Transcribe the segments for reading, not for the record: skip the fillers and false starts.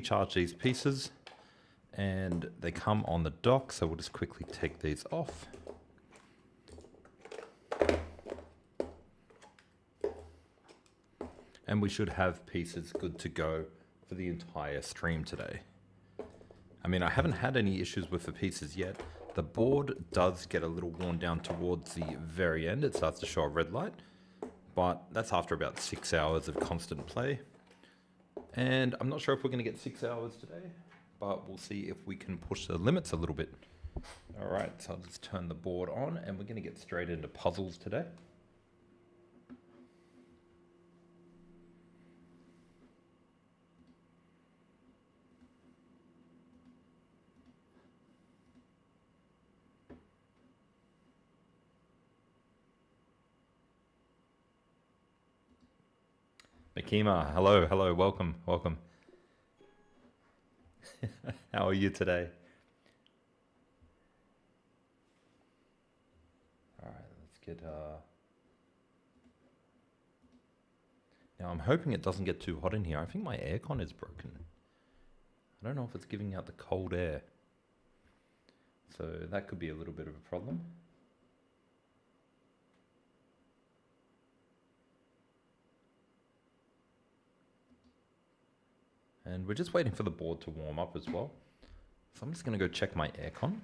charge these pieces, and they come on the dock, so we'll just quickly take these off. And we should have pieces good to go for the entire stream today. I mean, I haven't had any issues with the pieces yet. The board does get a little worn down towards the very end. It starts to show a red light, but that's after about 6 hours of constant play. And I'm not sure if we're going to get 6 hours today, but we'll see if we can push the limits a little bit. All right, so I'll just turn the board on, and we're going to get straight into puzzles today. Makima, hello, welcome. How are you today? All right, let's get... Now I'm hoping it doesn't get too hot in here. I think my aircon is broken. I don't know if it's giving out the cold air. So that could be a little bit of a problem. And we're just waiting for the board to warm up as well. So I'm just going to go check my aircon.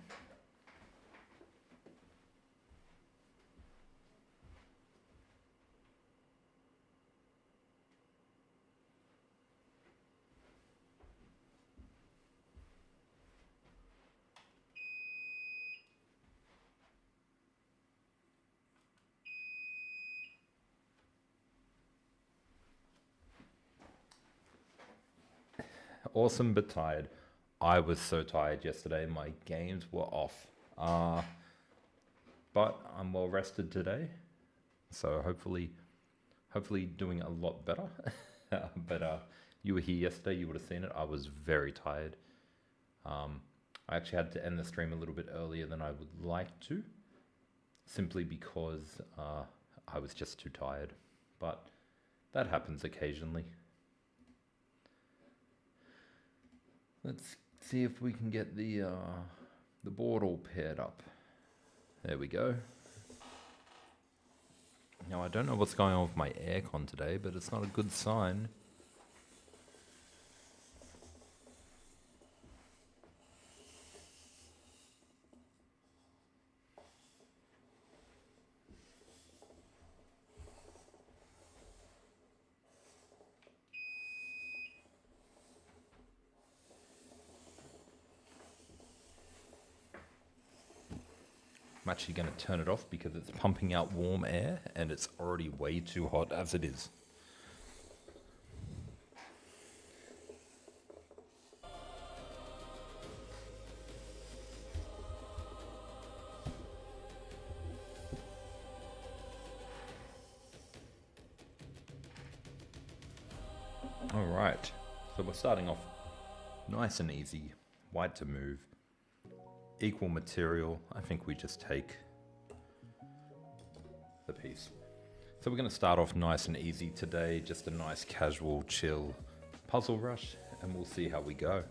Awesome but tired. I was so tired yesterday. My games were off. But I'm well rested today. So hopefully doing a lot better. But you were here yesterday. You would have seen it. I was very tired. I actually had to end the stream a little bit earlier than I would like to. Simply because I was just too tired. But that happens occasionally. Let's see if we can get the board all paired up. There we go. Now I don't know what's going on with my aircon today, but it's not a good sign. I'm actually going to turn it off because it's pumping out warm air and it's already way too hot as it is. All right, so we're starting off nice and easy, white to move. Equal material, I think we just take the piece. So we're going to start off nice and easy today, just a nice casual chill puzzle rush, and we'll see how we go.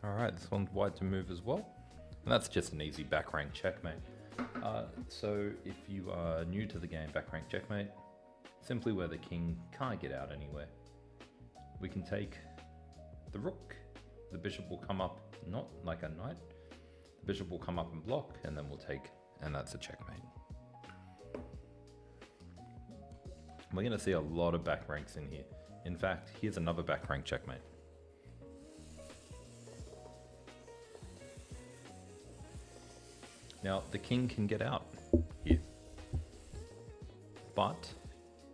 Alright, this one's white to move as well, and that's just an easy back rank checkmate. So if you are new to the game back rank checkmate, simply where the king can't get out anywhere. We can take the rook, the bishop will come up, not like a knight, the bishop will come up and block, and then we'll take, and that's a checkmate. We're going to see a lot of back ranks in here. In fact, here's another back rank checkmate. Now, the king can get out here, but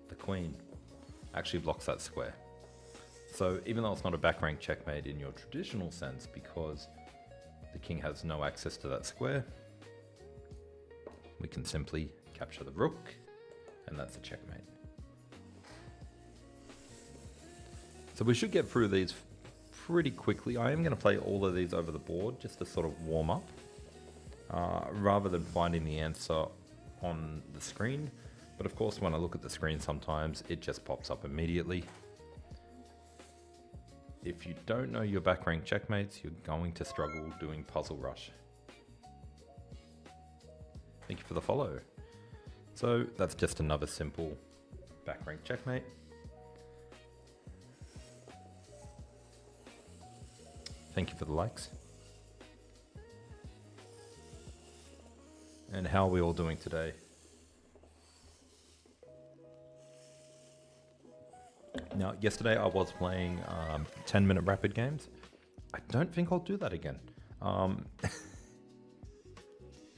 the queen actually blocks that square. So even though it's not a back rank checkmate in your traditional sense, because the king has no access to that square, we can simply capture the rook, and that's a checkmate. So we should get through these pretty quickly. I am going to play all of these over the board just to sort of warm up, rather than finding the answer on the screen. But of course, when I look at the screen sometimes, it just pops up immediately. If you don't know your back rank checkmates, you're going to struggle doing Puzzle Rush. Thank you for the follow. So that's just another simple back rank checkmate. Thank you for the likes. And how are we all doing today? Now, yesterday I was playing 10-minute rapid games. I don't think I'll do that again.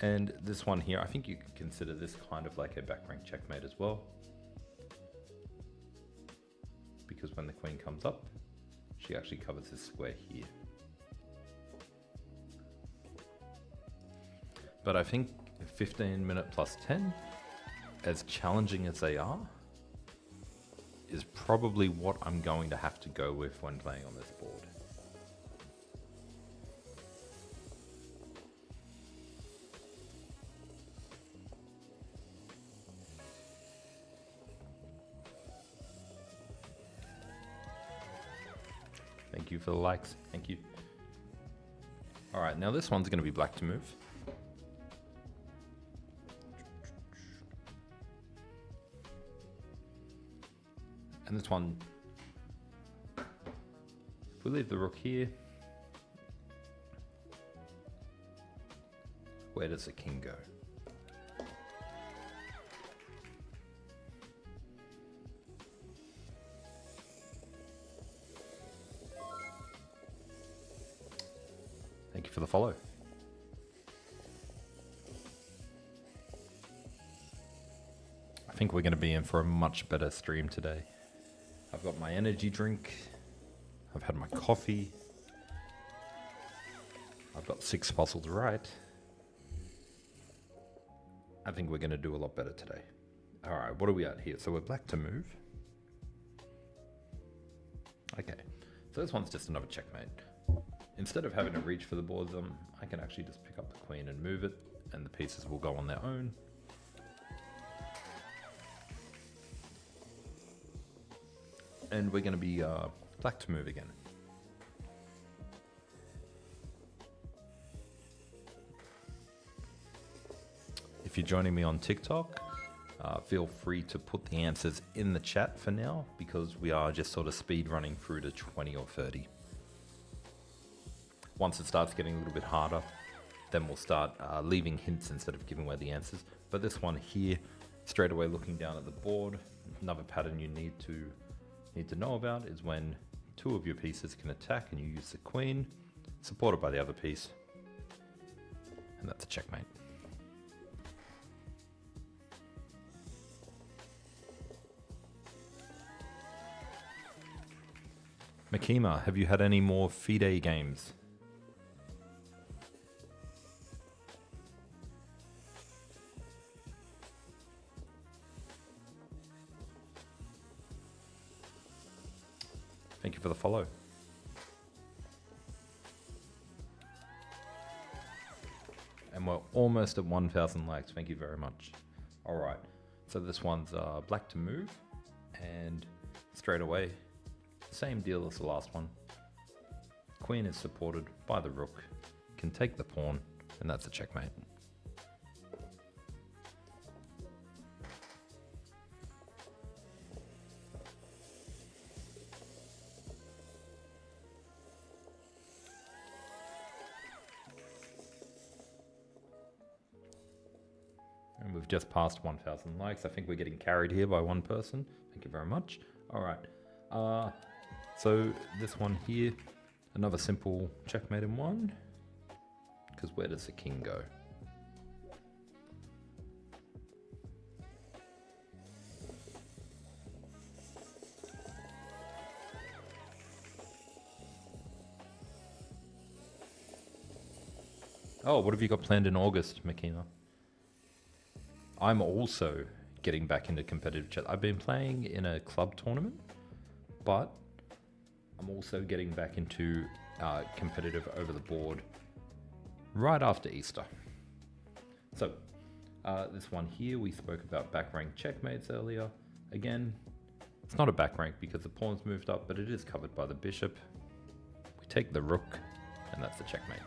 And this one here, I think you could consider this kind of like a back rank checkmate as well. Because when the queen comes up, she actually covers this square here. But I think 15-minute plus 10, as challenging as they are, is probably what I'm going to have to go with when playing on this board. Thank you for the likes. Thank you. All right, now this one's going to be black to move. And this one, if we leave the rook here, where does the king go? Thank you for the follow. I think we're going to be in for a much better stream today. I've got my energy drink. I've had my coffee. I've got 6 puzzles right. I think we're going to do a lot better today. All right, what are we at here? So we're black to move. Okay, so this one's just another checkmate. Instead of having to reach for the board, I can actually just pick up the queen and move it, and the pieces will go on their own. And we're going to be black to move again. If you're joining me on TikTok, feel free to put the answers in the chat for now, because we are just sort of speed running through to 20 or 30. Once it starts getting a little bit harder, then we'll start leaving hints instead of giving away the answers. But this one here, straight away looking down at the board, another pattern you need to know about is when 2 of your pieces can attack and you use the queen, supported by the other piece, and that's a checkmate. Makima, have you had any more FIDE games? Thank you for the follow. And we're almost at 1,000 likes. Thank you very much. All right. So this one's black to move. And straight away, same deal as the last one. Queen is supported by the rook. Can take the pawn. And that's a checkmate. And we've just passed 1,000 likes. I think we're getting carried here by one person. Thank you very much. All right. So this one here, another simple checkmate in one. Because where does the king go? Oh, what have you got planned in August, Makina? I'm also getting back into competitive chess. I've been playing in a club tournament, but I'm also getting back into competitive over the board right after Easter. So this one here, we spoke about back rank checkmates earlier. Again, it's not a back rank because the pawn's moved up, but it is covered by the bishop. We take the rook, and that's the checkmate.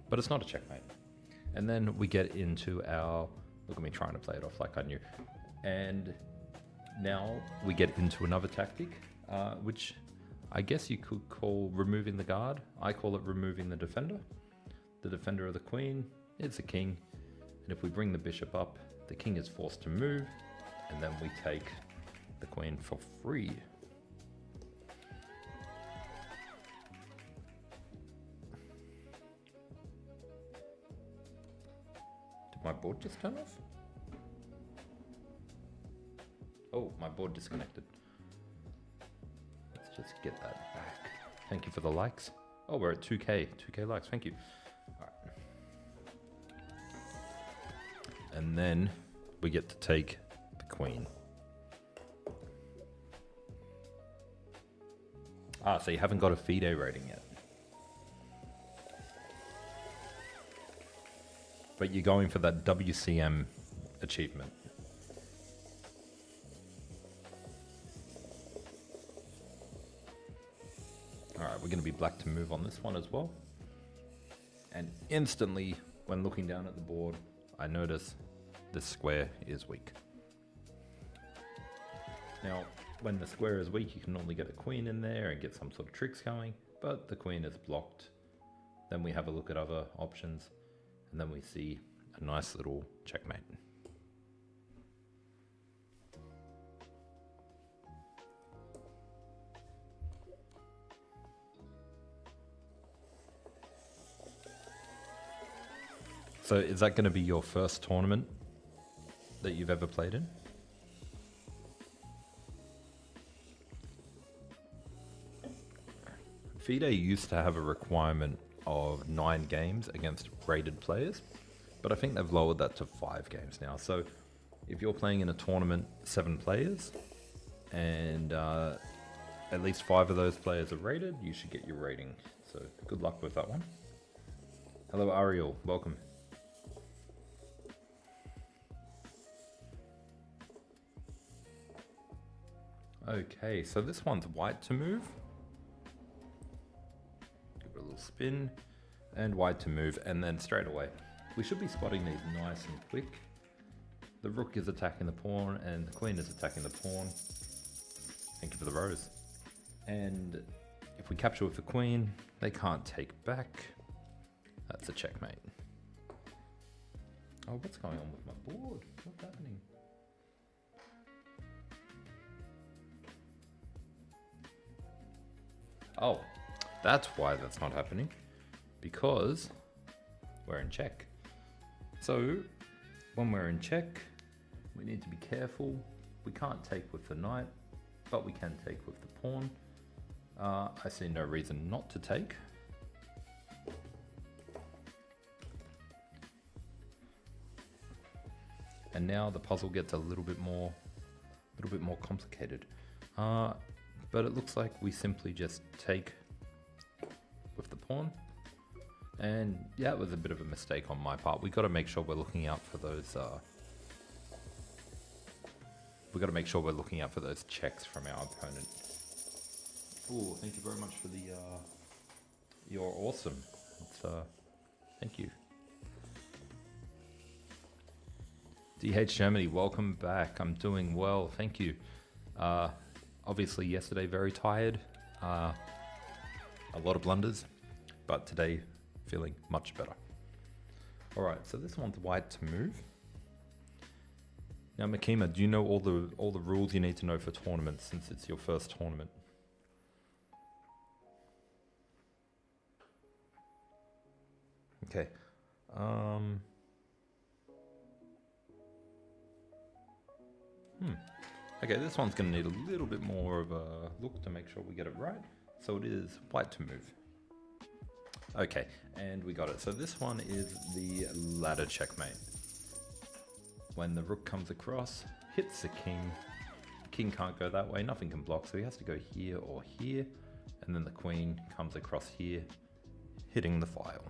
But it's not a checkmate. And then we get into our, look at me trying to play it off like I knew. And now we get into another tactic, which I guess you could call removing the guard. I call it removing the defender. The defender of the queen is the king. And if we bring the bishop up, the king is forced to move. And then we take the queen for free. Did my board just turn off? Oh, my board disconnected. Let's just get that back. Thank you for the likes. Oh, we're at 2K likes. Thank you. All right. And then we get to take the queen. Ah, so you haven't got a FIDE rating yet. But you're going for that WCM achievement. Alright, we're going to be black to move on this one as well. And instantly, when looking down at the board, I notice this square is weak. Now, when the square is weak, you can normally get a queen in there and get some sort of tricks going, but the queen is blocked. Then we have a look at other options, and then we see a nice little checkmate. So is that going to be your first tournament that you've ever played in? FIDE used to have a requirement of 9 games against rated players, but I think they've lowered that to 5 games now. So if you're playing in a tournament, 7 players, and at least 5 of those players are rated, you should get your rating. So good luck with that one. Hello Ariel, welcome. Okay, so this one's white to move. Give it a little spin, and white to move, and then straight away. We should be spotting these nice and quick. The rook is attacking the pawn, and the queen is attacking the pawn. Thank you for the rose. And if we capture with the queen, they can't take back. That's a checkmate. Oh, what's going on with my board? What's happening? Oh, that's why that's not happening. Because we're in check. So when we're in check, we need to be careful. We can't take with the knight, but we can take with the pawn. I see no reason not to take. And now the puzzle gets a little bit more complicated. But it looks like we simply just take with the pawn. And yeah, it was a bit of a mistake on my part. We got to make sure we're looking out for those. We got to make sure we're looking out for those checks from our opponent. Oh, thank you very much for the. You're awesome. It's, thank you. DH Germany, welcome back. I'm doing well, thank you. Obviously yesterday very tired, a lot of blunders, but today feeling much better. All right, so this one's white to move. Now Makima, do you know all the rules you need to know for tournaments since it's your first tournament? Okay. Okay, this one's going to need a little bit more of a look to make sure we get it right. So it is white to move. Okay, and we got it. So this one is the ladder checkmate. When the rook comes across, hits the king king can't go that way, nothing can block, so he has to go here or here, and then the queen comes across here, hitting the file.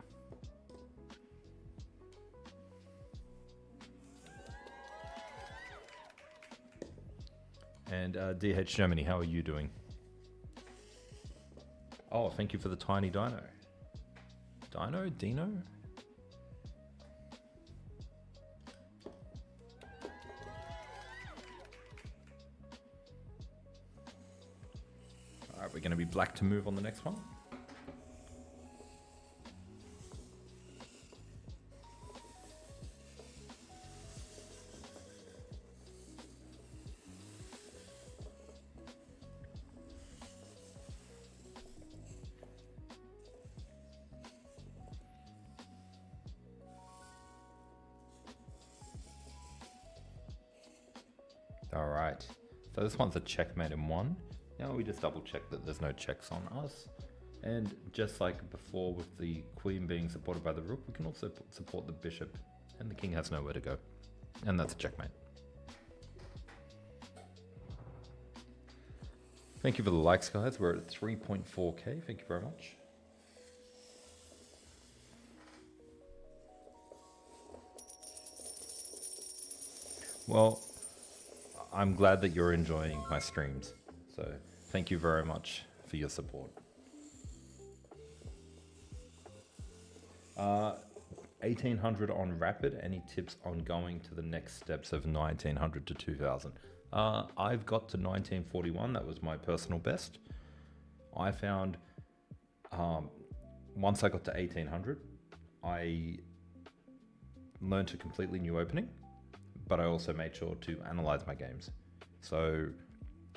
And DH Germany, how are you doing? Oh, thank you for the tiny dino. Dino? Alright, we're going to be black to move on the next one. Alright, so this one's a checkmate in one. Now we just double check that there's no checks on us. And just like before with the queen being supported by the rook, we can also support the bishop, and the king has nowhere to go. And that's a checkmate. Thank you for the likes, guys. We're at 3.4k. Thank you very much. Well, I'm glad that you're enjoying my streams, so thank you very much for your support. 1800 on rapid. Any tips on going to the next steps of 1900 to 2000? I've got to 1941. That was my personal best. I found once I got to 1800, I learned a completely new opening. But I also made sure to analyze my games. So,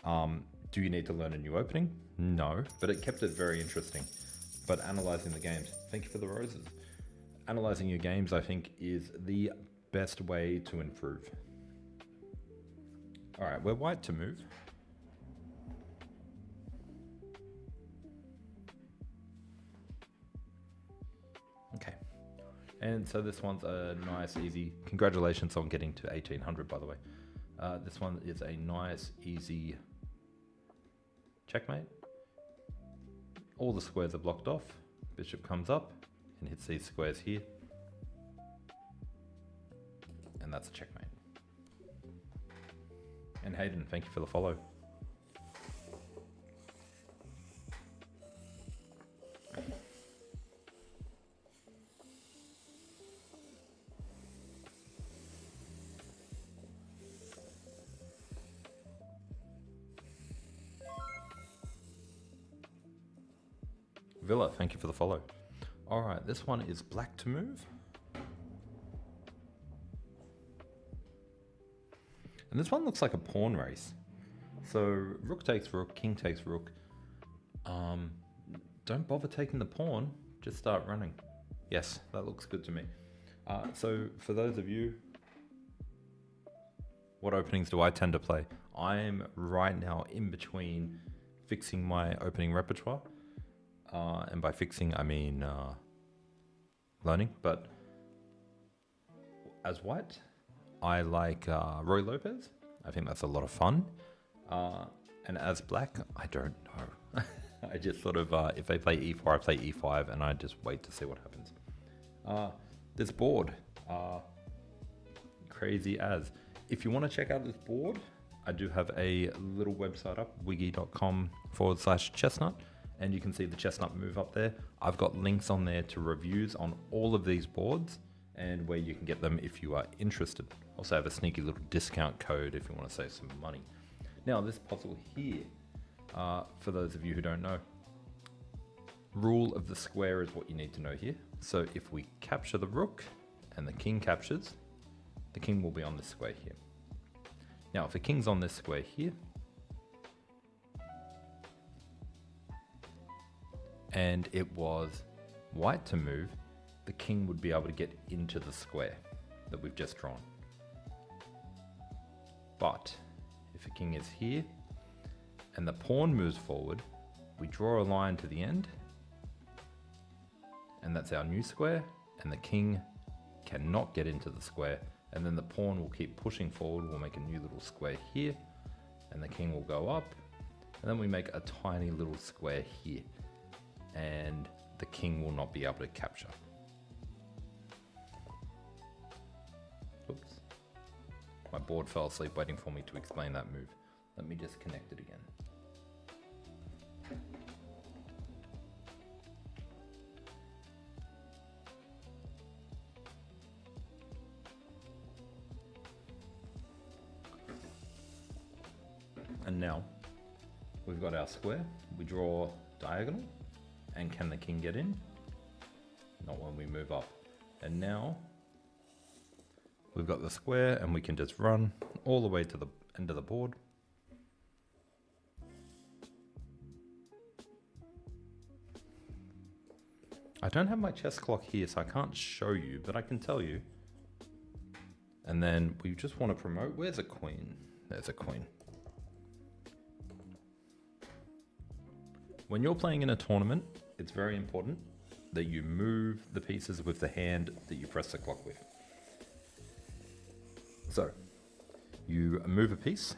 do you need to learn a new opening? No, but it kept it very interesting. But analyzing the games, thank you for the roses. Analyzing your games, I think, is the best way to improve. All right, we're white to move. Okay. And so this one's a nice, easy, congratulations on getting to 1800, by the way. This one is a nice, easy checkmate. All the squares are blocked off. Bishop comes up and hits these squares here. And that's a checkmate. And Hayden, thank you for the follow. Villa, thank you for the follow. All right, this one is black to move. And this one looks like a pawn race. So rook takes rook, king takes rook. Don't bother taking the pawn, just start running. Yes, that looks good to me. So for those of you, what openings do I tend to play? I'm right now in between fixing my opening repertoire. And by fixing, I mean learning. But as white, I like Roy Lopez. I think that's a lot of fun. And as black, I don't know. I just sort of, if they play e4, I play e5, and I just wait to see what happens. This board, crazy as. If you want to check out this board, I do have a little website up, wiki.com/chessnut. And you can see the Chessnut move up there. I've got links on there to reviews on all of these boards and where you can get them if you are interested. Also have a sneaky little discount code if you want to save some money. Now this puzzle here, for those of you who don't know, rule of the square is what you need to know here. So if we capture the rook and the king captures, the king will be on this square here. Now if the king's on this square here, and it was white to move, the king would be able to get into the square that we've just drawn. But if the king is here and the pawn moves forward, we draw a line to the end, and that's our new square, and the king cannot get into the square, and then the pawn will keep pushing forward. We'll make a new little square here, and the king will go up, and then we make a tiny little square here, and the king will not be able to capture. Oops. My board fell asleep waiting for me to explain that move. Let me just connect it again. And now we've got our square. We draw diagonal, and can the king get in? Not when we move up. And now we've got the square, and we can just run all the way to the end of the board. I don't have my chess clock here, so I can't show you, but I can tell you. And then we just want to promote. Where's a queen? There's a queen. When you're playing in a tournament, it's very important that you move the pieces with the hand that you press the clock with. So, you move a piece,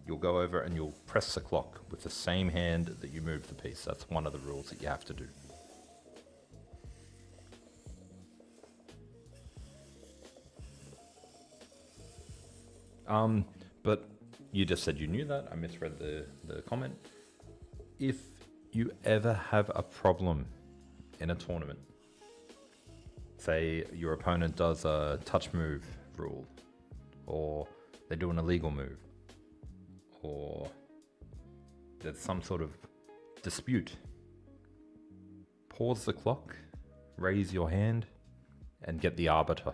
you'll go over and you'll press the clock with the same hand that you move the piece. That's one of the rules that you have to do. But you just said you knew that. I misread the comment. If you ever have a problem in a tournament, say your opponent does a touch move rule, or they do an illegal move, or there's some sort of dispute, pause the clock, raise your hand, and get the arbiter.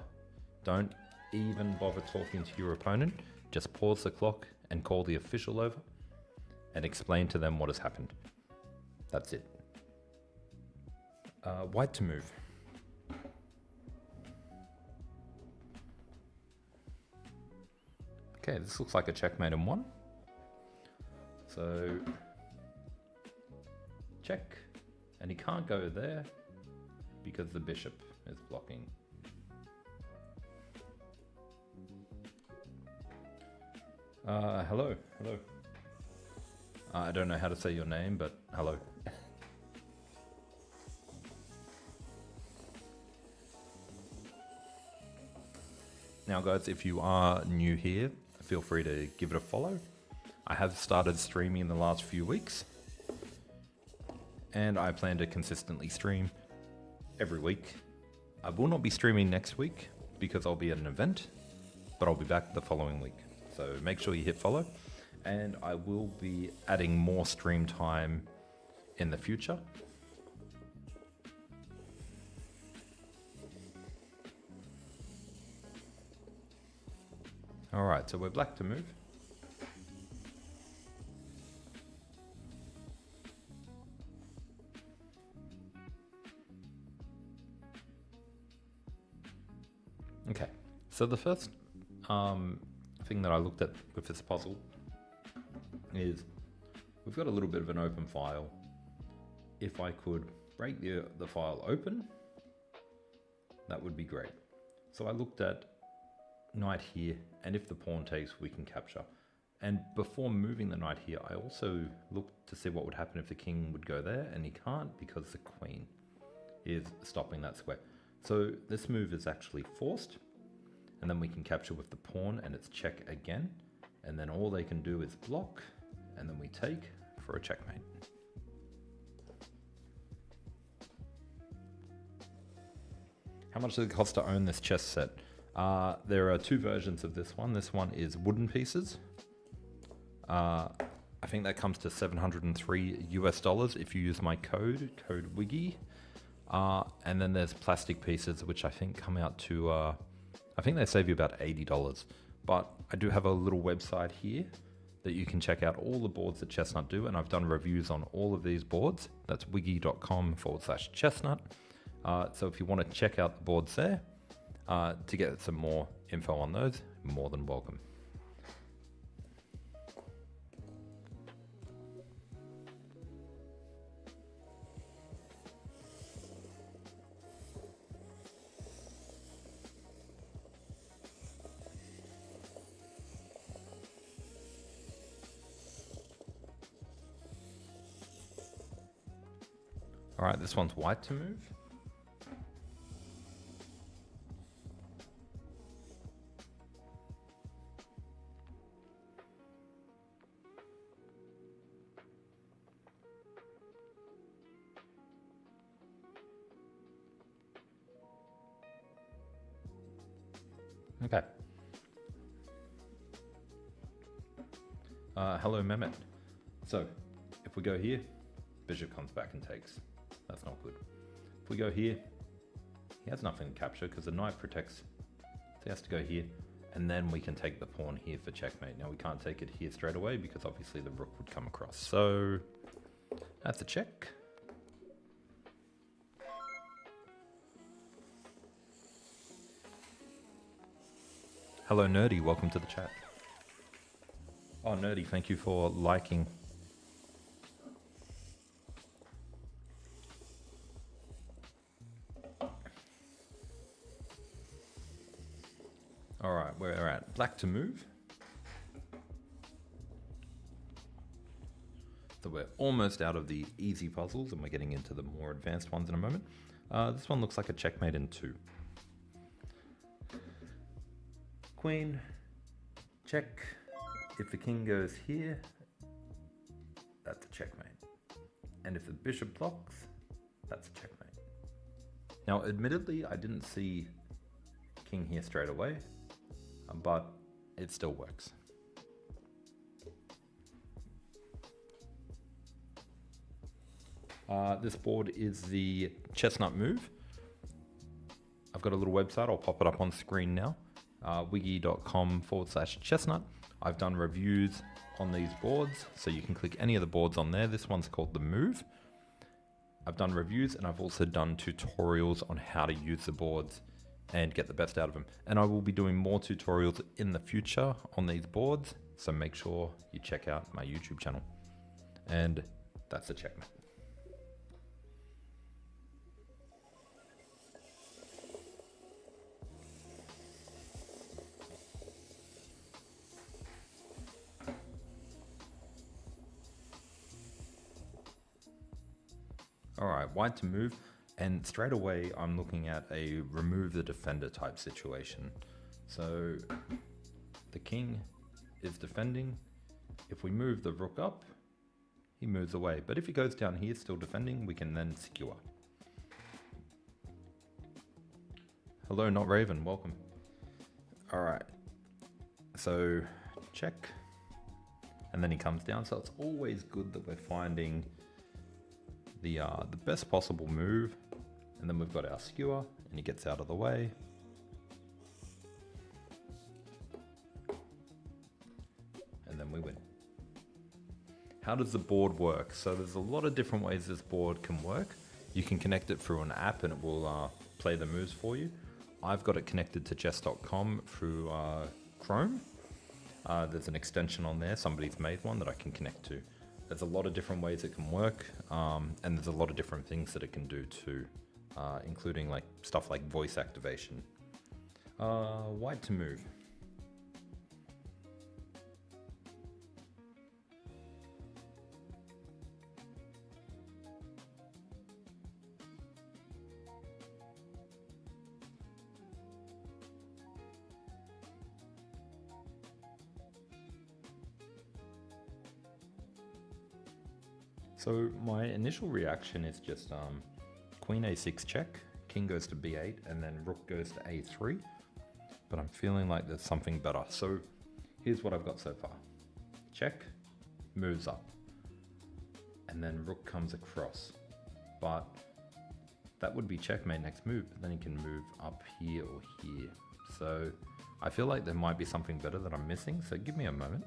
Don't even bother talking to your opponent. Just pause the clock and call the official over and explain to them what has happened. That's it. White to move. Okay, this looks like a checkmate in one. So, check. And he can't go there because the bishop is blocking. Hello. I don't know how to say your name, but hello. Now guys, if you are new here, feel free to give it a follow. I have started streaming in the last few weeks, and I plan to consistently stream every week. I will not be streaming next week because I'll be at an event, but I'll be back the following week. So make sure you hit follow, and I will be adding more stream time in the future. All right, so we're black to move. Okay, so the first thing that I looked at with this puzzle is we've got a little bit of an open file. If I could break the file open, that would be great. So I looked at knight here, and if the pawn takes, we can capture. And before moving the knight here, I also looked to see what would happen if the king would go there, and he can't because the queen is stopping that square. So this move is actually forced, and then we can capture with the pawn, and it's check again, and then all they can do is block, and then we take for a checkmate. How much does it cost to own this chess set? There are two versions of this one. This one is wooden pieces. I think that comes to $703 US if you use my code WIGGY. And then there's plastic pieces, which I think come out to, I think they save you about $80. But I do have a little website here that you can check out all the boards that Chessnut do, and I've done reviews on all of these boards. That's wiggy.com/chessnut. So if you want to check out the boards there, to get some more info on those, more than welcome. All right, this one's white to move. Okay. Hello, Mehmet. So, if we go here, bishop comes back and takes. That's not good. If we go here, he has nothing to capture because the knight protects. So he has to go here, and then we can take the pawn here for checkmate. Now we can't take it here straight away because obviously the rook would come across. So, that's a check. Hello, Nerdy. Welcome to the chat. Oh, Nerdy, thank you for liking. All right, we're at black to move. So we're almost out of the easy puzzles and we're getting into the more advanced ones in a moment. This one looks like a checkmate in 2. Queen, check. If the king goes here, that's a checkmate. And if the bishop blocks, that's a checkmate. Now, admittedly, I didn't see king here straight away, but it still works. This board is the Chessnut move. I've got a little website, I'll pop it up on screen now. wiki.com/chessnut. I've done reviews on these boards, so you can click any of the boards on there. This one's called the Move. I've done reviews and I've also done tutorials on how to use the boards and get the best out of them. And I will be doing more tutorials in the future on these boards, so make sure you check out my YouTube channel. And that's the checkmate. All right, white to move, and straight away I'm looking at a remove the defender type situation. So the king is defending. If we move the rook up, he moves away. But if he goes down here still defending, we can then skewer. Hello, not Raven, welcome. All right, so check, and then he comes down. So it's always good that we're finding the best possible move, and then we've got our skewer and he gets out of the way. And then we win. How does the board work? So there's a lot of different ways this board can work. You can connect it through an app and it will play the moves for you. I've got it connected to chess.com through Chrome. There's an extension on there, somebody's made one that I can connect to. There's a lot of different ways it can work, and there's a lot of different things that it can do too, including like stuff like voice activation. White to move. So my initial reaction is just queen a6 check, king goes to b8, and then rook goes to a3. But I'm feeling like there's something better. So here's what I've got so far. Check, moves up, and then rook comes across. But that would be checkmate next move, but then he can move up here or here. So I feel like there might be something better that I'm missing, so give me a moment.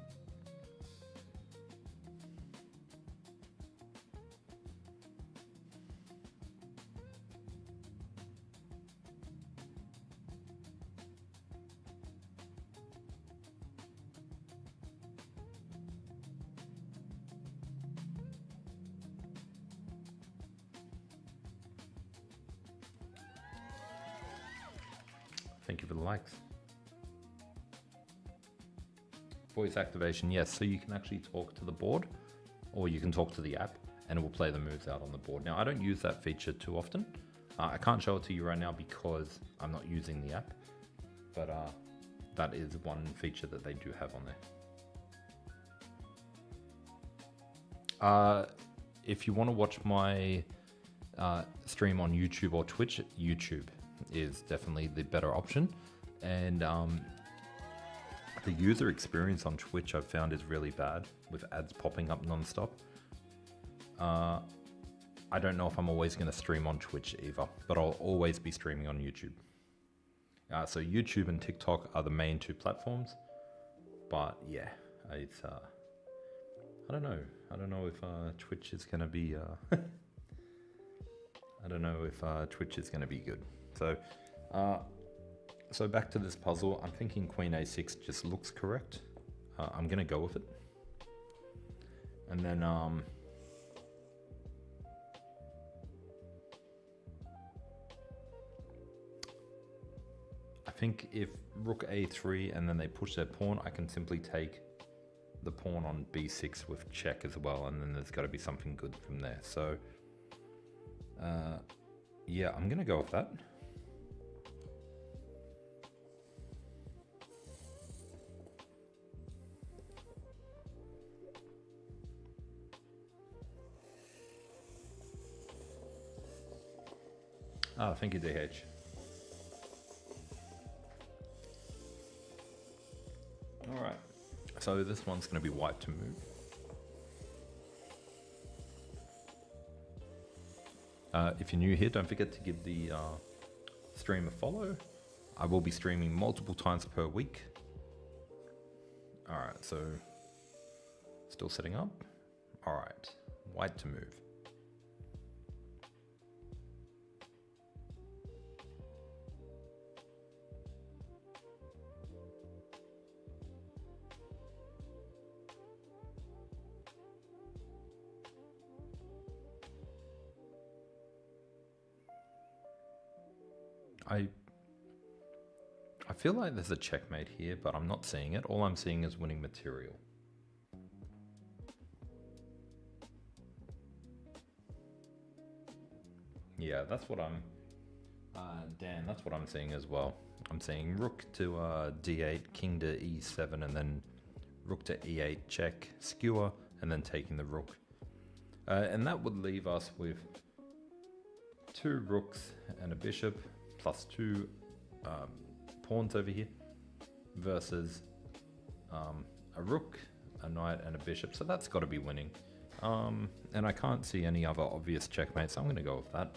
Thank you for the likes. Voice activation, yes. So you can actually talk to the board, or you can talk to the app, and it will play the moves out on the board. Now, I don't use that feature too often. I can't show it to you right now because I'm not using the app, but that is one feature that they do have on there. If you want to watch my stream on YouTube or Twitch, YouTube is definitely the better option. And the user experience on Twitch I've found is really bad with ads popping up non-stop. I don't know if I'm always going to stream on Twitch either, but I'll always be streaming on YouTube. So YouTube and TikTok are the main two platforms, but yeah, it's I don't know. I don't know if Twitch is going to be. I don't know if Twitch is going to be good. So back to this puzzle. I'm thinking Queen A6 just looks correct. I'm going to go with it, and then I think if Rook A3 and then they push their pawn, I can simply take the pawn on B6 with check as well, and then there's got to be something good from there. So yeah, I'm gonna go with that. Thank you, DH. All right, so this one's going to be white to move. If you're new here, don't forget to give the stream a follow. I will be streaming multiple times per week. All right, so still setting up. All right, white to move. I feel like there's a checkmate here, but I'm not seeing it. All I'm seeing is winning material. Yeah, that's what I'm... Dan, that's what I'm seeing as well. I'm seeing rook to d8, king to e7, and then rook to e8, check, skewer, and then taking the rook. And that would leave us with 2 rooks and a bishop, plus 2 pawns over here, versus a rook, a knight, and a bishop. So that's got to be winning. And I can't see any other obvious checkmates, so I'm going to go with that.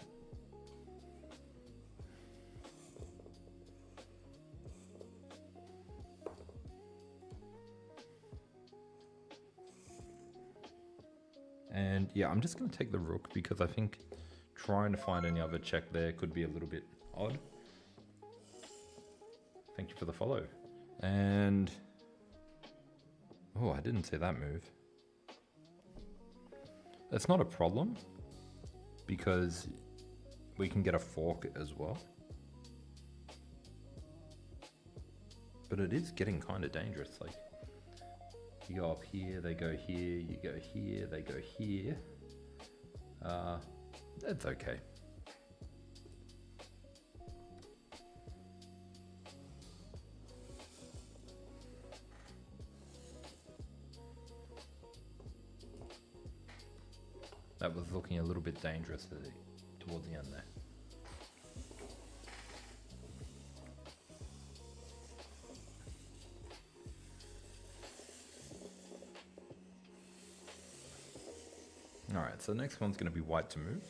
And yeah, I'm just going to take the rook because I think trying to find any other check there could be a little bit odd. Thank you for the follow. And oh, I didn't see that move. That's not a problem because we can get a fork as well. But it is getting kind of dangerous. Like, you go up here, they go here, you go here, they go here. That's okay. That was looking a little bit dangerous towards the end there. All right, so the next one's going to be white to move.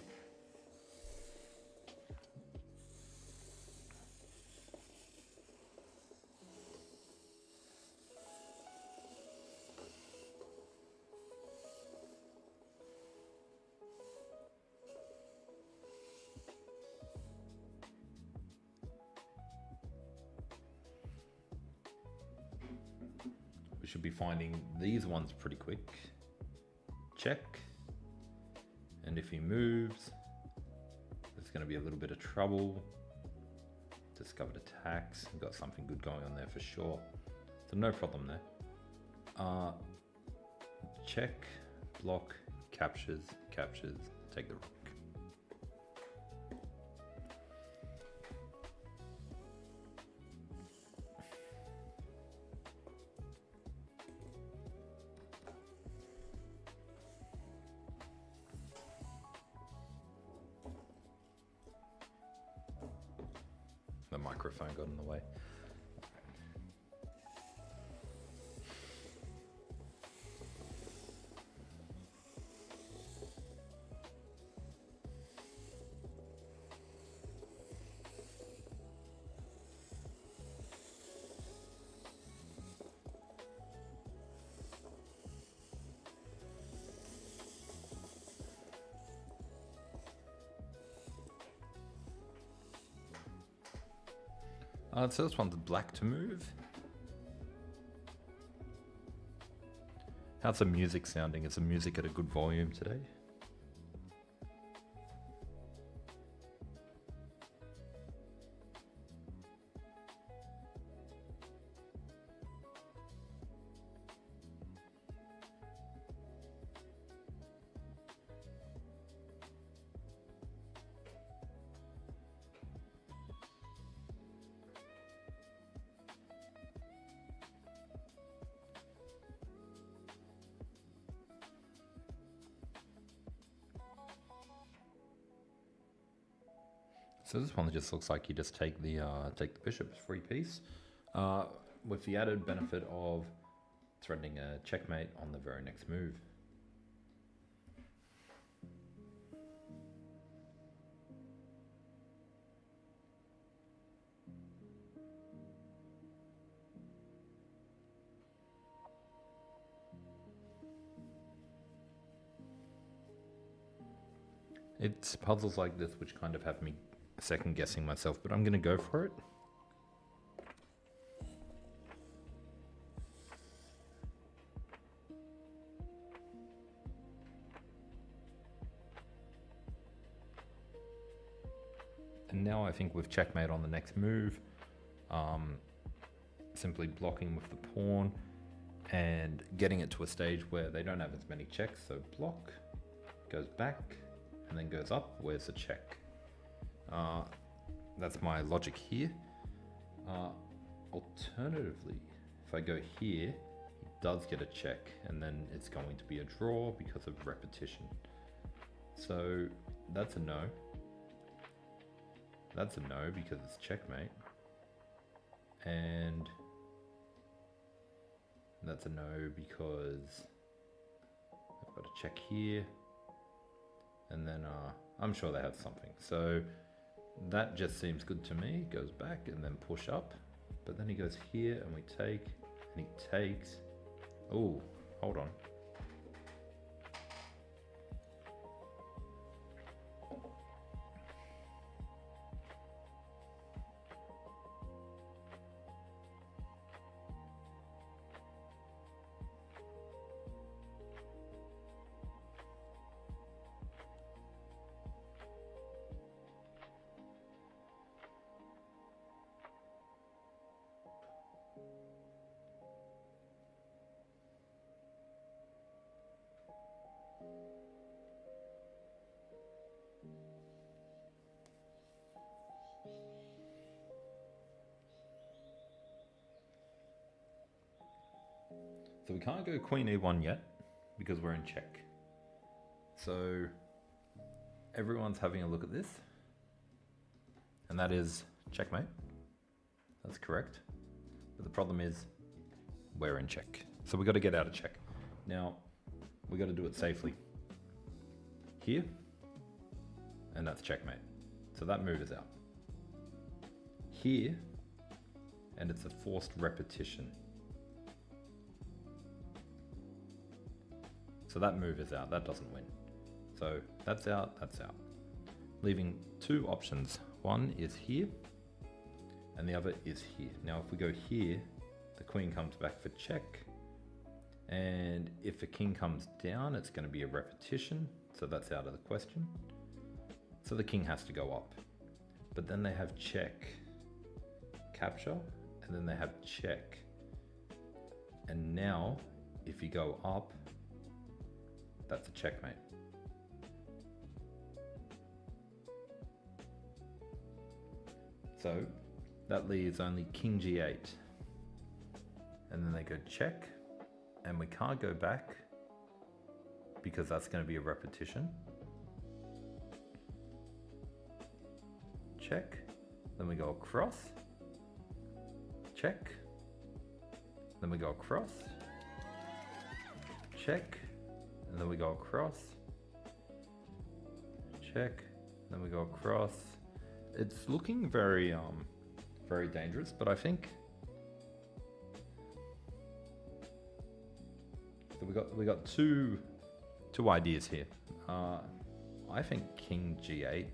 We should be finding these ones pretty quick. Check. And if he moves, there's going to be a little bit of trouble. Discovered attacks. We've got something good going on there for sure. So no problem there. Check, block, captures, captures, take the rook. The microphone got in the way. So this one's black to move. How's the music sounding? Is the music at a good volume today? So this one just looks like you just take the bishop, free piece, with the added benefit of threatening a checkmate on the very next move. It's puzzles like this which kind of have me second guessing myself, but I'm going to go for it. And now I think with checkmate on the next move, simply blocking with the pawn and getting it to a stage where they don't have as many checks, so block, goes back, and then goes up, where's the check? That's my logic here. Alternatively, if I go here, he does get a check, and then it's going to be a draw because of repetition. So that's a no. That's a no because it's checkmate. And that's a no because I've got a check here. And then I'm sure they have something. So that just seems good to me. Goes back and then push up. But then he goes here and we take, and he takes. Oh, hold on. So we can't go queen e1 yet because we're in check. So everyone's having a look at this, and that is checkmate. That's correct. But the problem is we're in check. So we got to get out of check. Now we got to do it safely. Here, and that's checkmate. So that move is out. Here, and it's a forced repetition. So that move is out, that doesn't win. So that's out, leaving two options. One is here, and the other is here. Now if we go here, the queen comes back for check, and if the king comes down, it's going to be a repetition, so that's out of the question. So the king has to go up. But then they have check, capture, and then they have check. And now, if you go up, that's a checkmate. So that leaves only king g8. And then they go check. And we can't go back because that's going to be a repetition. Check. Then we go across. Check. Then we go across. Check. And then we go across. Check. Then we go across. It's looking very very dangerous, but I think so we got two ideas here. I think king g8,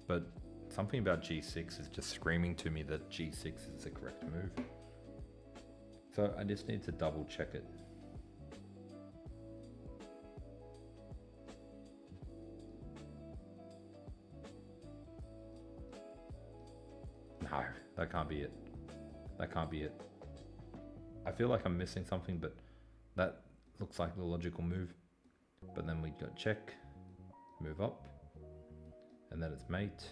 but something about g6 is just screaming to me that g6 is the correct move. So I just need to double check it. No, that can't be it. That can't be it. I feel like I'm missing something, but that looks like the logical move. But then we go check, move up, and then it's mate.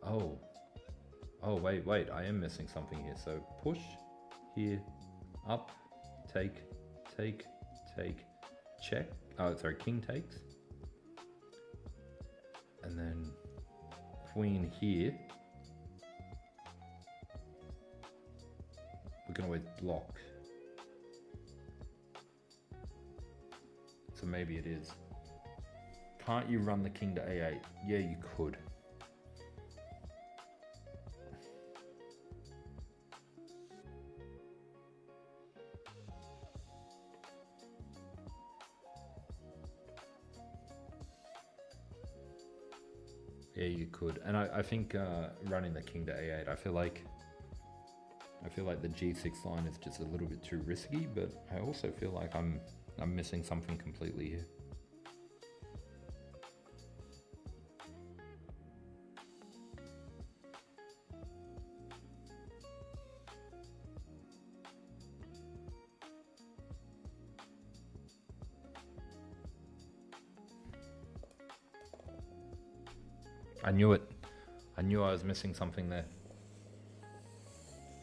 Oh, wait, I am missing something here. So push, here, up, take, check. Oh, sorry, king takes. And then queen here. We can always block. So maybe it is. Can't you run the king to a8? Yeah, you could. Yeah, you could. And I think running the king to a8, I feel like the g6 line is just a little bit too risky, but I also feel like I'm missing something completely here. I knew it. I knew I was missing something there.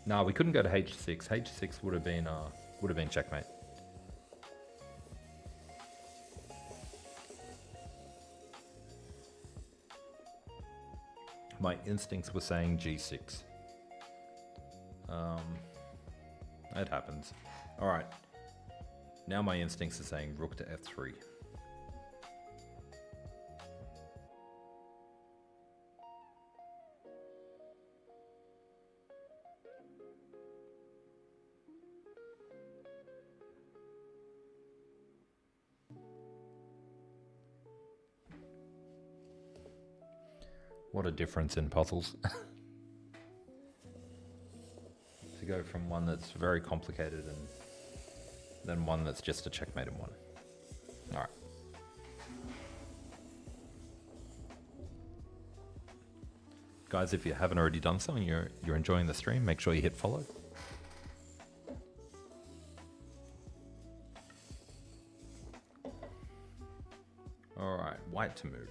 No, we couldn't go to h6. h6 would have been checkmate. My instincts were saying g6. It happens. All right. Now my instincts are saying rook to f3. What a difference in puzzles. To go from one that's very complicated and then one that's just a checkmate in one. All right. Guys, if you haven't already done so and you're enjoying the stream, make sure you hit follow. All right, white to move.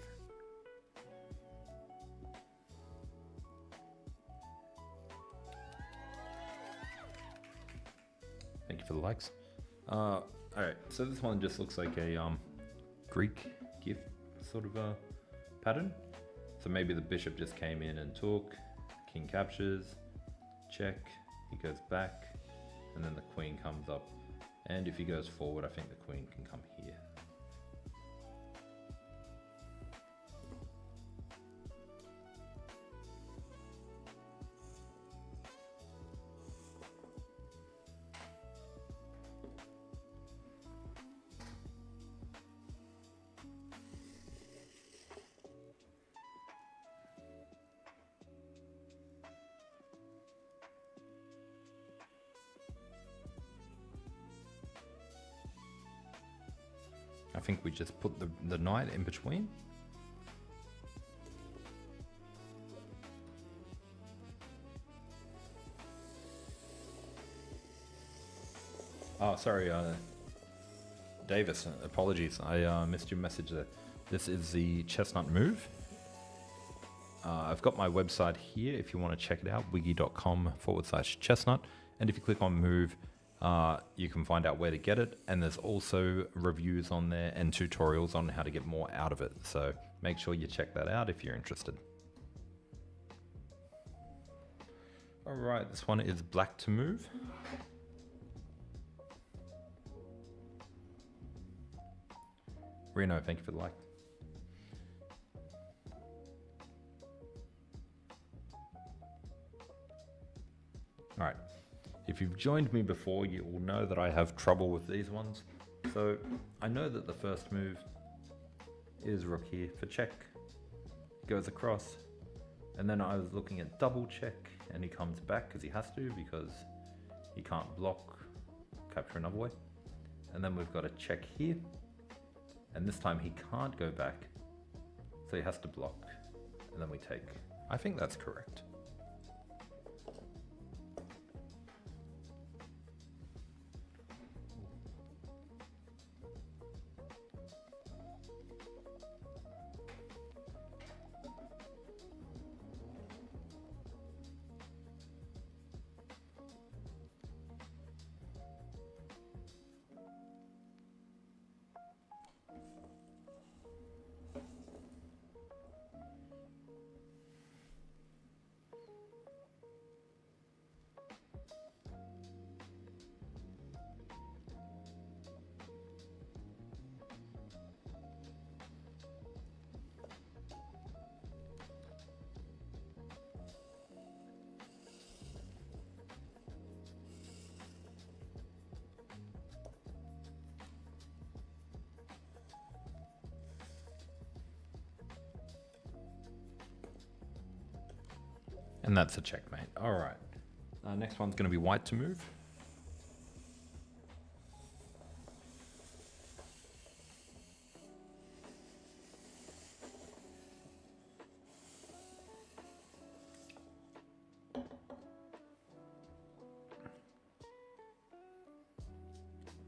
Thank you for the likes. All right, so this one just looks like a Greek gift sort of a pattern. So maybe the bishop just came in and took, king captures, check, he goes back, and then the queen comes up. And if he goes forward, I think the queen can come here. I think we just put the knight in between. Oh, sorry, Davis, apologies. I missed your message there. This is the Chessnut move. I've got my website here if you want to check it out, wiggy.com/chessnut. And if you click on move, you can find out where to get it. And there's also reviews on there and tutorials on how to get more out of it. So make sure you check that out if you're interested. All right, this one is black to move. Reno, thank you for the like. All right, if you've joined me before, you will know that I have trouble with these ones. So I know that the first move is rook here for check, goes across, and then I was looking at double check, and he comes back because he has to, because he can't block, capture another way. And then we've got a check here, and this time he can't go back, so he has to block, and then we take. I think that's correct. And that's a checkmate. All right. Next one's going to be white to move.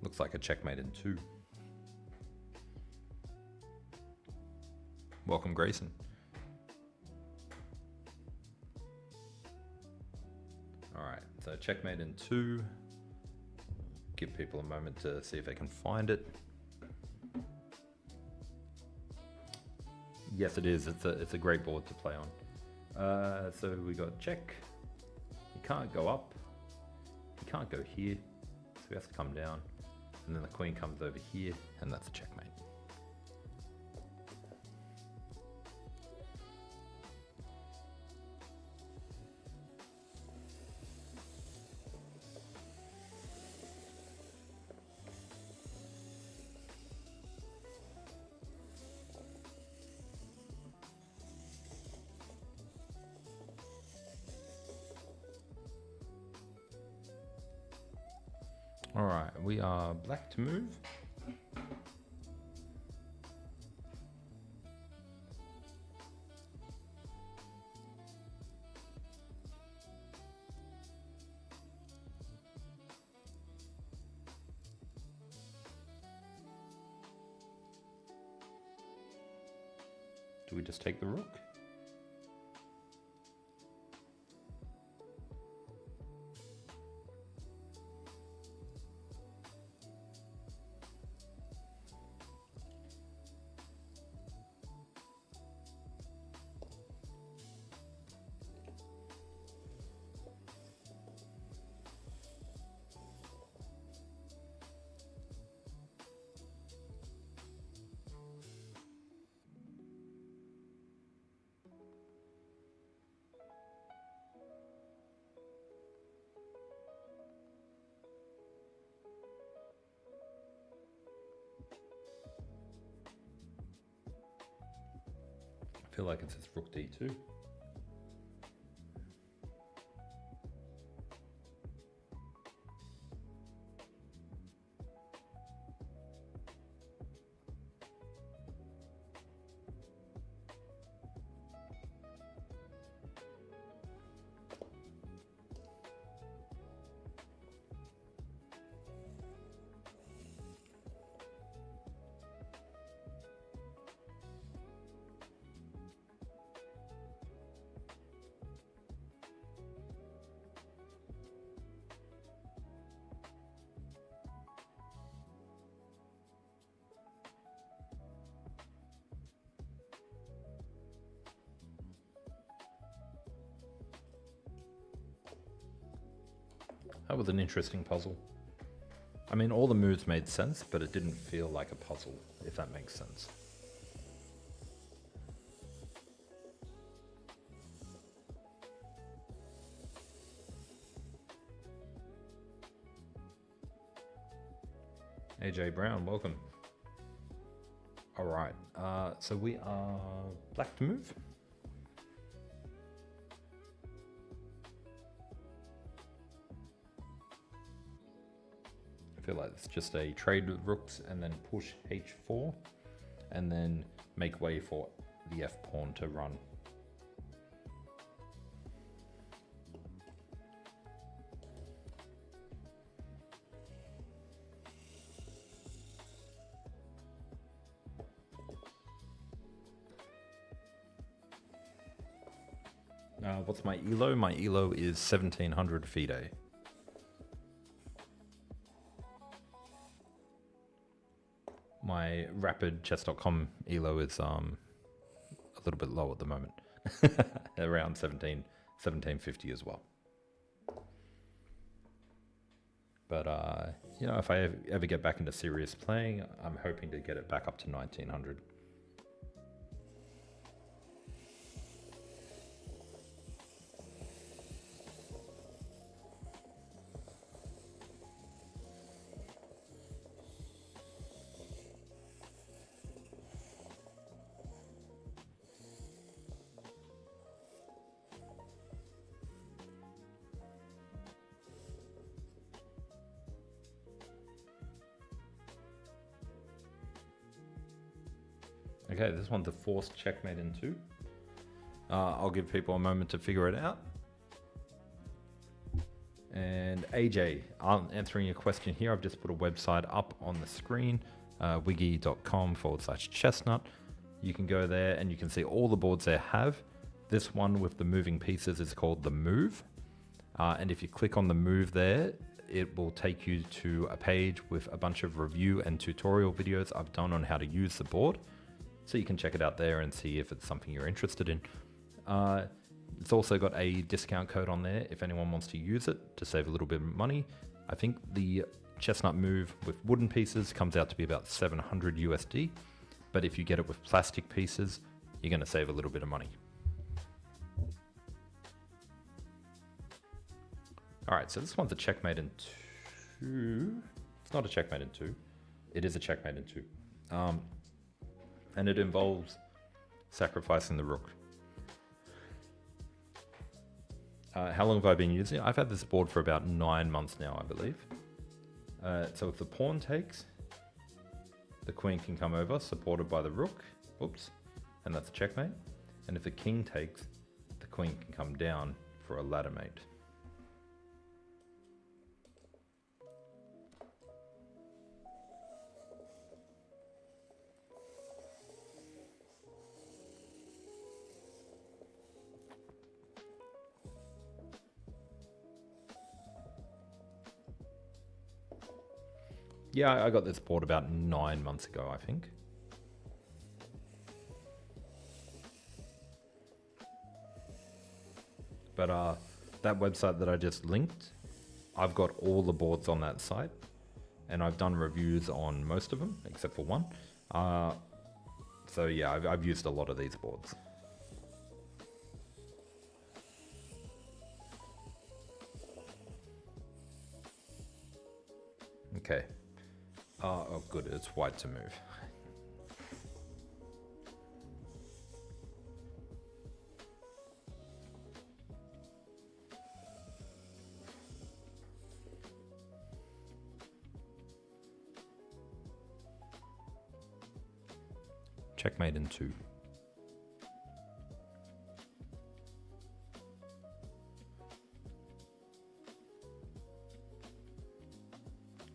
Looks like a checkmate in 2. Welcome, Grayson. So checkmate in 2. Give people a moment to see if they can find it. Yes, it is. It's a great board to play on. So we got check. He can't go up. He can't go here. So he has to come down. And then the queen comes over here, and that's a checkmate. All right, we are black to move. Do we just take the rook? I feel like it's just rook d2. That was an interesting puzzle. I mean, all the moves made sense, but it didn't feel like a puzzle, if that makes sense. AJ Brown, welcome. All right, so we are black to move. I feel like it's just a trade with rooks and then push h4 and then make way for the f pawn to run. What's my elo? My elo is 1700 FIDE. My rapid chess.com elo is a little bit low at the moment. Around 1750 as well. But you know, if I ever get back into serious playing, I'm hoping to get it back up to 1900. Okay, this one's a forced checkmate in 2. I'll give people a moment to figure it out. And AJ, I'm answering your question here. I've just put a website up on the screen, wiggy.com/chessnut. You can go there and you can see all the boards they have. This one with the moving pieces is called the Move. And if you click on the Move there, it will take you to a page with a bunch of review and tutorial videos I've done on how to use the board. So you can check it out there and see if it's something you're interested in. It's also got a discount code on there if anyone wants to use it to save a little bit of money. I think the Chessnut Move with wooden pieces comes out to be about 700 USD. But if you get it with plastic pieces, you're going to save a little bit of money. All right, so this one's a checkmate in 2. It's not a checkmate in 2. It is a checkmate in 2. And it involves sacrificing the rook. How long have I been using it? I've had this board for about 9 months now, I believe. So if the pawn takes, the queen can come over, supported by the rook. Oops, and that's a checkmate. And if the king takes, the queen can come down for a ladder mate. Yeah, I got this board about 9 months ago, I think. But that website that I just linked, I've got all the boards on that site, and I've done reviews on most of them, except for one. So yeah, I've used a lot of these boards. Okay. Oh, good, it's white to move. Checkmate in 2.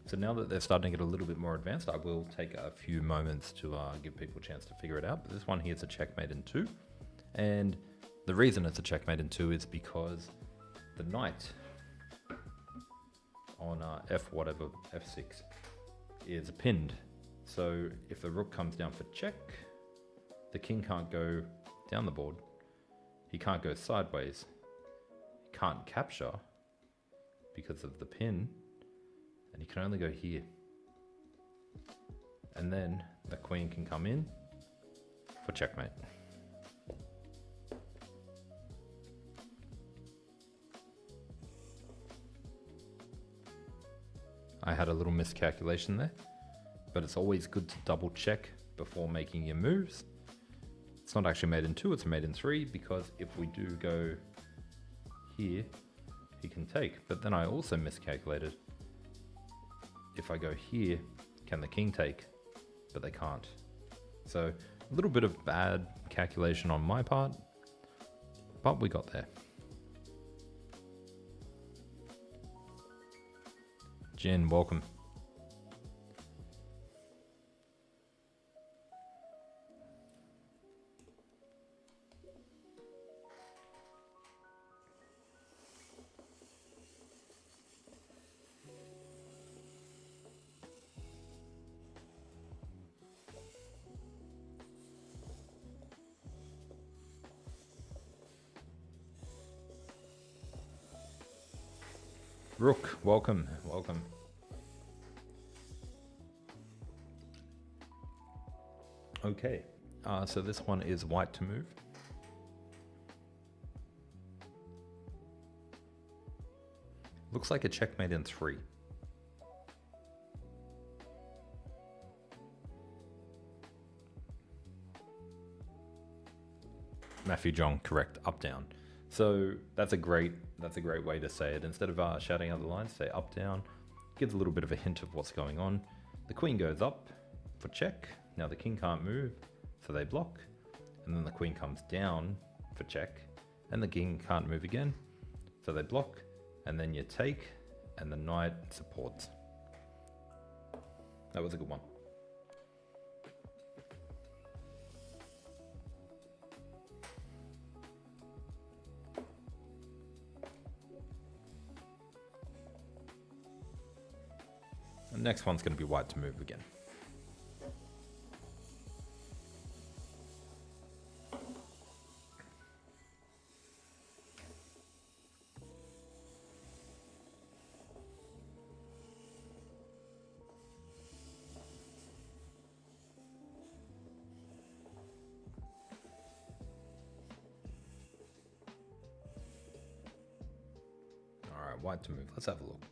So now that they're starting to get a little bit more advanced, I will take a few moments to give people a chance to figure it out. But this one here is a checkmate in 2. And the reason it's a checkmate in 2 is because the knight on f6 is pinned. So if the rook comes down for check, the king can't go down the board. He can't go sideways. He can't capture. because of the pin, and you can only go here. And then the queen can come in for checkmate. I had a little miscalculation there, but it's always good to double check before making your moves. It's not actually made in 2, it's made in 3, because if we do go here, he can take. But then I also miscalculated. If I go here, can the king take? But they can't. So a little bit of bad calculation on my part, but we got there. Jin, welcome. Rook, welcome, welcome. Okay, so this one is white to move. Looks like a checkmate in 3. Matthew John, correct, up down. So that's a great way to say it. Instead of shouting out the lines, say up down. Gives a little bit of a hint of what's going on. The queen goes up for check. Now the king can't move, so they block. And then the queen comes down for check, and the king can't move again, so they block. And then you take, and the knight supports. That was a good one. The next one's going to be white to move again. All right, white to move. Let's have a look.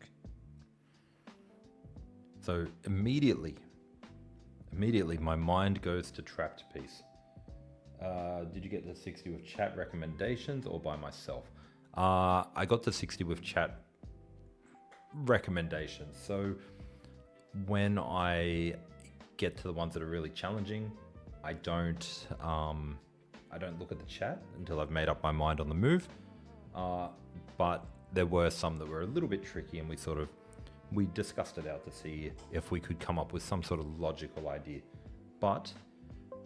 So immediately my mind goes to trapped piece. Did you get the 60 with chat recommendations or by myself? I got the 60 with chat recommendations. So when I get to the ones that are really challenging, I don't look at the chat until I've made up my mind on the move. But there were some that were a little bit tricky, and we discussed it out to see if we could come up with some sort of logical idea. But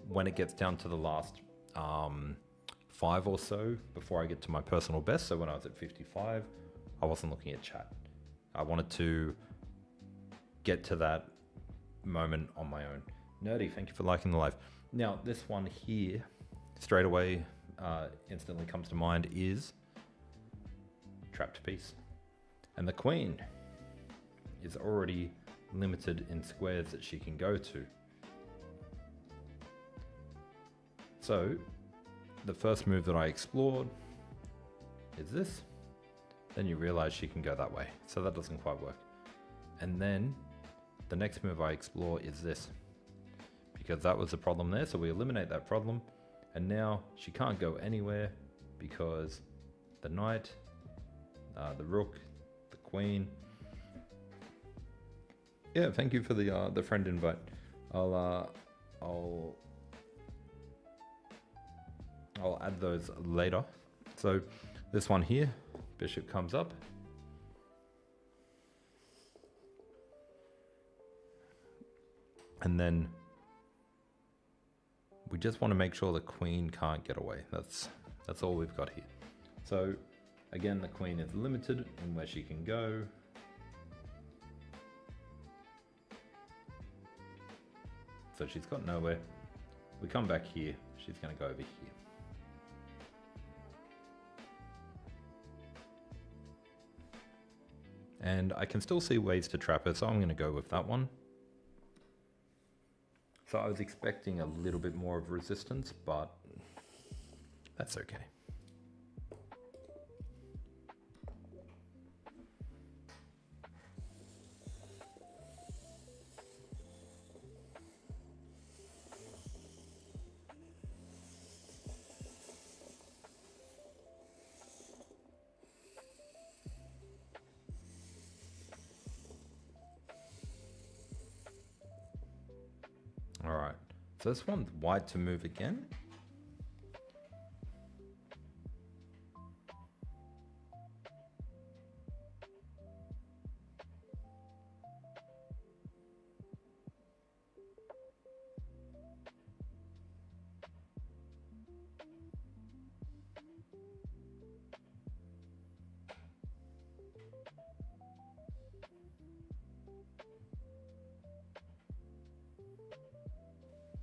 when it gets down to the last 5 or so before I get to my personal best, so when I was at 55, I wasn't looking at chat. I wanted to get to that moment on my own. Nerdy, thank you for liking the live. Now, this one here, straight away, instantly comes to mind is trapped piece. And the queen is already limited in squares that she can go to. So the first move that I explored is this. Then you realize she can go that way. So that doesn't quite work. And then the next move I explore is this, because that was the problem there. So we eliminate that problem. And now she can't go anywhere because the knight, the rook, the queen. Yeah, thank you for the friend invite. I'll add those later. So this one here, bishop comes up. And then we just want to make sure the queen can't get away. That's all we've got here. So again, the queen is limited in where she can go. So she's got nowhere. We come back here, she's going to go over here. And I can still see ways to trap her, so I'm going to go with that one. So I was expecting a little bit more of resistance, but that's okay. All right, so this one's white to move again.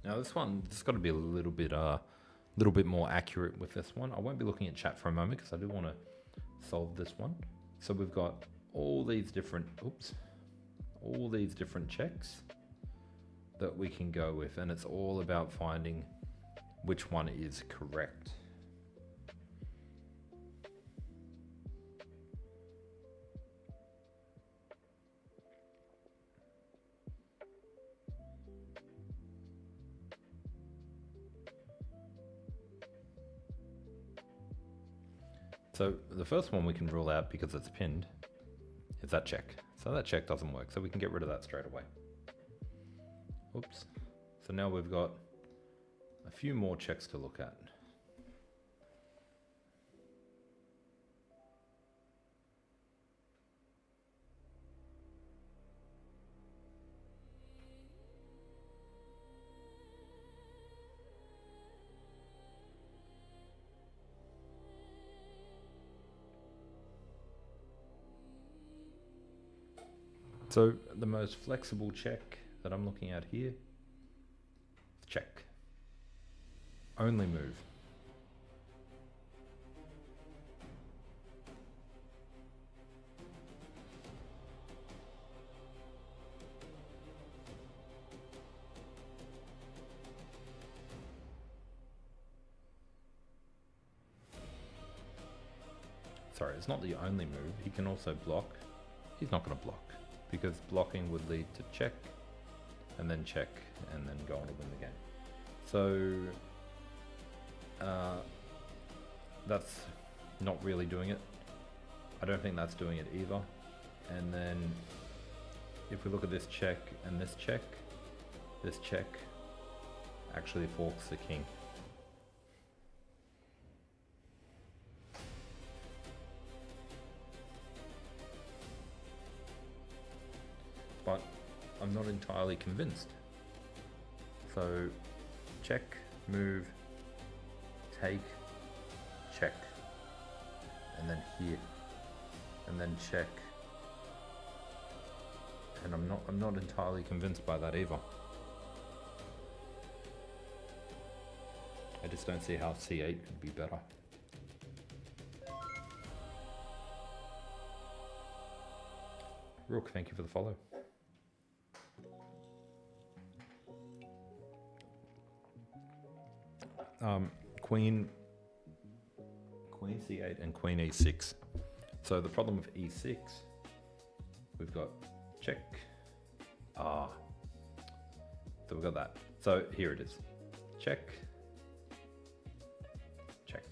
Now this one, it's got to be a little bit more accurate with this one. I won't be looking at chat for a moment because I do want to solve this one. So we've got all these different, all these different checks that we can go with, and it's all about finding which one is correct. So the first one we can rule out because it's pinned is that check. So that check doesn't work, so we can get rid of that straight away. Oops. So now we've got a few more checks to look at. So the most flexible check that I'm looking at here, check. Only move. Sorry, it's not the only move. He can also block. He's not going to block, because blocking would lead to check, and then go on to win the game. So that's not really doing it. I don't think that's doing it either. And then if we look at this check and this check actually forks the king. But I'm not entirely convinced. So check, move, take, check, and then here, and then check. And I'm not entirely convinced by that either. I just don't see how C8 could be better. Rook, thank you for the follow. Queen C8 and Queen E6. So the problem with E6, we've got check. So we've got that. So here it is. Check. Check.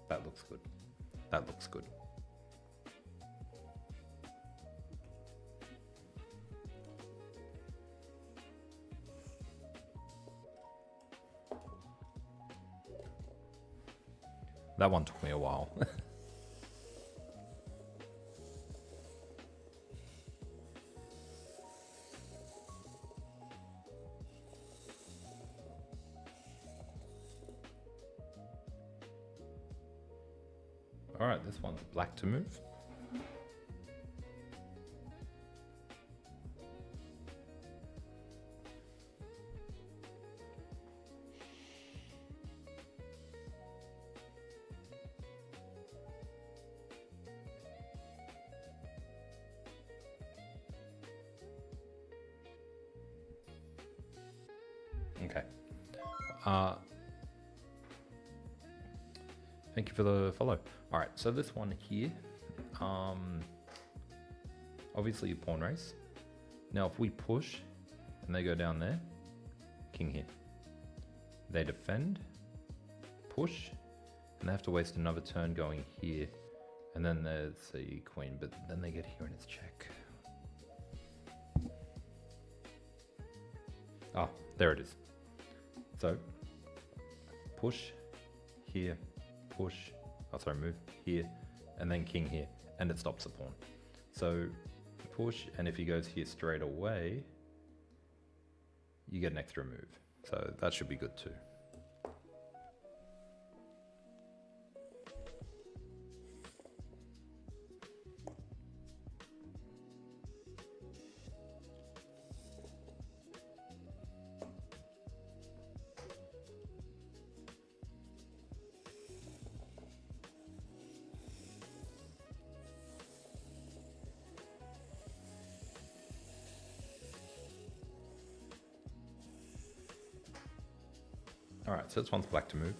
That looks good. That looks good. That one took me a while. All right, this one's black to move. Okay. Thank you for the follow. All right, so this one here, obviously a pawn race. Now, if we push and they go down there, king here. They defend, push, and they have to waste another turn going here. And then there's the queen, but then they get here and it's check. Ah, there it is. So, push, here, push, move, here, and then king here, and it stops the pawn. So, push, and if he goes here straight away, you get an extra move. So that should be good too. All right, so this one's black to move.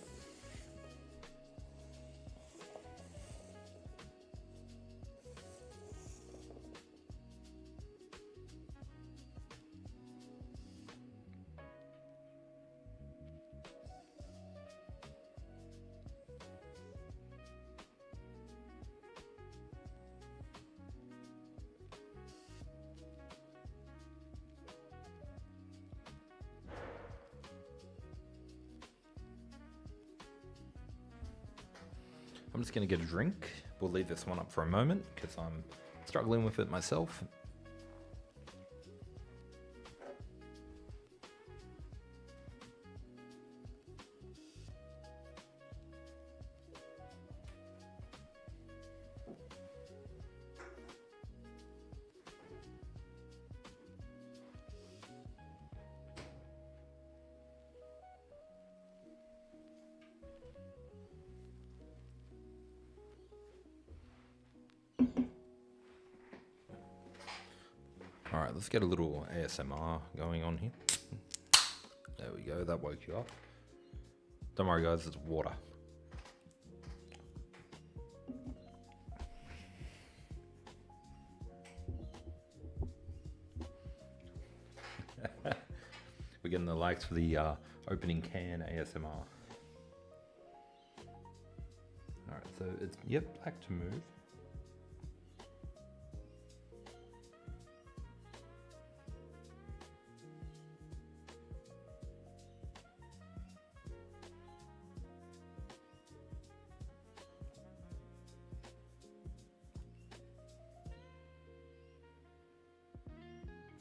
I'm just going to get a drink. We'll leave this one up for a moment because I'm struggling with it myself. All right, let's get a little ASMR going on here. There we go, that woke you up. Don't worry guys, it's water. We're getting the likes for the opening can ASMR. All right, so it's, yep, black to move.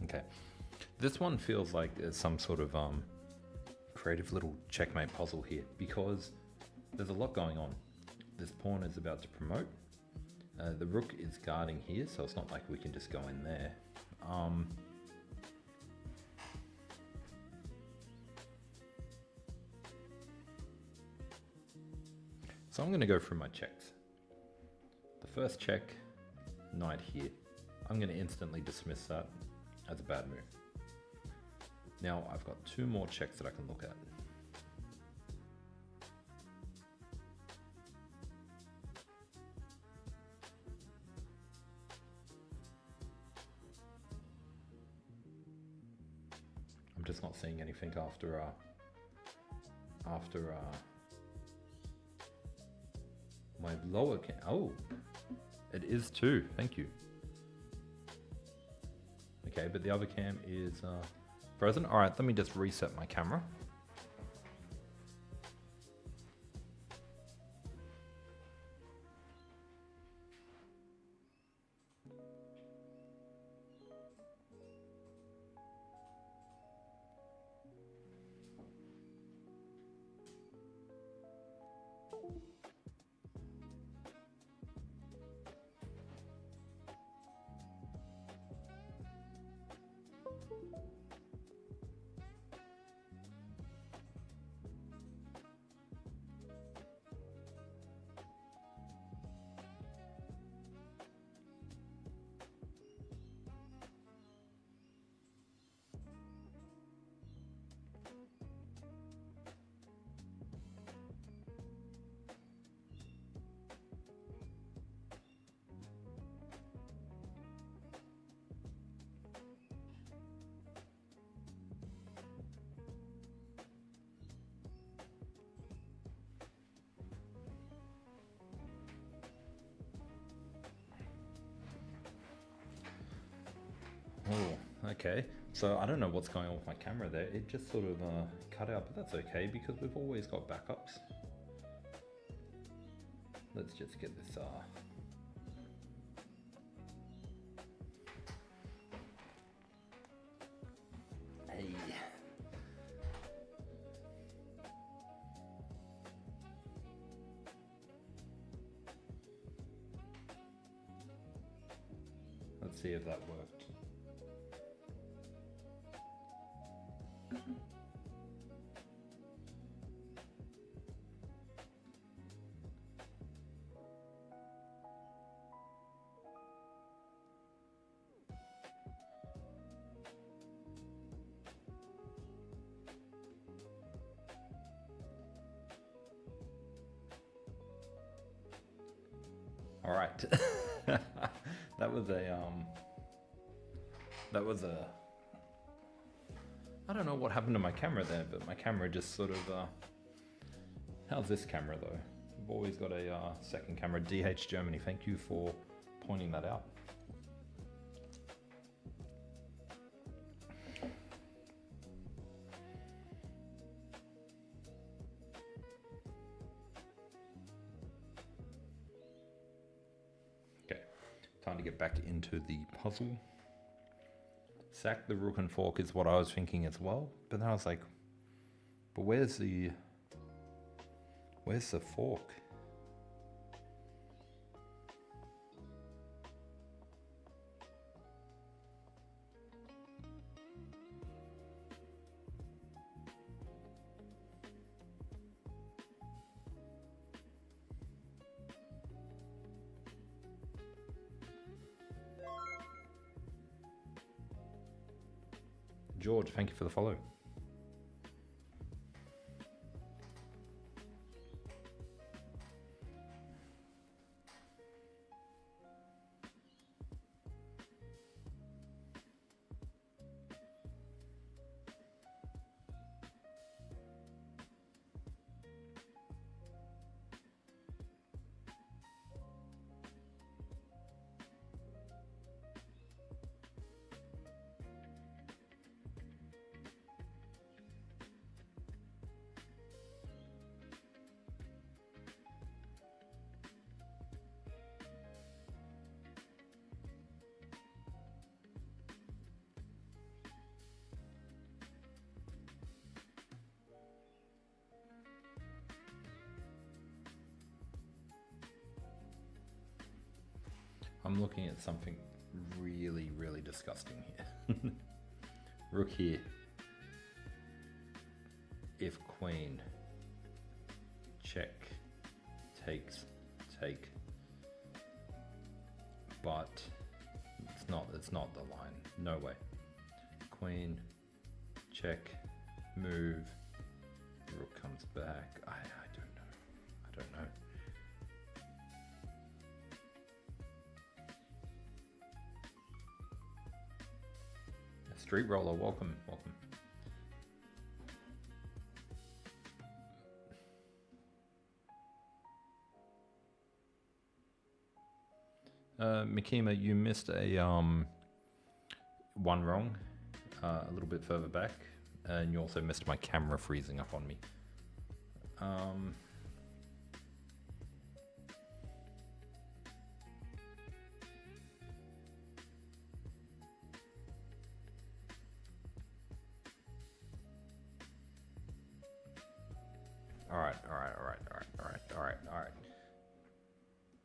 Okay, this one feels like there's some sort of creative little checkmate puzzle here because there's a lot going on. This pawn is about to promote. The rook is guarding here, so it's not like we can just go in there. So I'm going to go through my checks. The first check, knight here. I'm going to instantly dismiss that as a bad move. Now I've got two more checks that I can look at. I'm just not seeing anything after my lower cam. Oh, it is two. Thank you. Okay, but the other cam is frozen. All right, let me just reset my camera. Oh, okay. So I don't know what's going on with my camera there. It just sort of cut out, but that's okay because we've always got backups. Let's just get this hey. Let's see if that worked. All right. that was a I don't know what happened to my camera there, but my camera just sort of how's this camera though? I've always got a second camera. DH Germany, thank you for pointing that out. Time to get back into the puzzle. Sack the rook and fork is what I was thinking as well, but then I was like, but where's the fork? George, thank you for the follow. I'm looking at something really, really disgusting here. Rook here. If queen. Check. Takes. Take. But it's not the line. No way. Queen. Check. Move. Rook comes back. I don't know. I don't know. Street Roller, welcome, welcome. Mikima, you missed a one wrong, a little bit further back, and you also missed my camera freezing up on me. All right.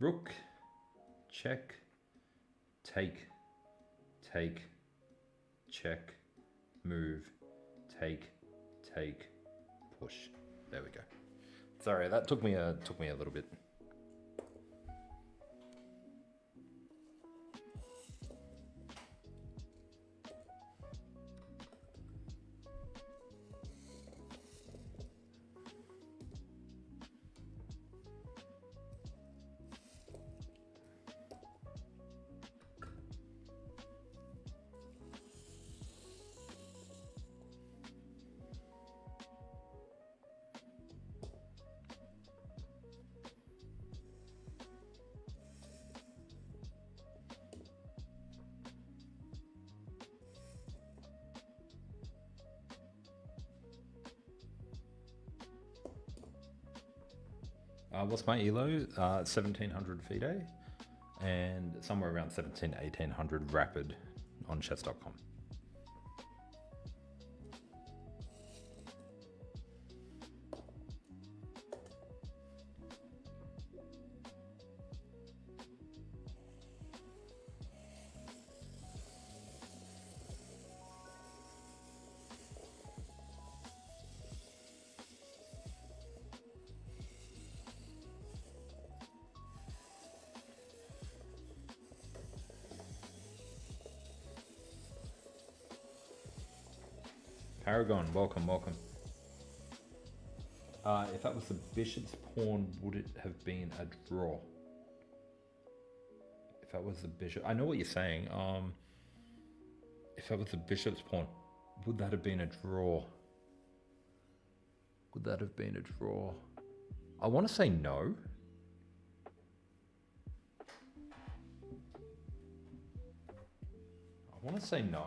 Rook, check, take, check, move, take, push. There we go. Sorry, that took me a little bit. What's my elo? 1700 FIDE and somewhere around 1800 rapid on chess.com. Paragon, welcome, welcome. If that was the bishop's pawn, would it have been a draw? If that was the bishop, I know what you're saying. If that was the bishop's pawn, would that have been a draw? Would that have been a draw? I want to say no. I want to say no.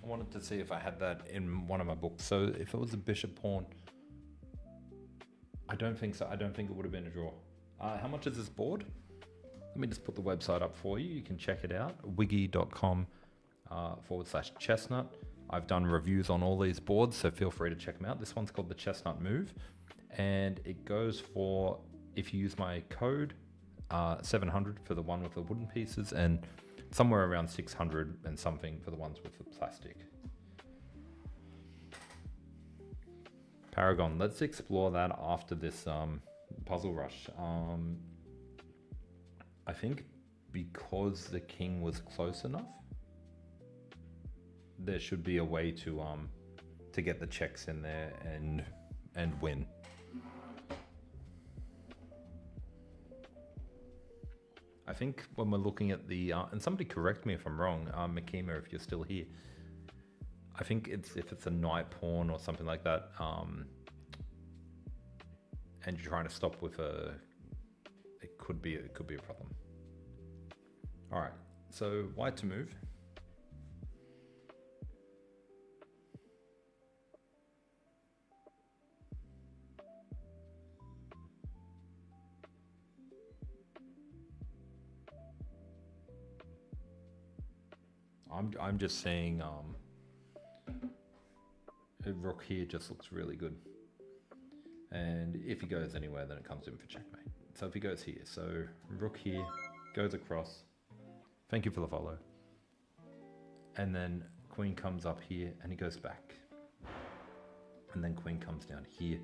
I wanted to see if I had that in one of my books. So if it was a bishop pawn, I don't think so. I don't think it would have been a draw. How much is this board? Let me just put the website up for you. You can check it out. wiggy.com/chessnut. I've done reviews on all these boards, so feel free to check them out. This one's called the Chessnut Move, and it goes for, if you use my code, 700 for the one with the wooden pieces, and somewhere around 600 and something for the ones with the plastic. Paragon, let's explore that after this puzzle rush. I think because the king was close enough, there should be a way to get the checks in there and win. I think when we're looking at the, and somebody correct me if I'm wrong, Makima, if you're still here, I think if it's a knight pawn or something like that, and you're trying to stop with it could be a problem. All right, so white to move. I'm just saying rook here just looks really good, and if he goes anywhere, then it comes in for checkmate. So if he goes here, so rook here goes across, thank you for the follow, and then queen comes up here and he goes back, and then queen comes down here,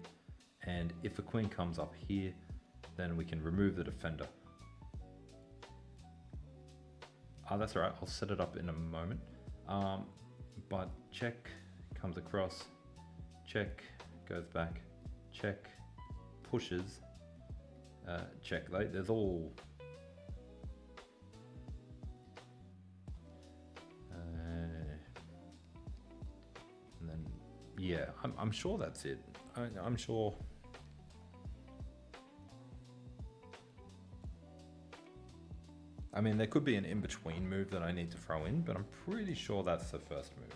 and if a queen comes up here, then we can remove the defender. That's all right, I'll set it up in a moment. But check, comes across, check, goes back, check, pushes, check. There's all... and then, yeah, I'm sure that's it. I'm sure... I mean, there could be an in-between move that I need to throw in, but I'm pretty sure that's the first move.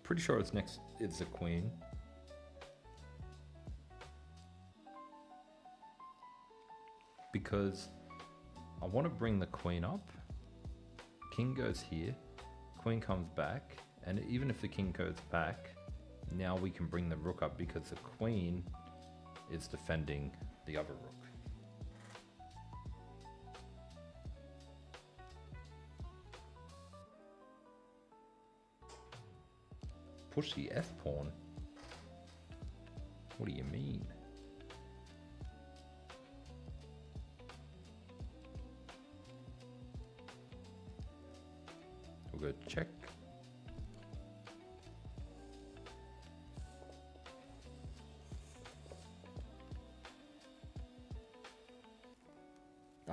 Pretty sure it's next, it's a queen. Because I want to bring the queen up, king goes here, queen comes back, and even if the king goes back, now we can bring the rook up because the queen is defending the other rook. Push the F pawn? What do you mean? We'll go check.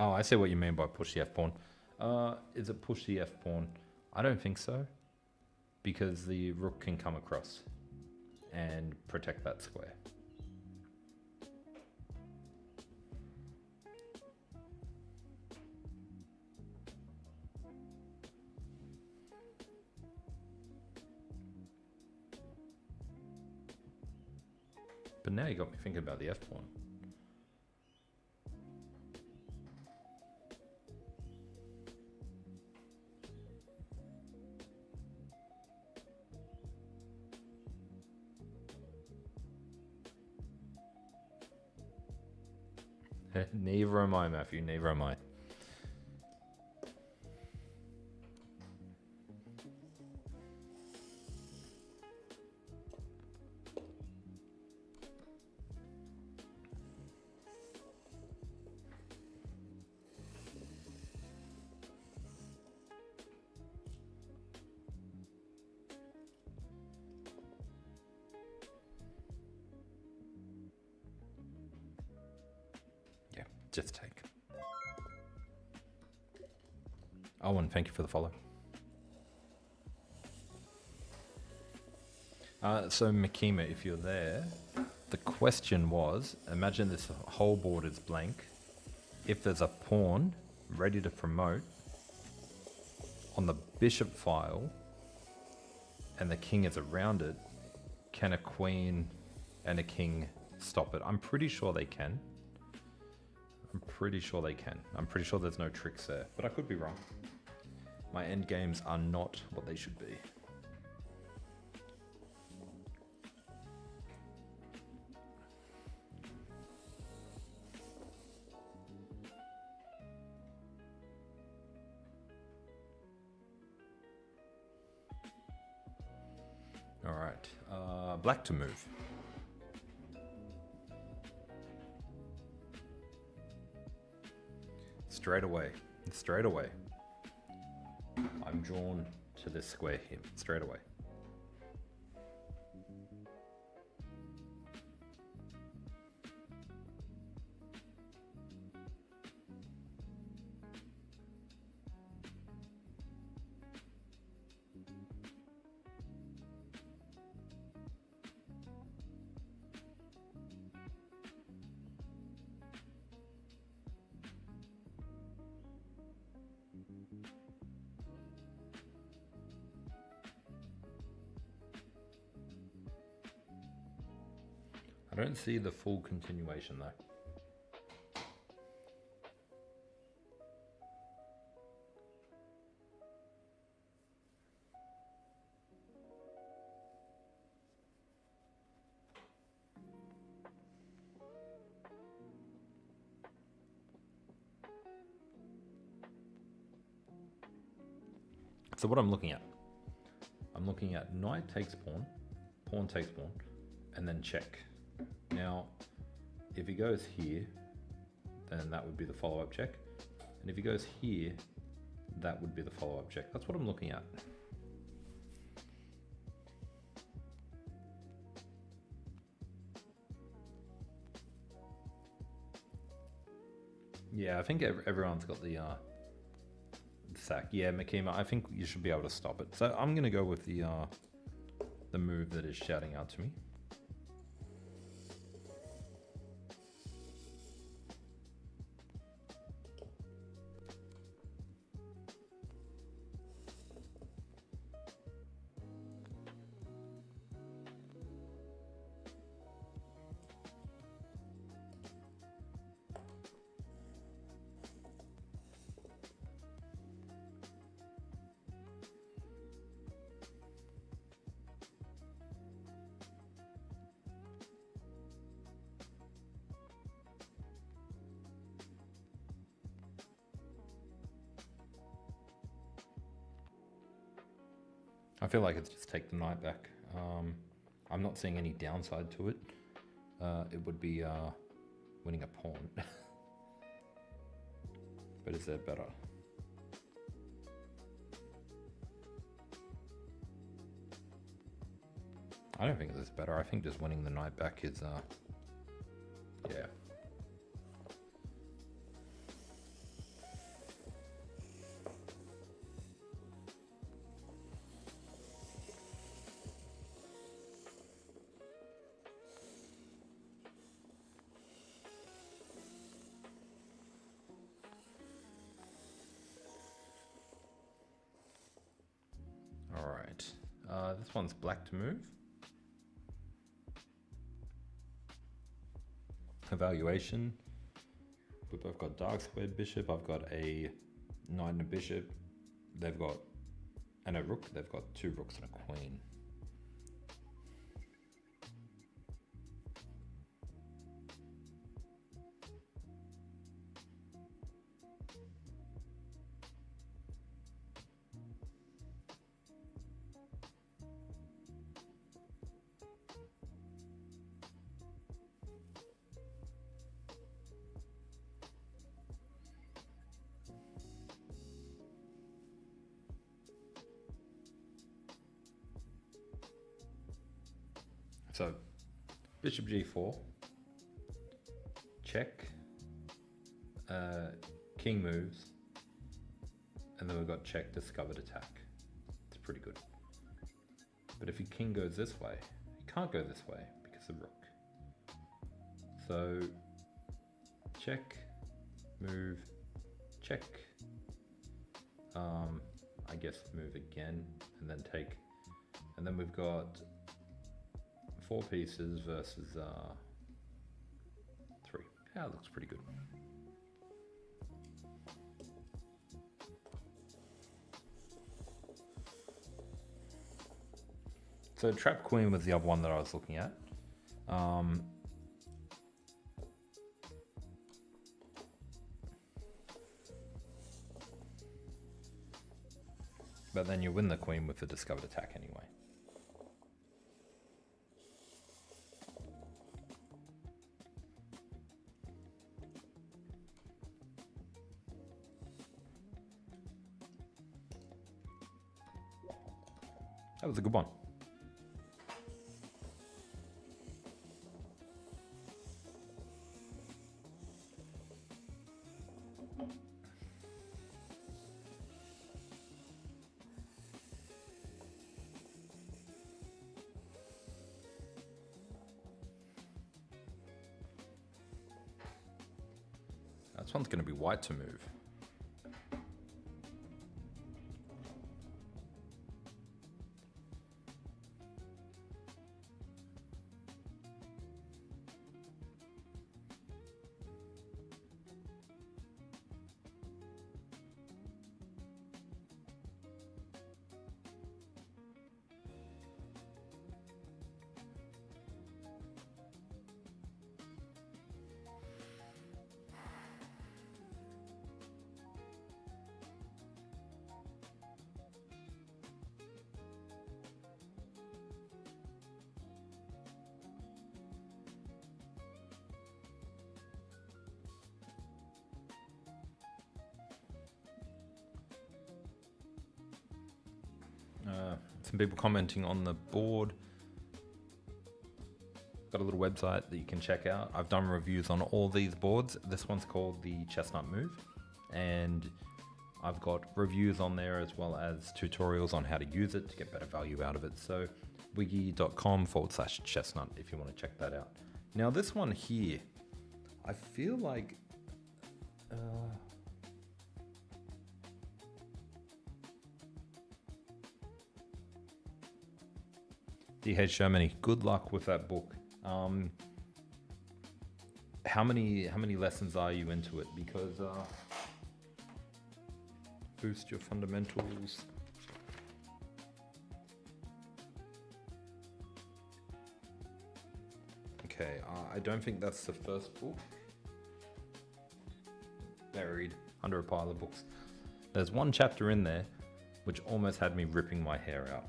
Oh, I see what you mean by push the f-pawn. Is it push the f-pawn? I don't think so, because the rook can come across and protect that square. But now you got me thinking about the f-pawn. Neither am I, Matthew. Neither am I. Yeah, just take. Owen, thank you for the follow. So Makima, if you're there, the question was, imagine this whole board is blank. If there's a pawn ready to promote on the bishop file and the king is around it, can a queen and a king stop it? I'm pretty sure they can. I'm pretty sure they can. I'm pretty sure there's no tricks there, but I could be wrong. My end games are not what they should be. All right, black to move. Straight away, straight away. I'm drawn to this square here, straight away. I don't see the full continuation though. So what I'm looking at knight takes pawn, pawn takes pawn, and then check. Now, if he goes here, then that would be the follow-up check. And if he goes here, that would be the follow-up check. That's what I'm looking at. Yeah, I think everyone's got the sack. Yeah, Makima, I think you should be able to stop it. So I'm going to go with the move that is shouting out to me. I feel like it's just take the knight back. I'm not seeing any downside to it. It would be winning a pawn. But is there better? I don't think there's better. I think just winning the knight back is, yeah. This one's black to move. Evaluation. We've both got dark squared bishop. I've got a knight and a bishop. They've got, and a rook. They've got 2 rooks and a queen. So, bishop g4, check, king moves, and then we've got check, discovered attack. It's pretty good. But if your king goes this way, you can't go this way because of rook. So, check, move, check, I guess move again, and then take, and then we've got 4 pieces versus 3. Yeah, that looks pretty good. So trap queen was the other one that I was looking at. But then you win the queen with the discovered attack anyway. That was a good one. This one's going to be white to move. Some people commenting on the board. Got a little website that you can check out. I've done reviews on all these boards. This one's called the Chessnut Move, and I've got reviews on there as well as tutorials on how to use it to get better value out of it. So wiki.com/chessnut if you want to check that out. Now this one here, I feel like D.H. Germany, good luck with that book. How many lessons are you into it? Because boost your fundamentals. Okay, I don't think that's the first book. Buried under a pile of books. There's one chapter in there which almost had me ripping my hair out.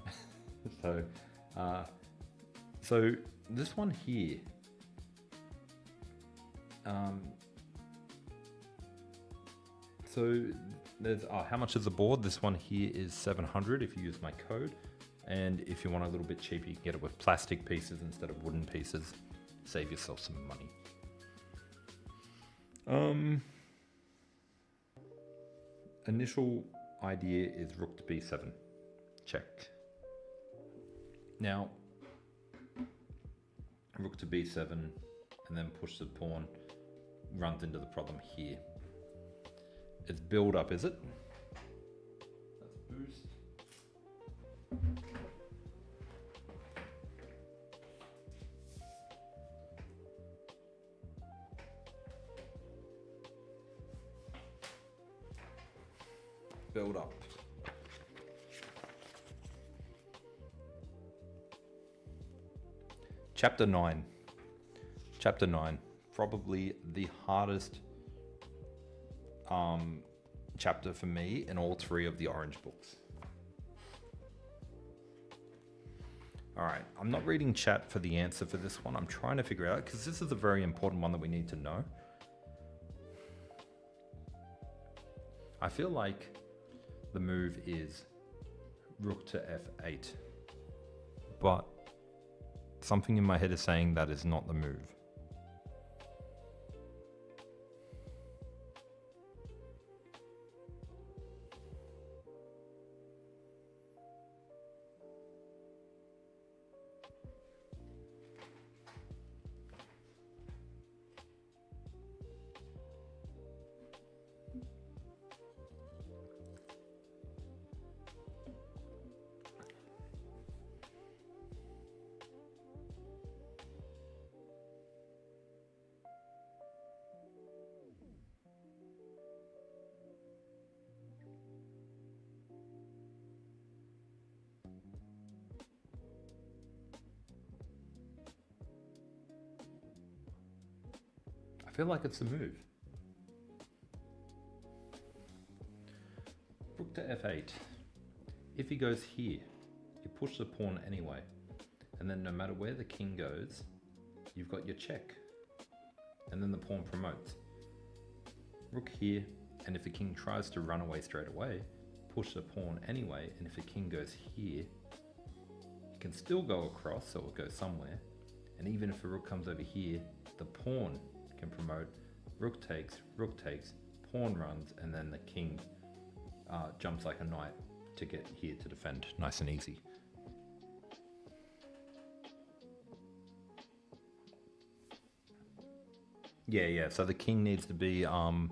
So this one here, so there's how much is the board? This one here is 700 if you use my code, and if you want a little bit cheaper, you can get it with plastic pieces instead of wooden pieces. Save yourself some money. Initial idea is rook to b7. Check. Now, rook to b7 and then push the pawn runs into the problem here. It's build up, is it? That's boost. build up. Chapter 9. Chapter 9. Probably the hardest chapter for me in all three of the orange books. Alright, I'm not reading chat for the answer for this one. I'm trying to figure it out because this is a very important one that we need to know. I feel like the move is rook to f8, but something in my head is saying that is not the move. I feel like it's the move. Rook to f8. If he goes here, you push the pawn anyway. And then no matter where the king goes, you've got your check. And then the pawn promotes. Rook here, and if the king tries to run away straight away, push the pawn anyway, and if the king goes here, you can still go across, so it will go somewhere. And even if the rook comes over here, the pawn can promote. Rook takes, pawn runs, and then the king jumps like a knight to get here to defend. Nice and easy. Yeah, so the king needs to be, I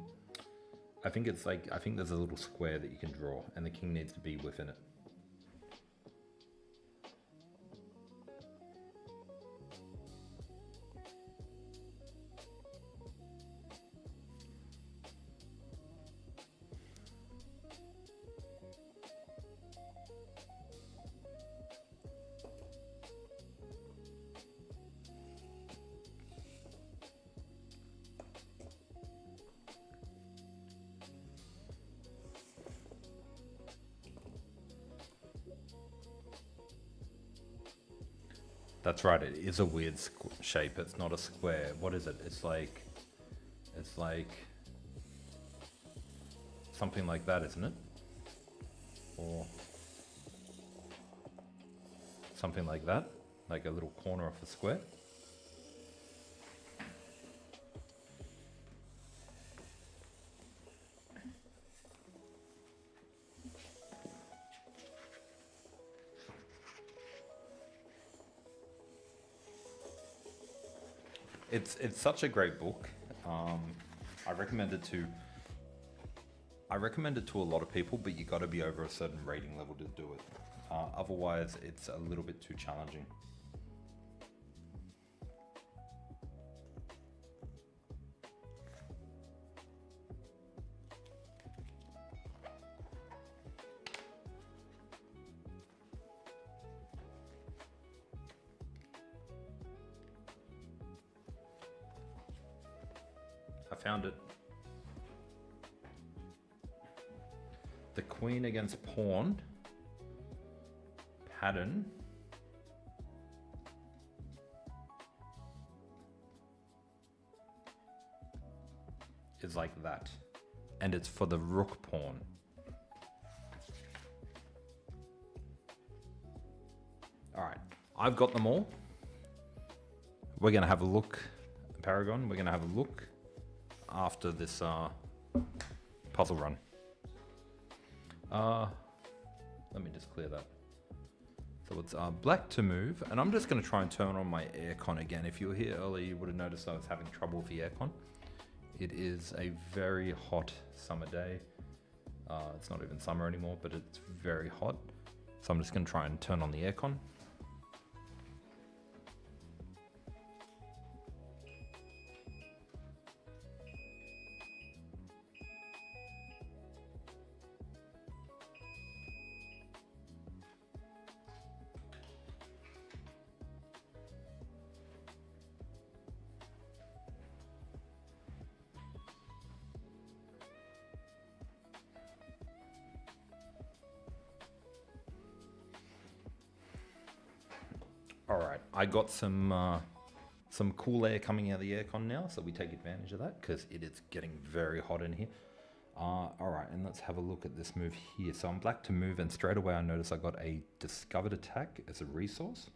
think there's a little square that you can draw, and the king needs to be within it. That's right, it is a weird shape. It's not a square. What is it? It's like something like that, isn't it? Or something like that, like a little corner of a square. It's such a great book. I recommend it to a lot of people, but you got to be over a certain rating level to do it. Otherwise, it's a little bit too challenging. I found it. The queen against pawn pattern is like that, and it's for the rook pawn. All right, I've got them all. We're gonna have a look, Paragon. We're gonna have a look after this puzzle run. Let me just clear that. So it's black to move, and I'm just going to try and turn on my aircon again. If you were here earlier, you would have noticed I was having trouble with the aircon. It is a very hot summer day. It's not even summer anymore, but it's very hot. So I'm just going to try and turn on the aircon. I got some cool air coming out of the aircon now, so we take advantage of that because it is getting very hot in here. All right, and let's have a look at this move here. So I'm black to move, and straight away I notice I got a discovered attack as a resource.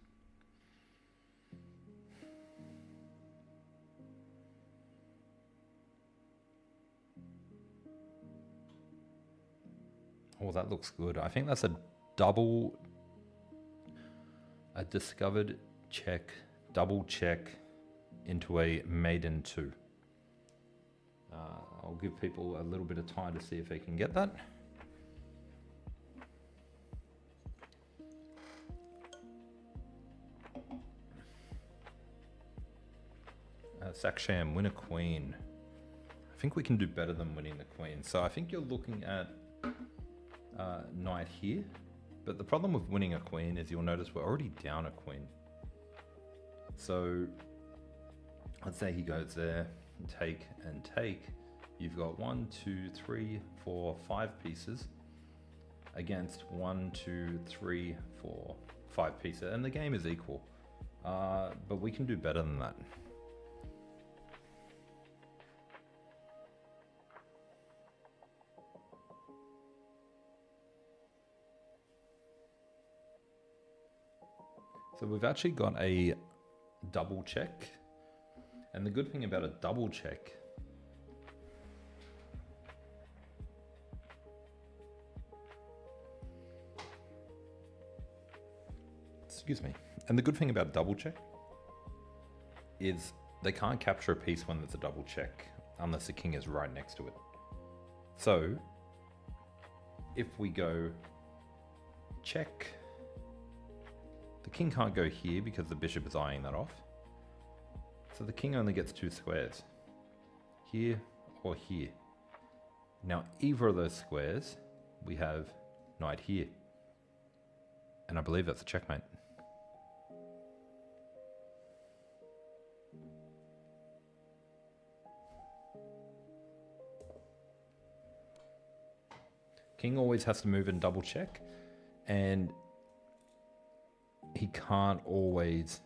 Oh, that looks good. I think that's a discovered check, double check into a maiden 2. I'll give people a little bit of time to see if they can get that. Saksham, win a queen. I think we can do better than winning the queen. So I think you're looking at knight here. But the problem with winning a queen is you'll notice we're already down a queen. So let's say he goes there, take and take. You've got 1, 2, 3, 4, 5 pieces against 1, 2, 3, 4, 5 pieces. And the game is equal. But we can do better than that. So we've actually got a double check. And the good thing about a double check And the good thing about double check is they can't capture a piece when there's a double check unless the king is right next to it. So if we go check, the king can't go here because the bishop is eyeing that off. So the king only gets 2 squares, here or here. Now either of those squares, we have knight here. And I believe that's a checkmate. King always has to move and double check, and he can't always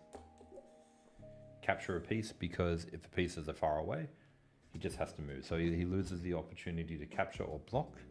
capture a piece because if the pieces are far away, he just has to move. So he loses the opportunity to capture or block.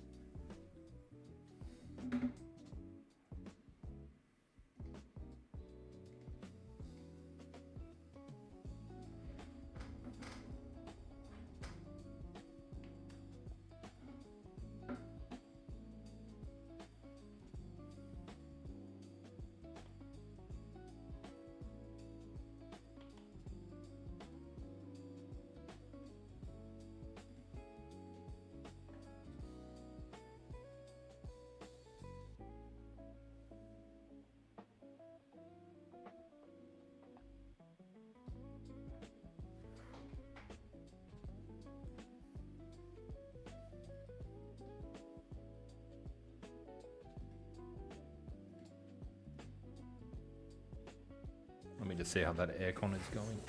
Let me just see how that aircon is going.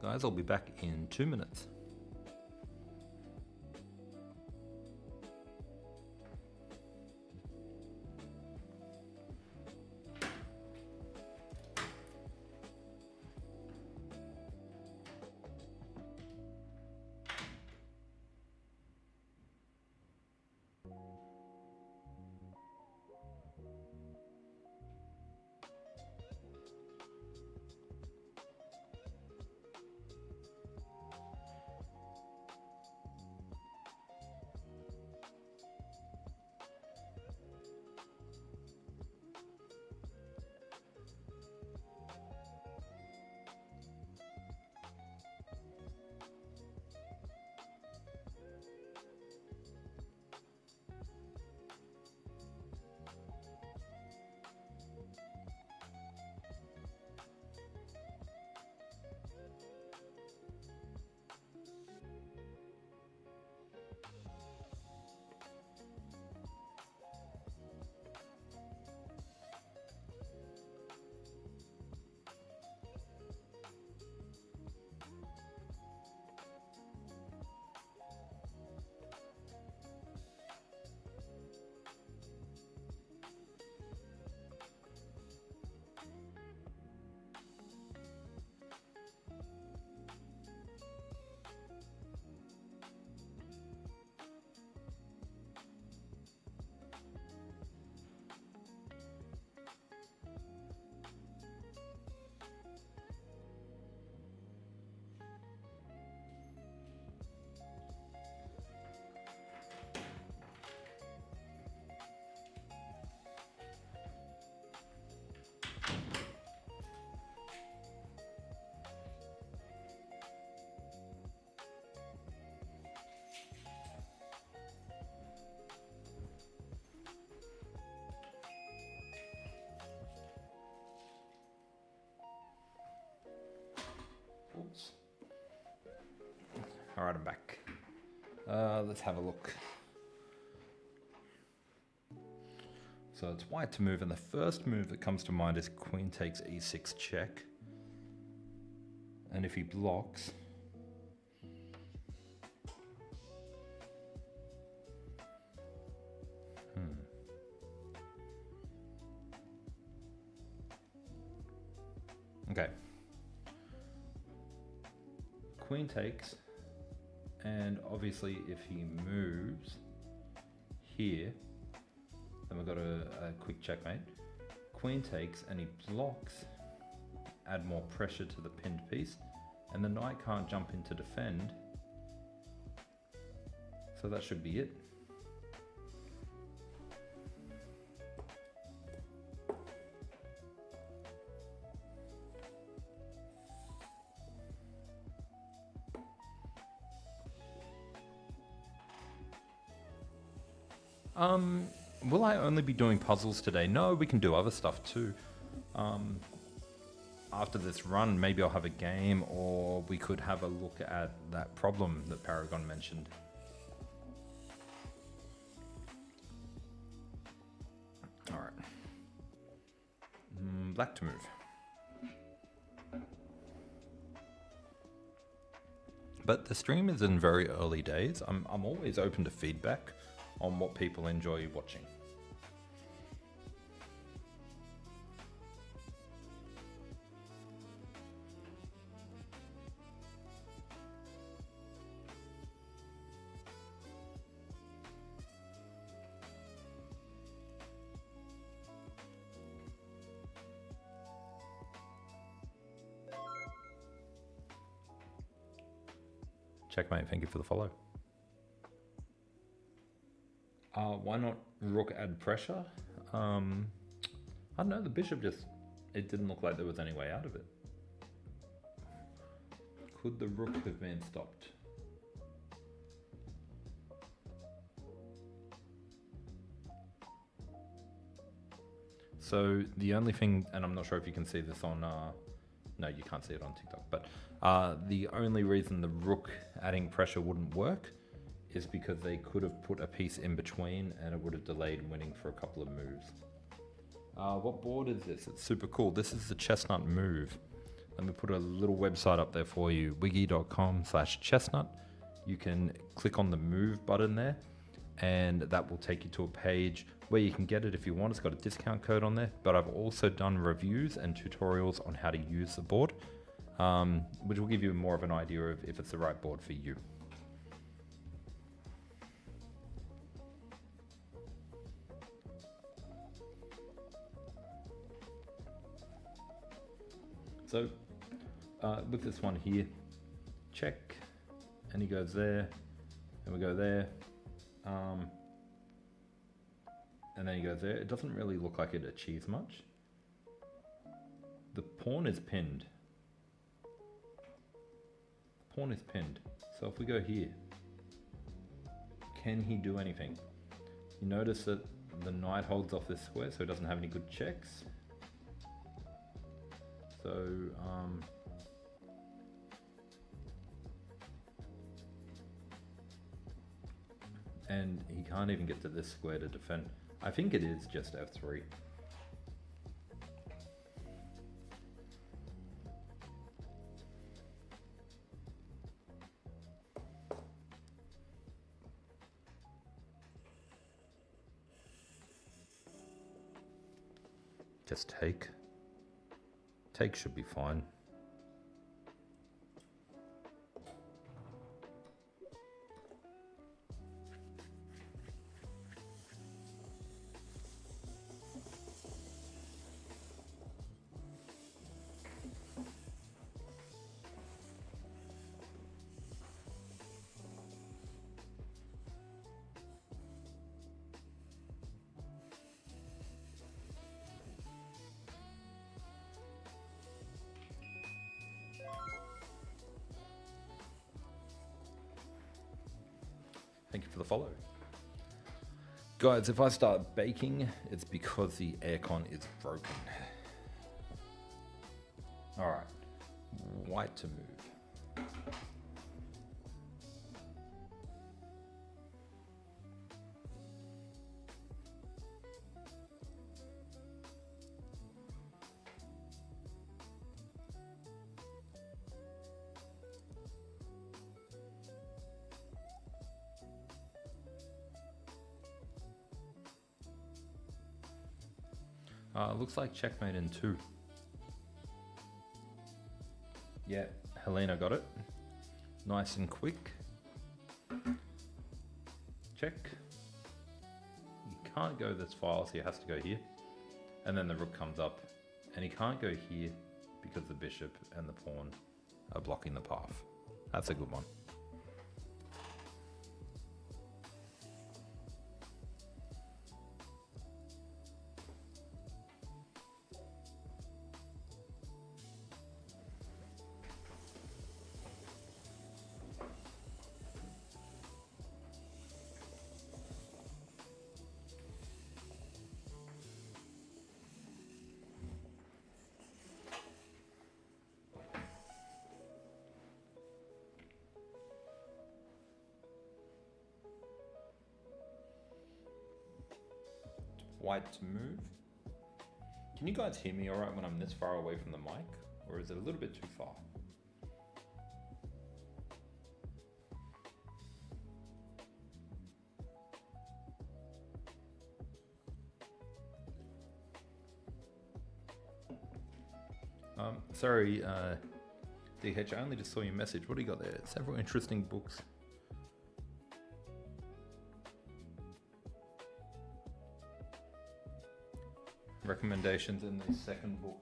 Guys, I'll be back in 2 minutes. All right, I'm back. Let's have a look. So it's white to move, and the first move that comes to mind is queen takes e6 check. And if he blocks, okay. Queen takes, and obviously if he moves here, then we've got a quick checkmate. Queen takes and he blocks, add more pressure to the pinned piece, and the knight can't jump in to defend. So that should be it. Will I only be doing puzzles today? No, we can do other stuff too. After this run, maybe I'll have a game, or we could have a look at that problem that Paragon mentioned. All right. Black to move. But the stream is in very early days. I'm always open to feedback on what people enjoy watching. Checkmate, thank you for the follow. Why not rook add pressure? I don't know, the bishop just, it didn't look like there was any way out of it. Could the rook have been stopped? So the only thing, and I'm not sure if you can see this on, no, you can't see it on TikTok, but the only reason the rook adding pressure wouldn't work is because they could have put a piece in between and it would have delayed winning for a couple of moves. What board is this? It's super cool. This is the Chessnut move. Let me put a little website up there for you, wiki.com/chessnut. You can click on the move button there and that will take you to a page where you can get it if you want. It's got a discount code on there, but I've also done reviews and tutorials on how to use the board, which will give you more of an idea of if it's the right board for you. So with this one here, check, and he goes there, and we go there, and then he goes there. It doesn't really look like it achieves much. The pawn is pinned. Pawn is pinned. So if we go here, can he do anything? You notice that the knight holds off this square, so he doesn't have any good checks. So, and he can't even get to this square to defend. I think it is just f3. Just take. Take should be fine. Thank you for the follow. Guys, if I start baking, it's because the aircon is broken. All right, white to move. Looks like checkmate in 2. Yeah, Helena got it. Nice and quick. Check. You can't go this file, so he has to go here. And then the rook comes up. And he can't go here because the bishop and the pawn are blocking the path. That's a good one. White to move. Can you guys hear me all right when I'm this far away from the mic? Or is it a little bit too far? Sorry, DH, I only just saw your message. What do you got there? Several interesting books. Recommendations in the second book.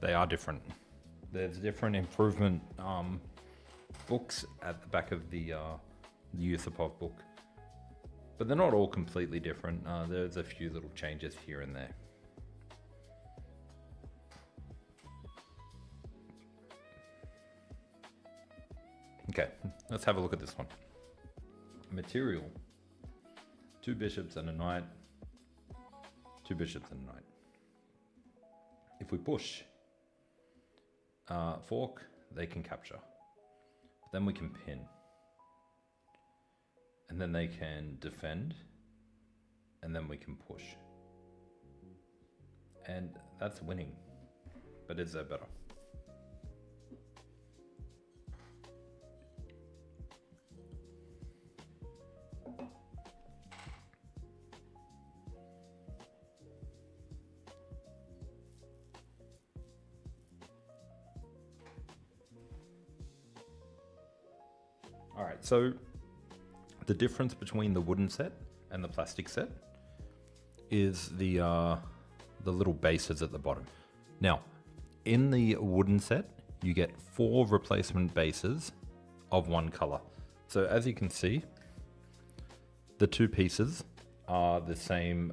They are different. There's different improvement books at the back of the Yusupov book, but they're not all completely different. There's a few little changes here and there. Okay, let's have a look at this one. Material: 2 bishops and a knight. 2 bishops and a knight. If we push fork, they can capture. Then we can pin. And then they can defend. And then we can push. And that's winning. But is that better? All right, so the difference between the wooden set and the plastic set is the little bases at the bottom. Now, in the wooden set, you get 4 replacement bases of 1 color. So as you can see, the 2 pieces are the same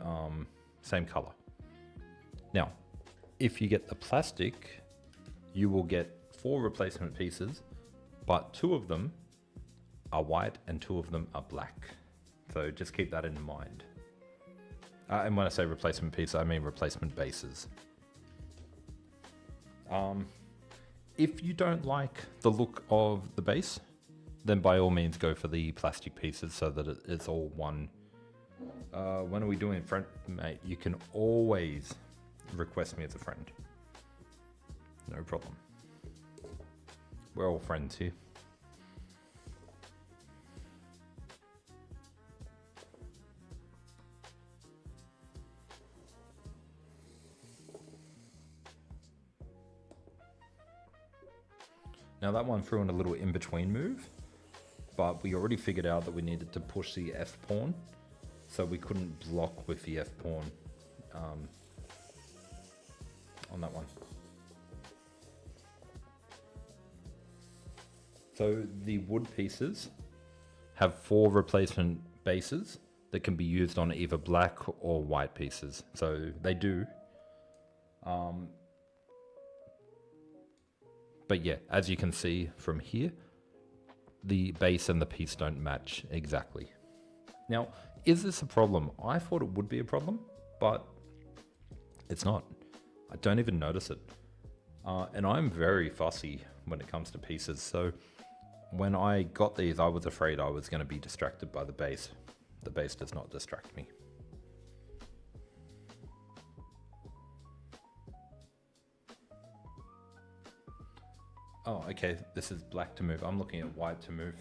color. Now, if you get the plastic, you will get 4 replacement pieces, but 2 of them are white and 2 of them are black. So just keep that in mind. And when I say replacement piece, I mean replacement bases. If you don't like the look of the base, then by all means go for the plastic pieces so that it's all one. When are we doing it, friend? Mate, you can always request me as a friend. No problem. We're all friends here. Now that one threw in a little in-between move, but we already figured out that we needed to push the F pawn, so we couldn't block with the F pawn on that one. So the wood pieces have 4 replacement bases that can be used on either black or white pieces. So they do. But yeah, as you can see from here, the base and the piece don't match exactly. Now, is this a problem? I thought it would be a problem, but it's not. I don't even notice it. And I'm very fussy when it comes to pieces. So when I got these, I was afraid I was going to be distracted by the base. The base does not distract me. Oh, okay, this is black to move. I'm looking at white to move.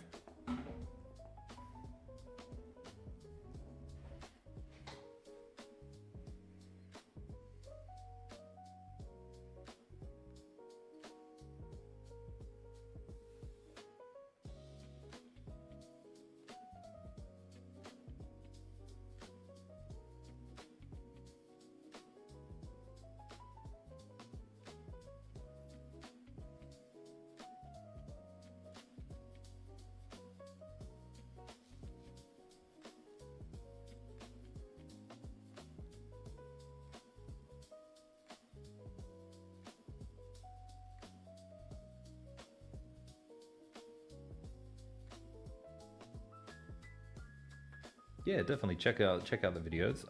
Yeah, definitely check out the videos.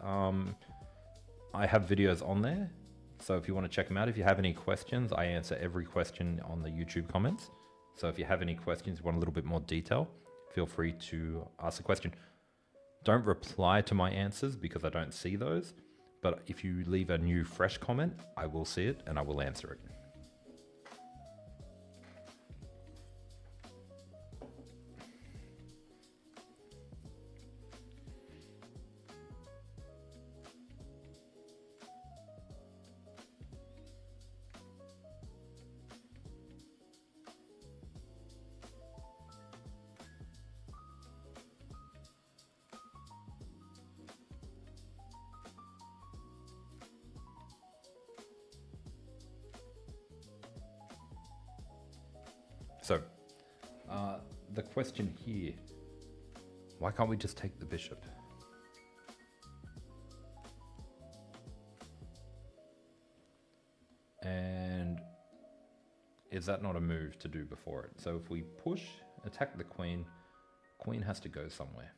I have videos on there, so if you want to check them out, if you have any questions, I answer every question on the YouTube comments. So if you have any questions, you want a little bit more detail, feel free to ask a question. Don't reply to my answers because I don't see those, but if you leave a new fresh comment, I will see it and I will answer it. So, the question here, why can't we just take the bishop? And is that not a move to do before it? So if we push, attack the queen, queen has to go somewhere.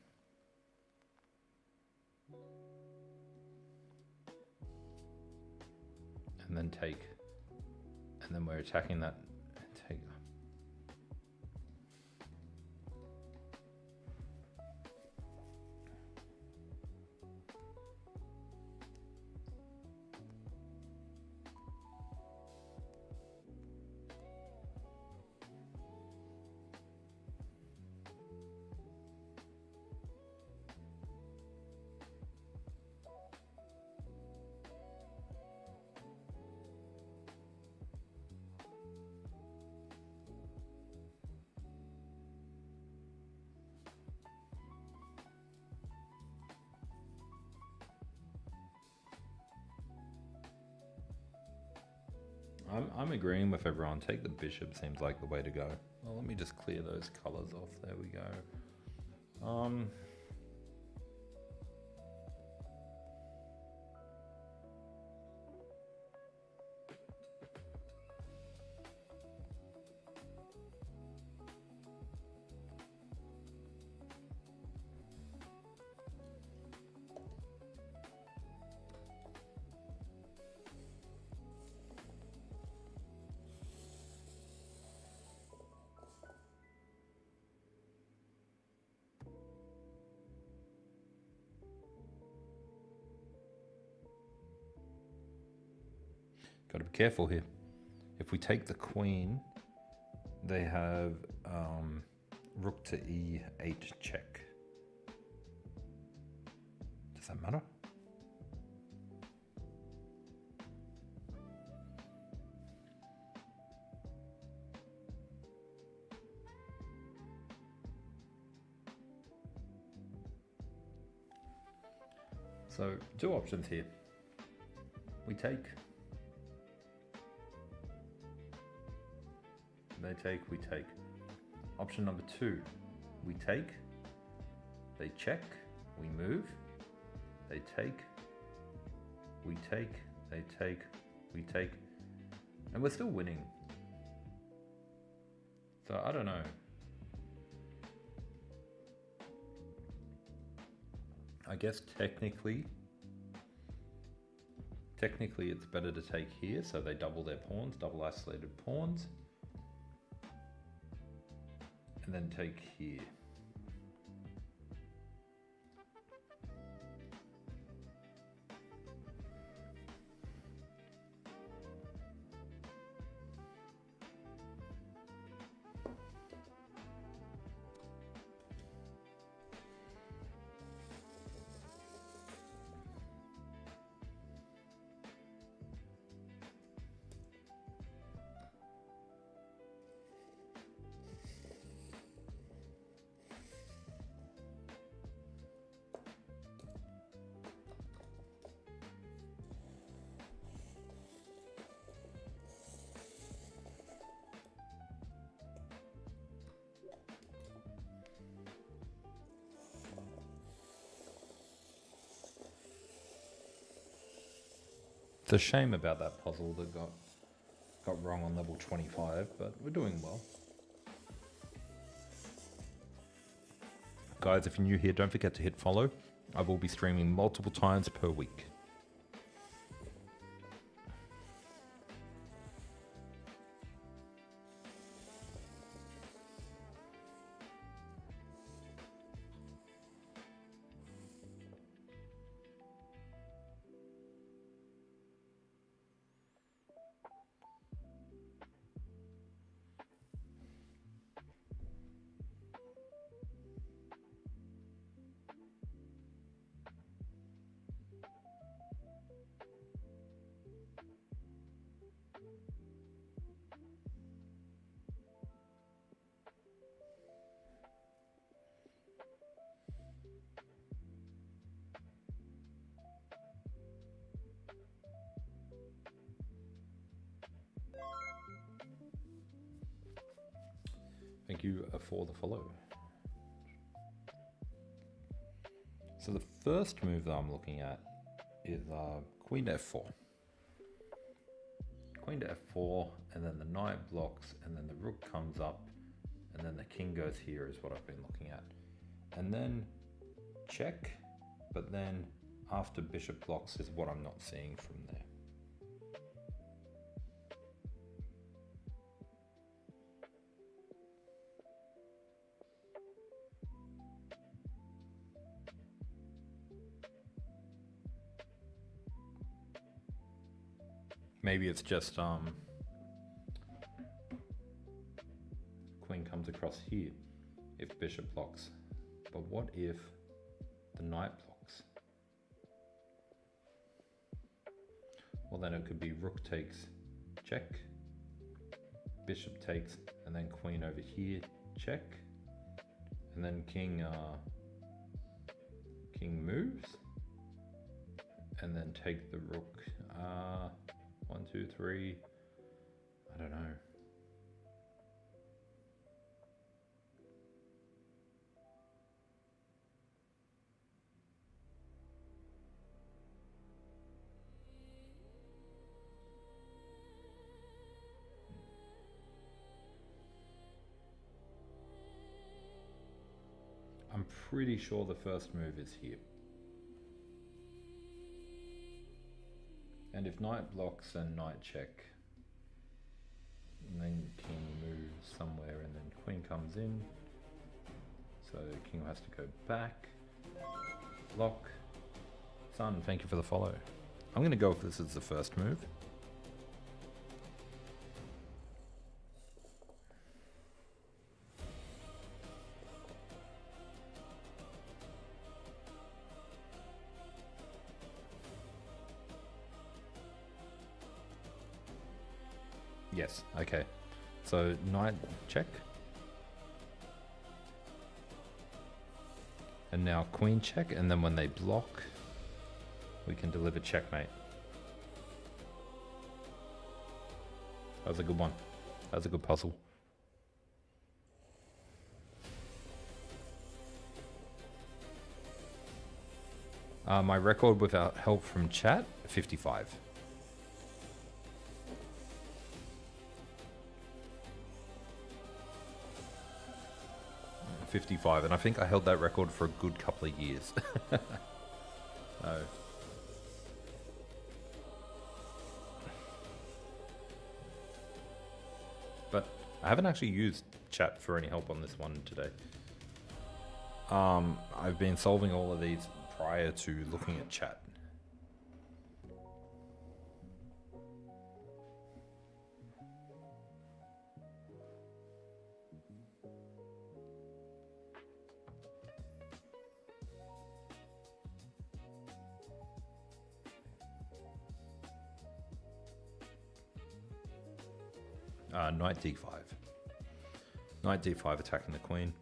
And then take, and then we're attacking that, take. I'm agreeing with everyone. Take the bishop seems like the way to go. Well, let me just clear those colors off. There we go. Got to be careful here. If we take the queen, they have rook to e8 check. Does that matter? So, 2 options here. We take. They take, we take. Option number 2, we take, they check, we move, they take, we take, they take, we take, and we're still winning. So I don't know. I guess technically it's better to take here, so they double their pawns, double isolated pawns, and then take here. It's a shame about that puzzle that got wrong on level 25, but we're doing well. Guys, if you're new here, don't forget to hit follow. I will be streaming multiple times per week. Thank you for the follow. So the first move that I'm looking at is Queen to F4. Queen to F4, and then the knight blocks, and then the rook comes up, and then the king goes here is what I've been looking at. And then check, but then after bishop blocks is what I'm not seeing from there. Maybe it's just queen comes across here if bishop blocks. But what if the knight blocks? Well, then it could be rook takes, check, bishop takes, and then queen over here, check, and then king moves, and then take the rook. 1, 2, 3. I don't know. I'm pretty sure the first move is here. And if knight blocks, then knight check. And then king moves somewhere, and then queen comes in. So king has to go back. Block. Son, thank you for the follow. I'm going to go if this is the first move. Yes, okay. So knight check. And now queen check, and then when they block, we can deliver checkmate. That was a good one. That was a good puzzle. My record without help from chat, 55. And I think I held that record for a good couple of years. Oh. But I haven't actually used chat for any help on this one today. I've been solving all of these prior to looking at chat. Knight d5. Knight d5 attacking the queen.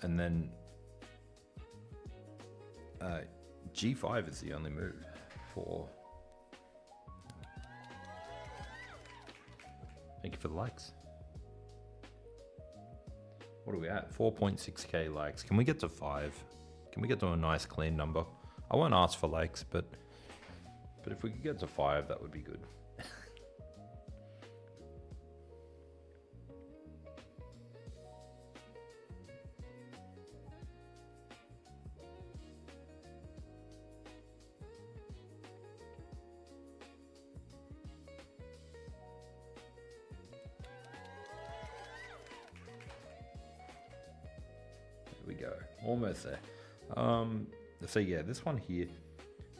And then g5 is the only move for... Thank you for the likes. What are we at? 4.6k likes. Can we get to 5? Can we get to a nice clean number? I won't ask for likes, but if we could get to 5, that would be good. There we go. Almost there. So yeah, this one here,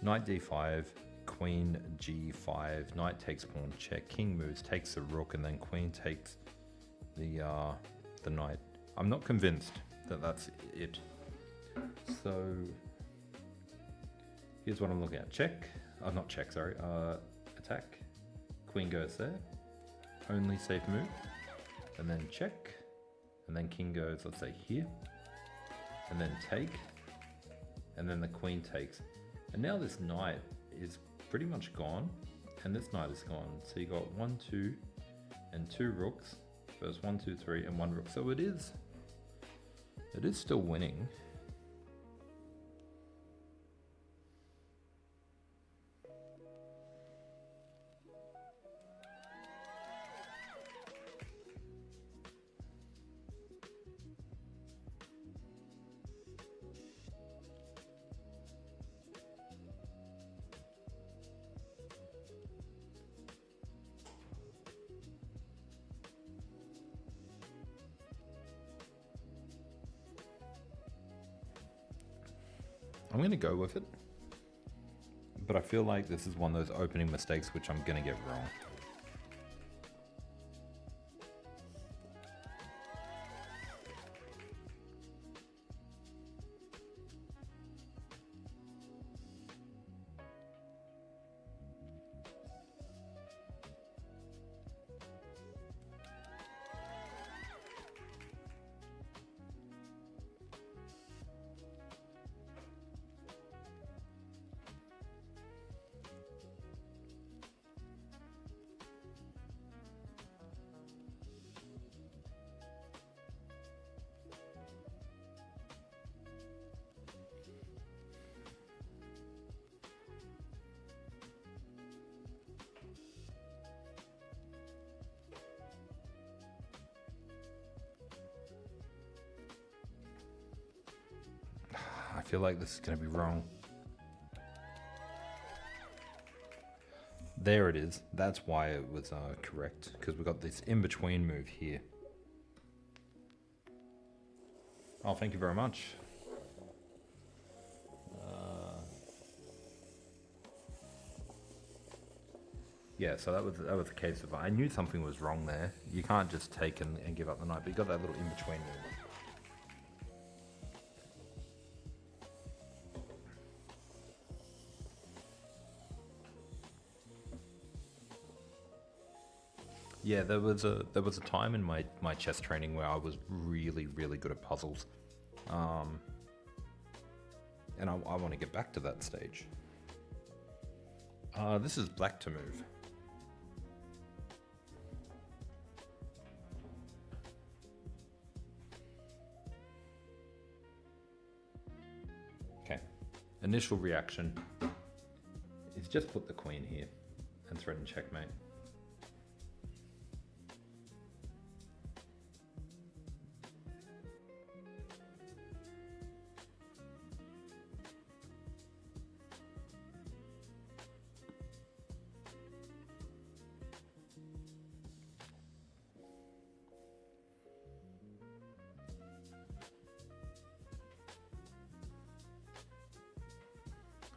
knight d5, queen g5, knight takes pawn check, king moves, takes the rook, and then queen takes the knight. I'm not convinced that that's it. So here's what I'm looking at. Check, not check, sorry, attack, queen goes there, only safe move, and then check, and then king goes, let's say here, and then take, and then the queen takes. And now this knight is pretty much gone, and this knight is gone. So you got 1, 2, and 2 rooks. First 1, 2, 3, and 1 rook. So it is still winning. I'm going to go with it, but I feel like this is one of those opening mistakes which I'm going to get wrong. I feel like this is going to be wrong. There it is. That's why it was correct, because we got this in-between move here. Oh, thank you very much. Yeah, so that was the case of, I knew something was wrong there. You can't just take and give up the knight, but you got that little in-between move. Yeah, there was a time in my chess training where I was really good at puzzles, and I want to get back to that stage. This is black to move. initial reaction is just put the queen here and threaten checkmate.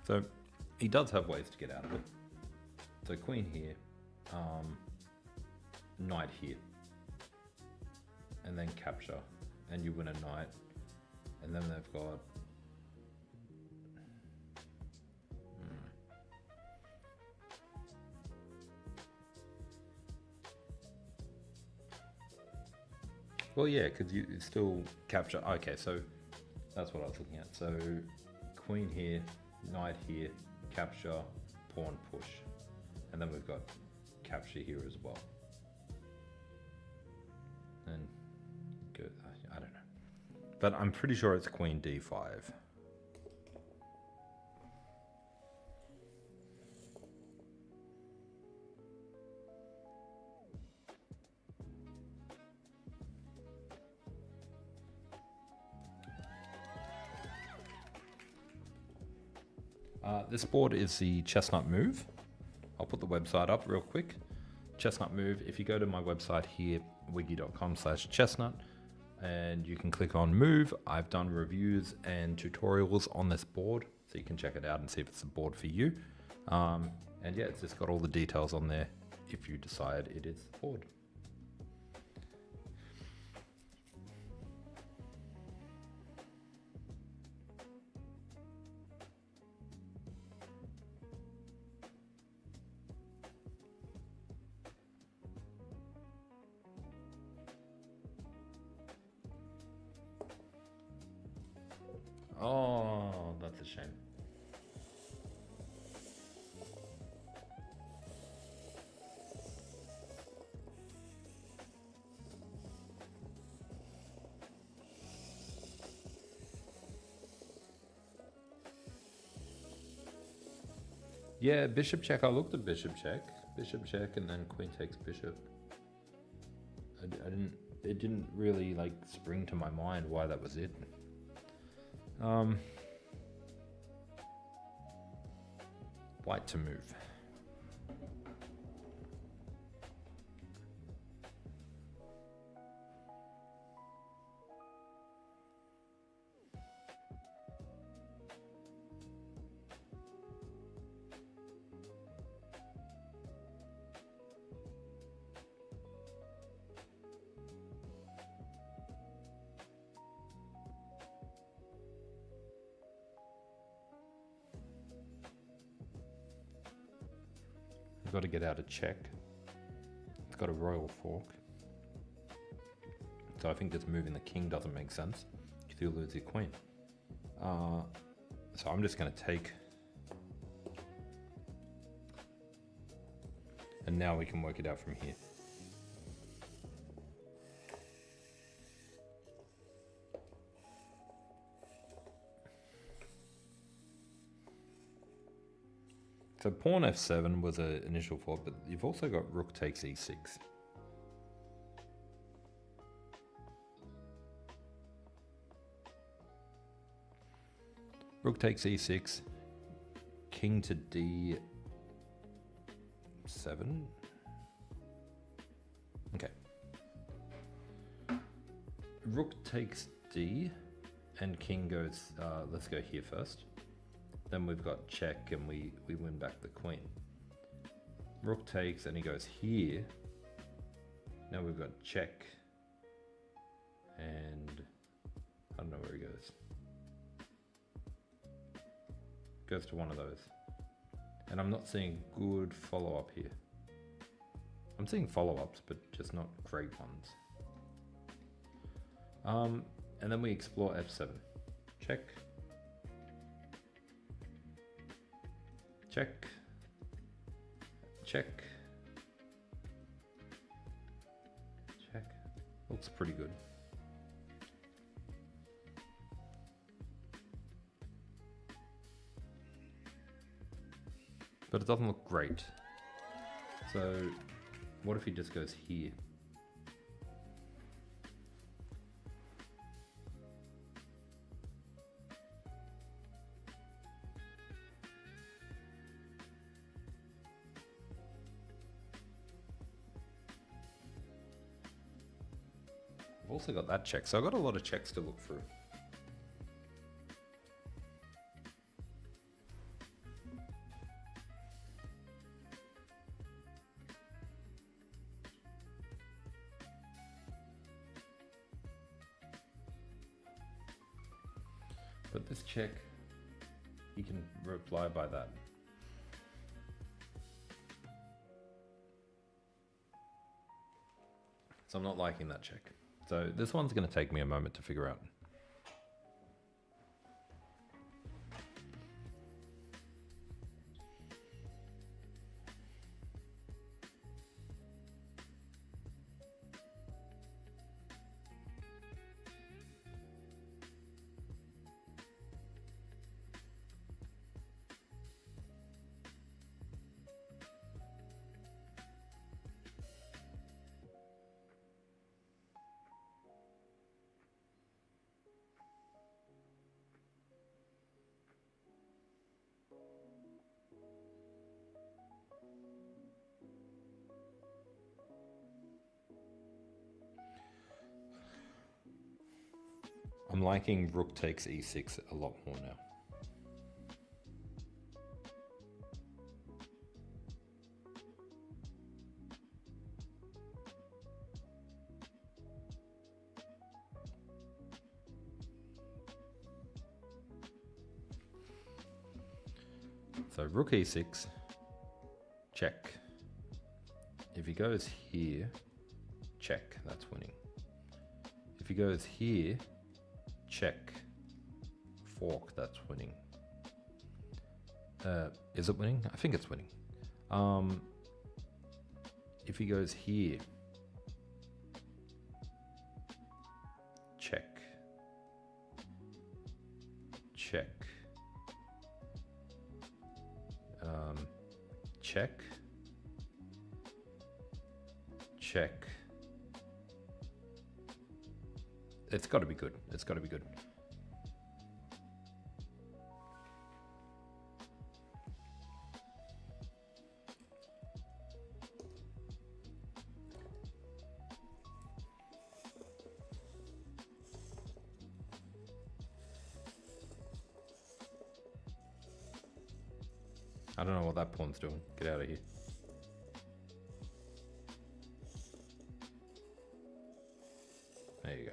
So he does have ways to get out of it. So queen here, knight here, and then capture, and you win a knight, and then they've got well, yeah, because you still capture. Okay, so that's what I was looking at. So queen here, knight here, capture, pawn push, and then we've got capture here as well. And good, I don't know, but I'm pretty sure it's queen d5. This board is the Chessnut move. I'll put the website up real quick. Chessnut move. If you go to my website here, wiggy.com/chessnut, and you can click on move. I've done reviews and tutorials on this board, so you can check it out and see if it's a board for you. And yeah, it's just got all the details on there if you decide it is a board. Oh, that's a shame. Yeah, bishop check. I looked at bishop check, and then queen takes bishop. It didn't really like spring to my mind why that was it. White to move. You've got to get out a check. It's got a royal fork. So I think just moving the king doesn't make sense. You still lose your queen. So I'm just going to take. And now we can work it out from here. So pawn f7 was an initial thought, but you've also got rook takes e6. Rook takes e6, king to d7. Okay. Rook takes d, and king goes, let's go here first. Then we've got check and we win back the queen. Rook takes and he goes here. Now we've got check. And I don't know where he goes. Goes to one of those. And I'm not seeing good follow-up here. I'm seeing follow-ups, but just not great ones. And then we explore f7. Check. Check. Check. Check. Looks pretty good. but it doesn't look great. So what if he just goes here? I've also got that check, so I've got a lot of checks to look through. But this check, he can reply by that. So I'm not liking that check. So this one's going to take me a moment to figure out. I'm liking rook takes e6 a lot more now. So rook e6, check. If he goes here, check, that's winning. If he goes here, check, fork, that's winning. Is it winning? I think it's winning. If he goes here, check, check, check, check. It's got to be good. It's got to be good. I don't know what that pawn's doing. Get out of here. There you go.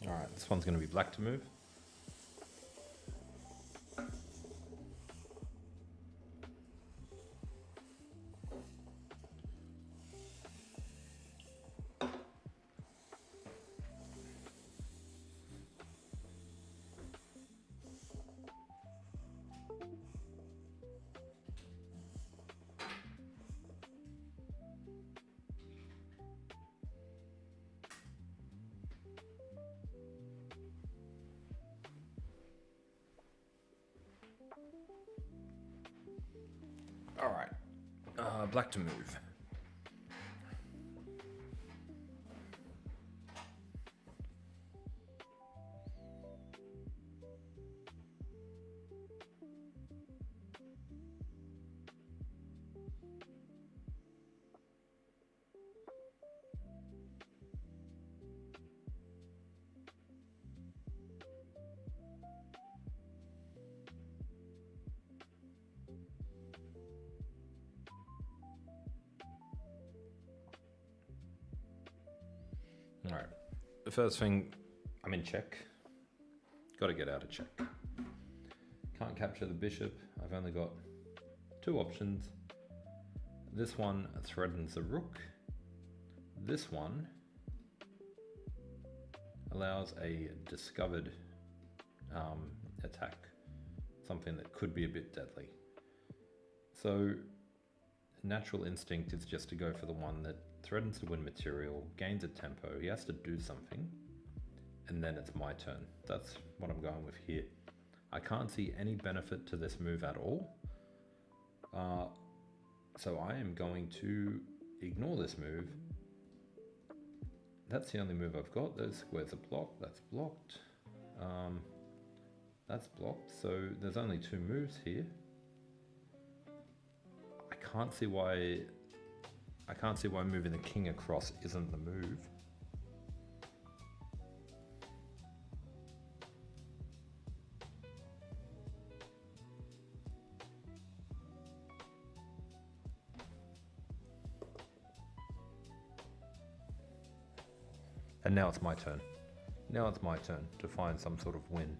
All right, this one's going to be black to move. All right, black to move. All right, the first thing, I'm in check. Got to get out of check. Can't capture the bishop. I've only got two options. This one threatens the rook. This one allows a discovered attack something that could be a bit deadly. So natural instinct is just to go for the one that threatens to win material, gains a tempo, he has to do something, and then it's my turn. That's what I'm going with here. I can't see any benefit to this move at all. So I am going to ignore this move. That's the only move I've got. Those squares are blocked. That's blocked. That's blocked. So there's only two moves here. I can't see why moving the king across isn't the move. And now it's my turn. Now it's my turn to find some sort of win.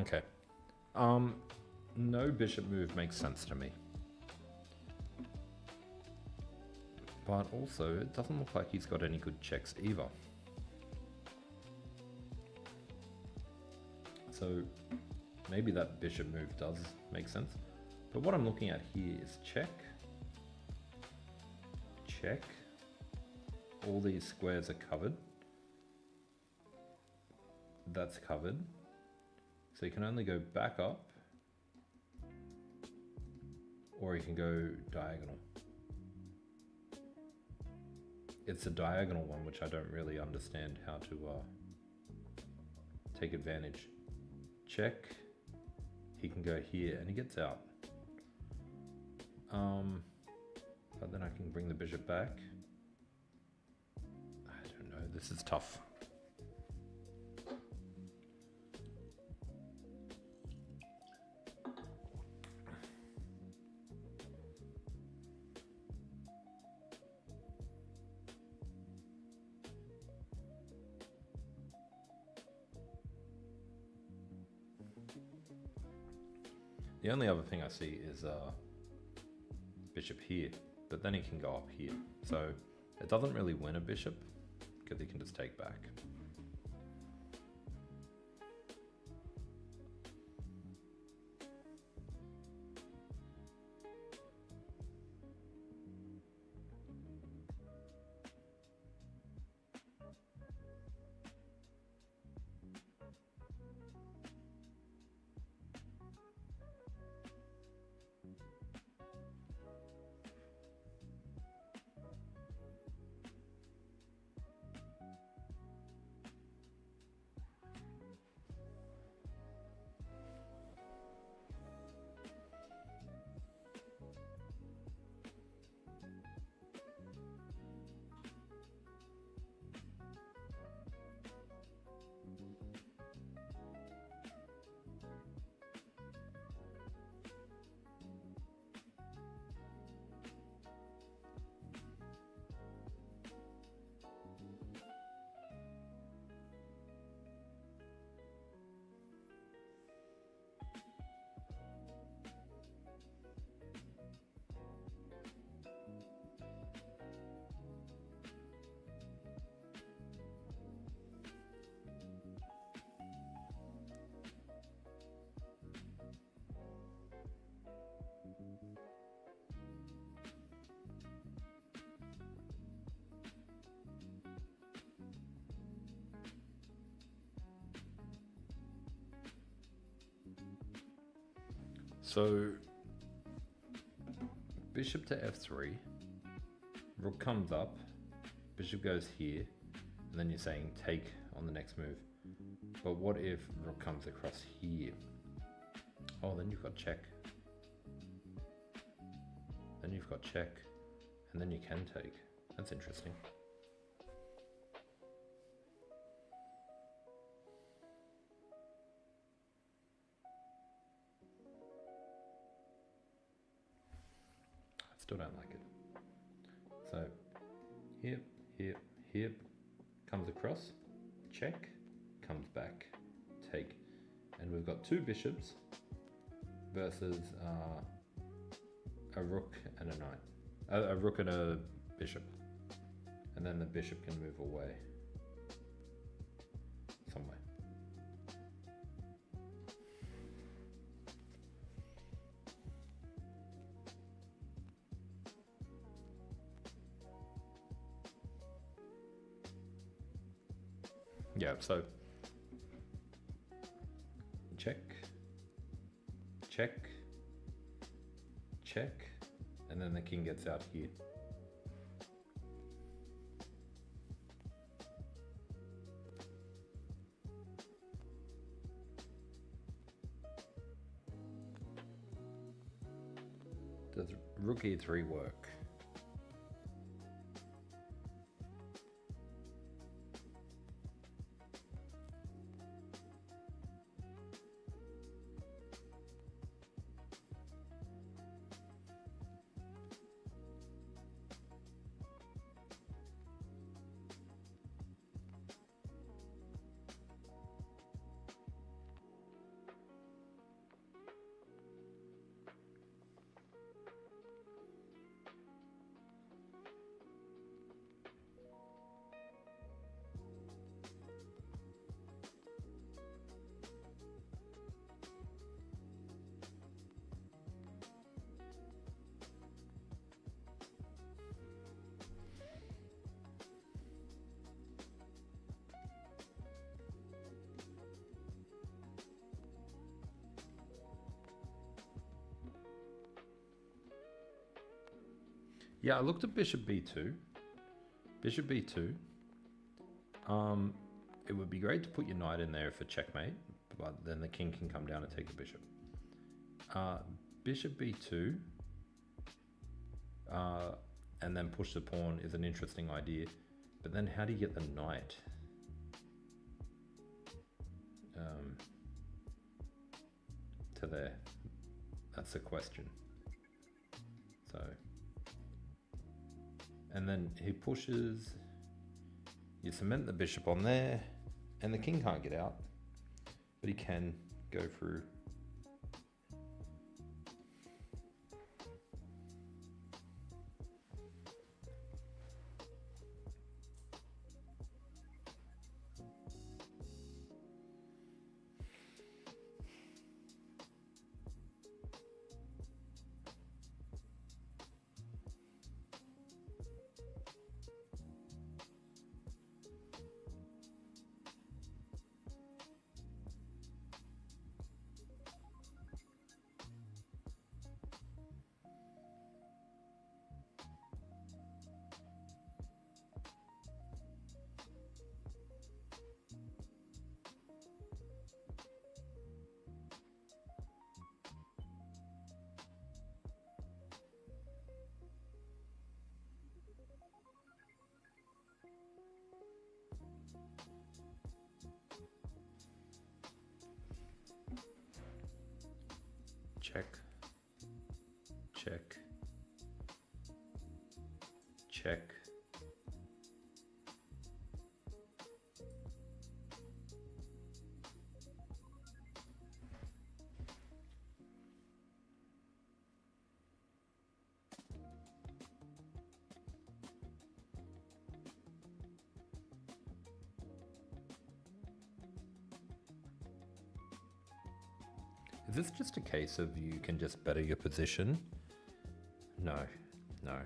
Okay. No bishop move makes sense to me. But also, it doesn't look like he's got any good checks either. So maybe that bishop move does make sense. But what I'm looking at here is check. Check. All these squares are covered. That's covered. So you can only go back up, or you can go diagonal. It's a diagonal one, which I don't really understand how to take advantage. Check, he can go here and he gets out. But then I can bring the bishop back. I don't know, this is tough. The only other thing I see is bishop here, but then he can go up here. So it doesn't really win a bishop because he can just take back. So bishop to f3, rook comes up, bishop goes here, and then you're saying take on the next move. But what if rook comes across here? Oh, then you've got check. Then you've got check, and then you can take. That's interesting. I still don't like it. So, here, comes across, check, comes back, take. And we've got two bishops versus a rook and a knight. A rook and a bishop. And then the bishop can move away somewhere. Yeah, so check, check, check, and then the king gets out here. Does rook e3 work? Yeah, I looked at bishop b2. Bishop b2. It would be great to put your knight in there for checkmate, but then the king can come down and take the bishop. Bishop b2, and then push the pawn is an interesting idea. But then how do you get the knight? To there. That's the question. So, and then he pushes, you cement the bishop on there, and the king can't get out, but he can go through. Check, check, check. Is this just a case of you can just better your position? No, no.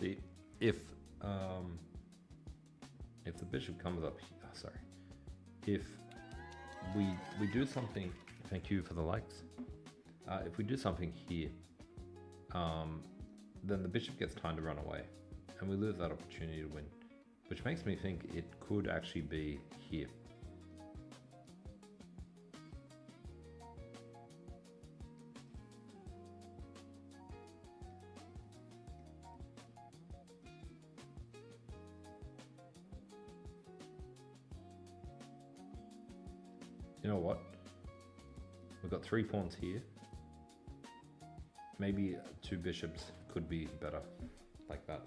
See, if the bishop comes up, sorry, if we do something, thank you for the likes. If we do something here, then the bishop gets time to run away, and we lose that opportunity to win, which makes me think it could actually be here. You know what? We've got 3 pawns here. Maybe 2 bishops could be better, like that.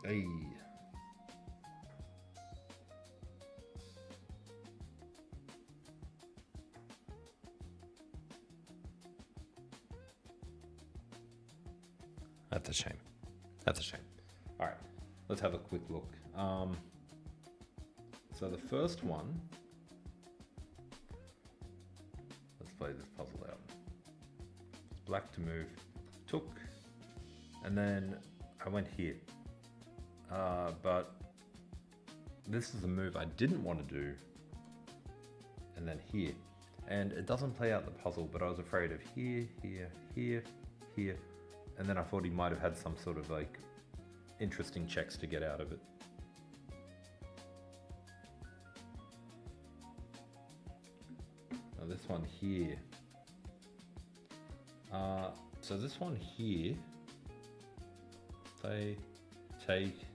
Hey. That's a shame. That's a shame. All right, let's have a quick look. So the first one, let's play this puzzle out. Black to move, took, and then I went here. But this is a move I didn't want to do, and then here. And it doesn't play out the puzzle, but I was afraid of here, here, here, here. And then I thought he might have had some sort of like interesting checks to get out of it. Now this one here. So this one here, play, take,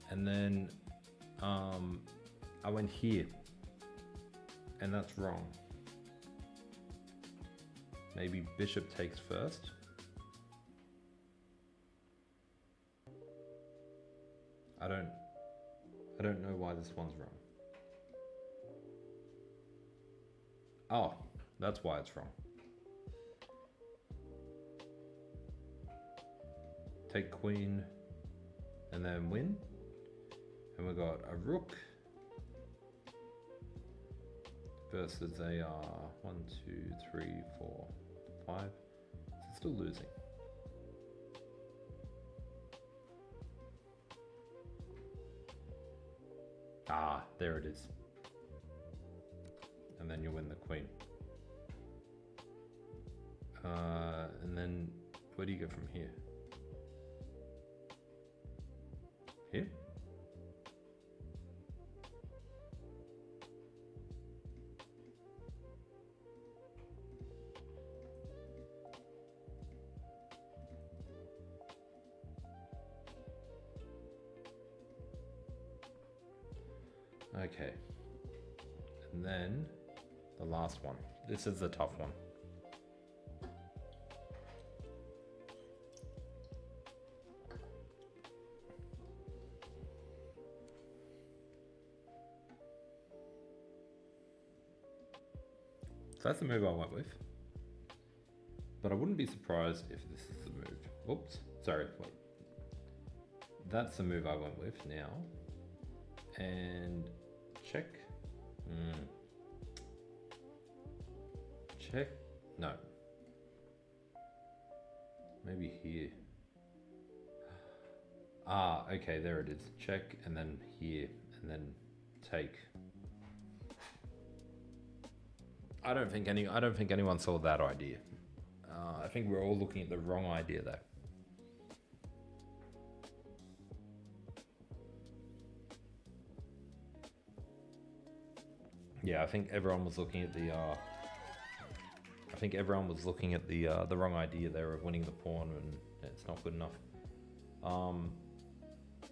and then I went here, and that's wrong. Maybe bishop takes first. I don't know why this one's wrong. Oh, that's why it's wrong. Take queen and then win. And we got a rook versus a 1, 2, 3, 4, 5. It's still losing. Ah, there it is. And then you win the queen. And then where do you go from here? Here? Okay, and then the last one. This is the tough one. So that's the move I went with. But I wouldn't be surprised if this is the move. Oops, sorry, wait. That's the move I went with now. And check. Check. No. Maybe here. Ah, okay, there it is. Check, and then here, and then take. I don't think anyone saw that idea. I think we're all looking at the wrong idea there. Yeah, I think everyone was looking at the the wrong idea there of winning the pawn, and it's not good enough.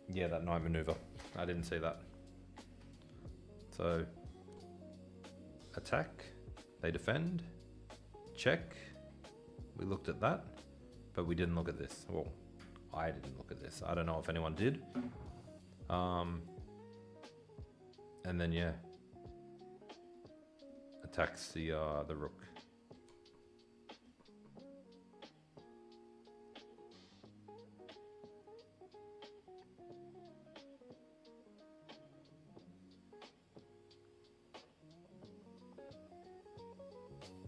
Yeah, that knight maneuver. I didn't see that. So attack, they defend, check. We looked at that, but we didn't look at this. Well, I didn't look at this. I don't know if anyone did. And then yeah. Attacks the rook.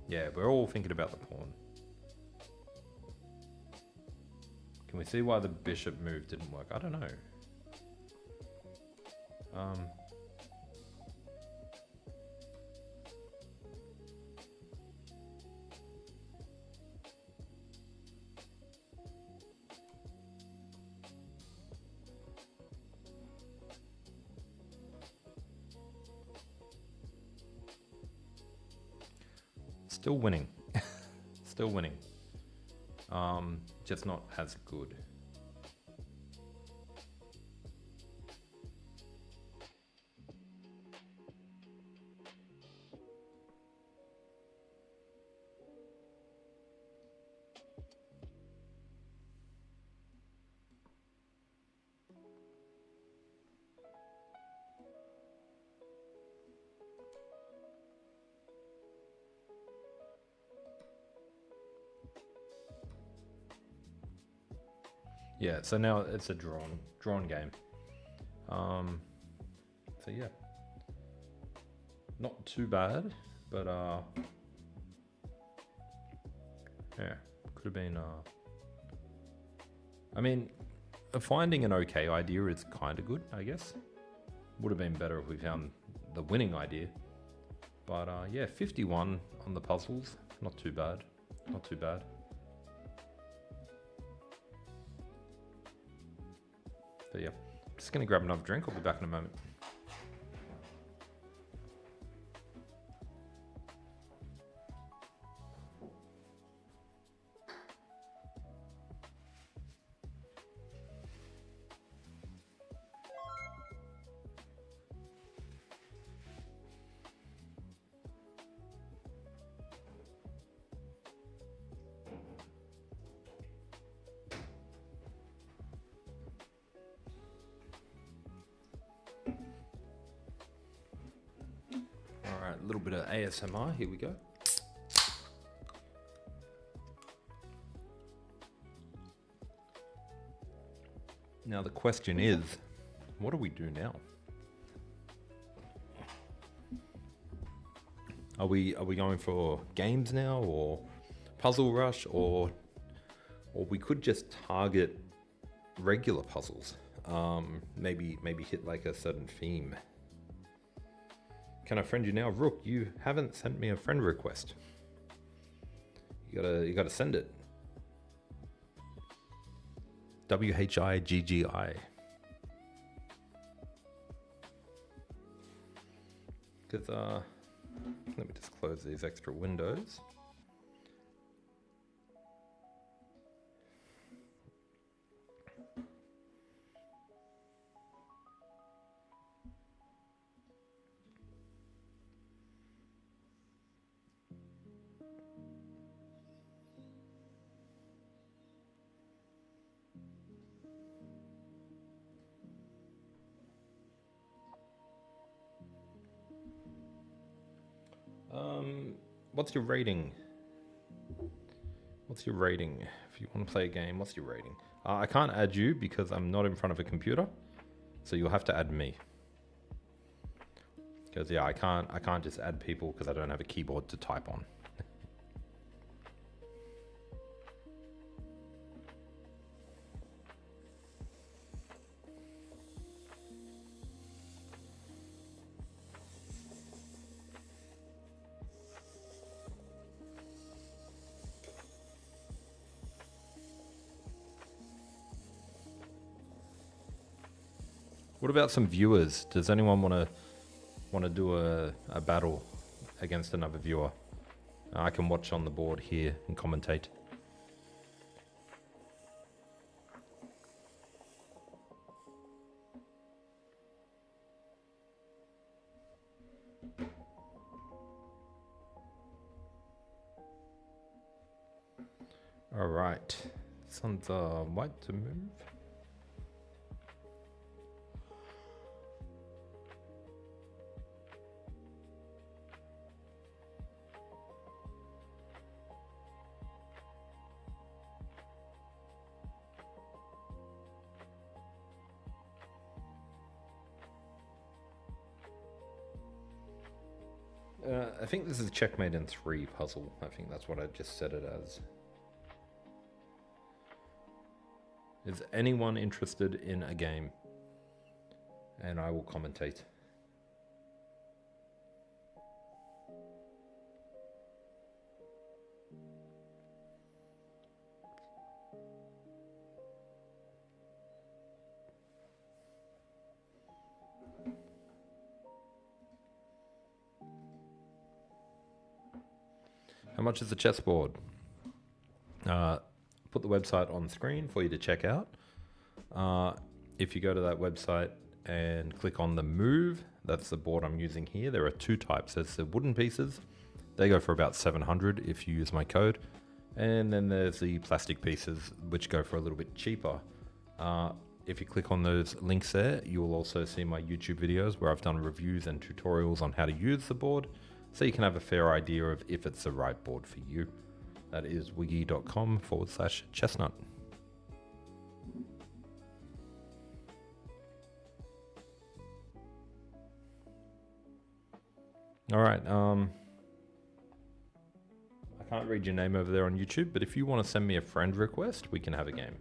Yeah, we're all thinking about the pawn. Can we see why the bishop move didn't work? I don't know. Still winning. Still winning. Just not as good. Yeah, so now it's a drawn game. So yeah, not too bad, but yeah, could have been. I mean, finding an okay idea is kind of good, I guess. Would have been better if we found the winning idea. But yeah, 51 on the puzzles, not too bad, not too bad. But yeah, just gonna grab another drink. I'll be back in a moment. Alright, a little bit of ASMR, here we go. Now the question is, what do we do now? Are we going for games now, or puzzle rush, or we could just target regular puzzles? Maybe hit like a certain theme. Can I friend you now? Rook, you haven't sent me a friend request. You gotta send it. WHIGGI. Because let me just close these extra windows. What's your rating? What's your rating? If you want to play a game, what's your rating? I can't add you because I'm not in front of a computer, so you'll have to add me. Because yeah, I can't just add people because I don't have a keyboard to type on. What about some viewers? Does anyone want to do a battle against another viewer? I can watch on the board here and commentate. All right, sun's white to move. I think this is Checkmate in 3 puzzle. I think that's what I just set it as. Is anyone interested in a game? And I will commentate. How much is the chessboard? Put the website on the screen for you to check out. If you go to that website and click on the move, that's the board I'm using here. There are 2 types. There's the wooden pieces. They go for about 700 if you use my code. And then there's the plastic pieces, which go for a little bit cheaper. If you click on those links there, you will also see my YouTube videos where I've done reviews and tutorials on how to use the board, so you can have a fair idea of if it's the right board for you. That is wiggy.com/chessnut. All right. I can't read your name over there on YouTube, but if you want to send me a friend request, we can have a game.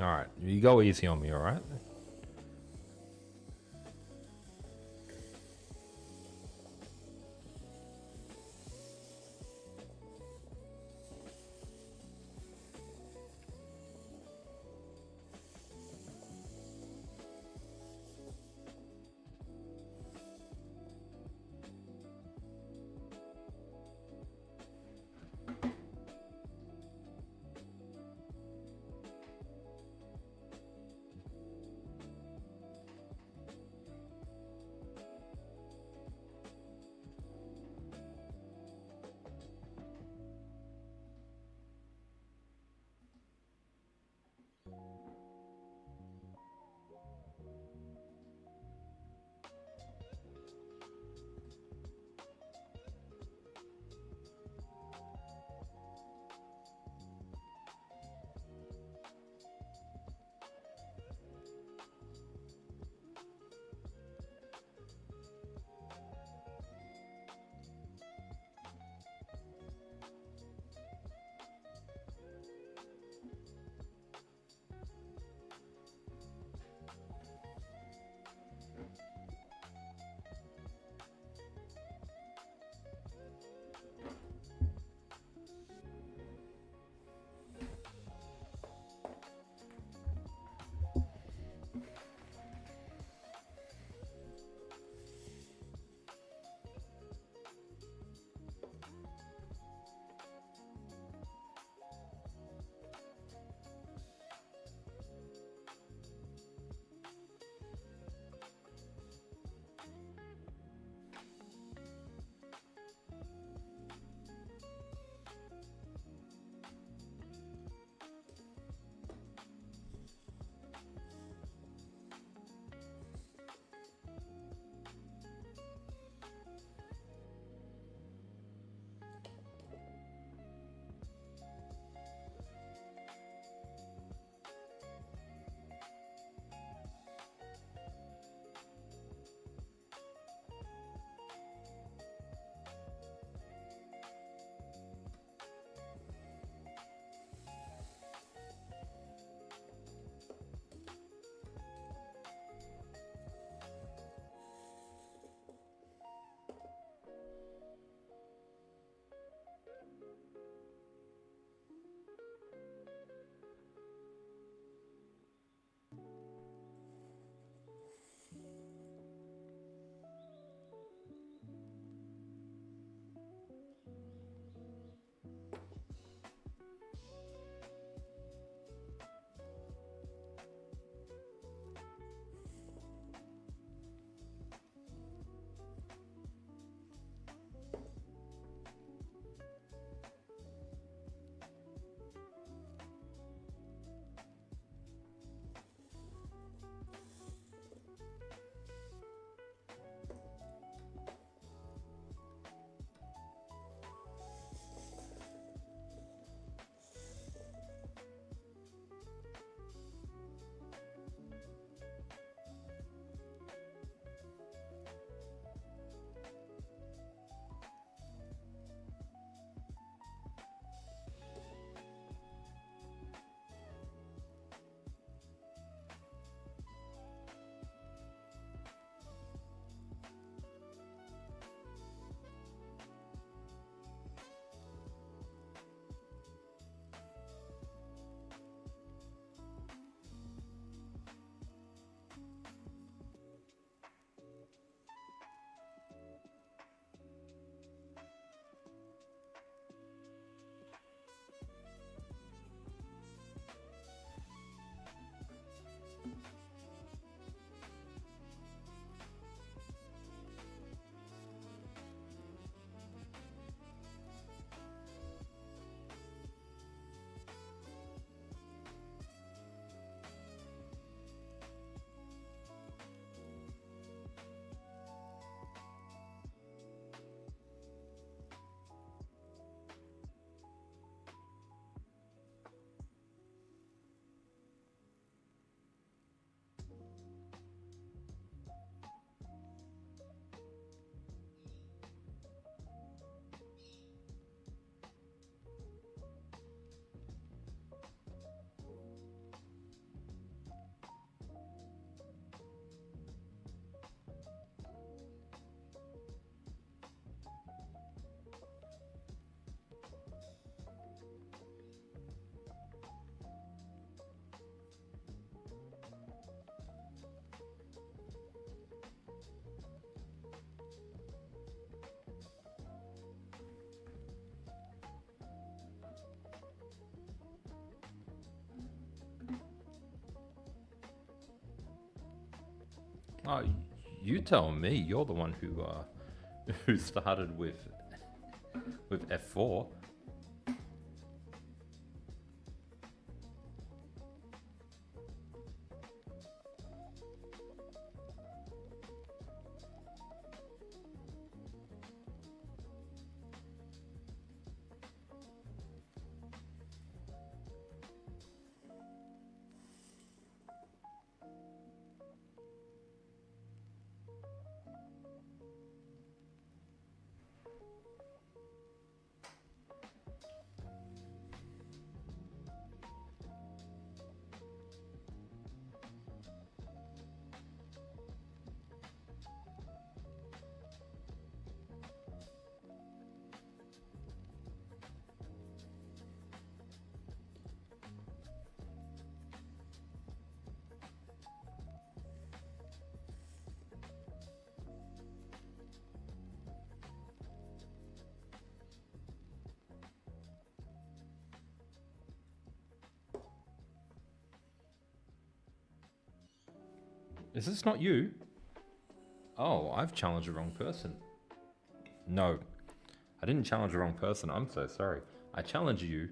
All right, you go easy on me, all right? Oh, you tell me. You're the one who who started with f4. Is this not you? Oh, I've challenged the wrong person. No, I didn't challenge the wrong person. I'm so sorry. I challenged you,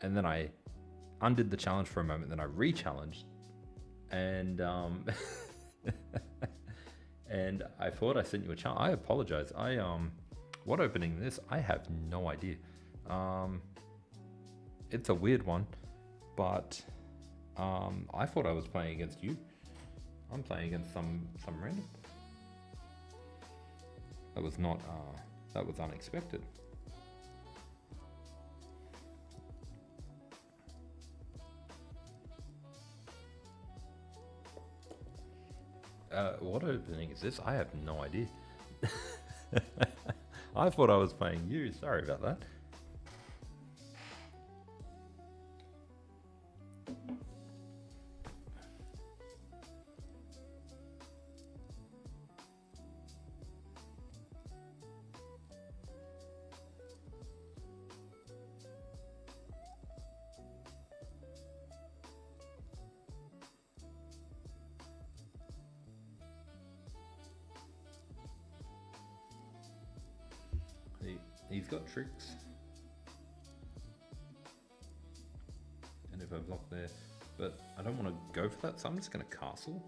and then I undid the challenge for a moment. Then I re-challenged, and and I thought I sent you a challenge. I apologize. What opening this? I have no idea. It's a weird one, but I thought I was playing against you. I'm playing against some random. That was not. That was unexpected. What opening is this? I have no idea. I thought I was playing you. Sorry about that. He's got tricks. And if I block there, but I don't want to go for that, so I'm just going to castle.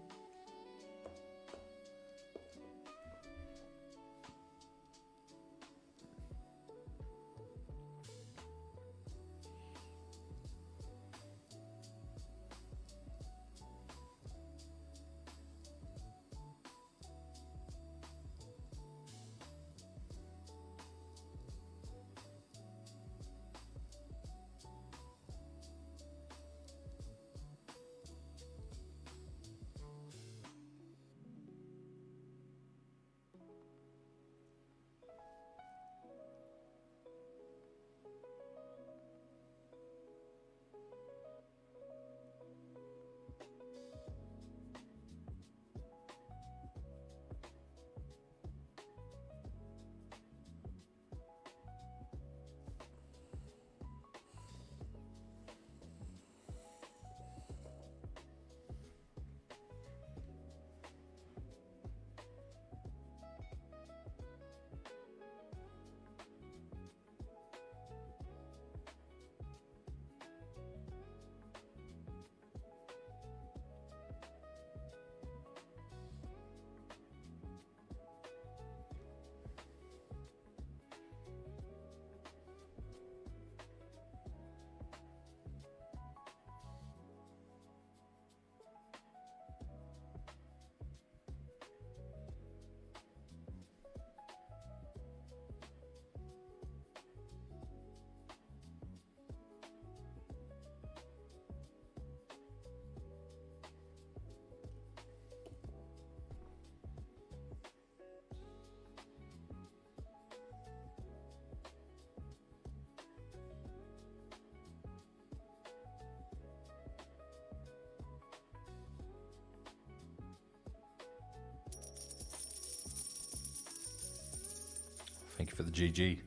Thank you for the GG.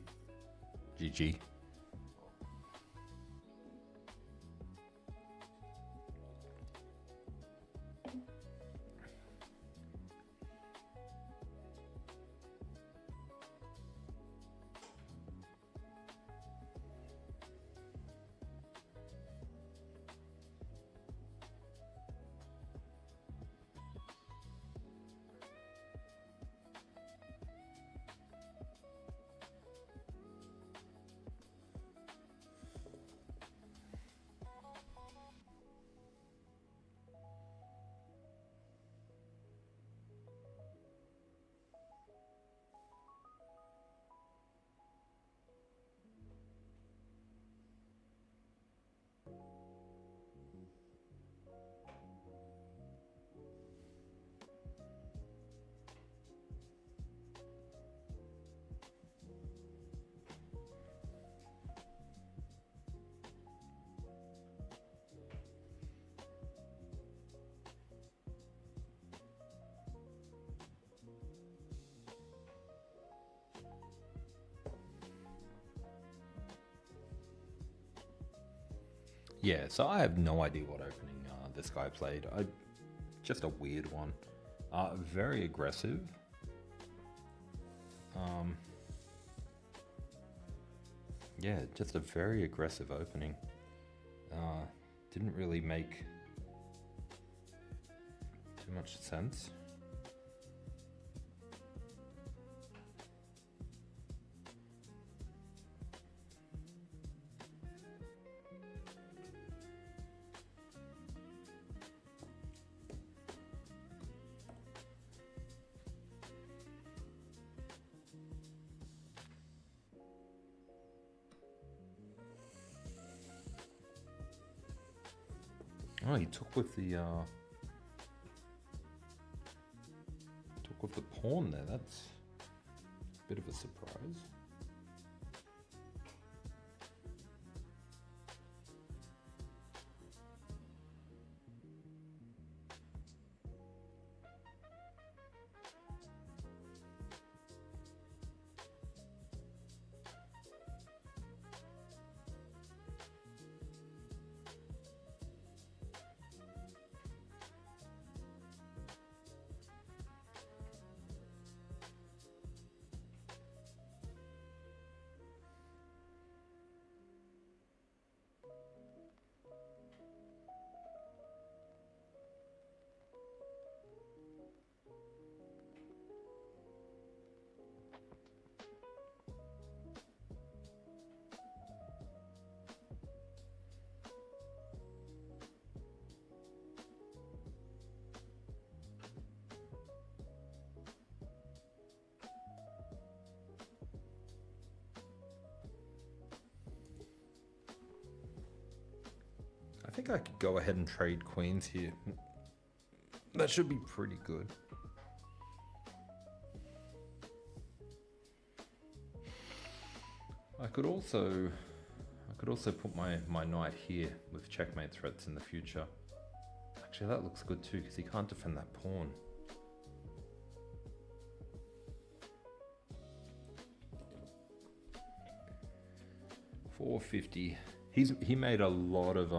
GG. Yeah, so I have no idea what opening this guy played. Just a weird one. Very aggressive. Yeah, just a very aggressive opening. Didn't really make too much sense. Oh, he took with the pawn there. That's a bit of a surprise. I think I could go ahead and trade queens here. That should be pretty good. I could also put my knight here with checkmate threats in the future. Actually, that looks good too because he can't defend that pawn. $450. He made a lot of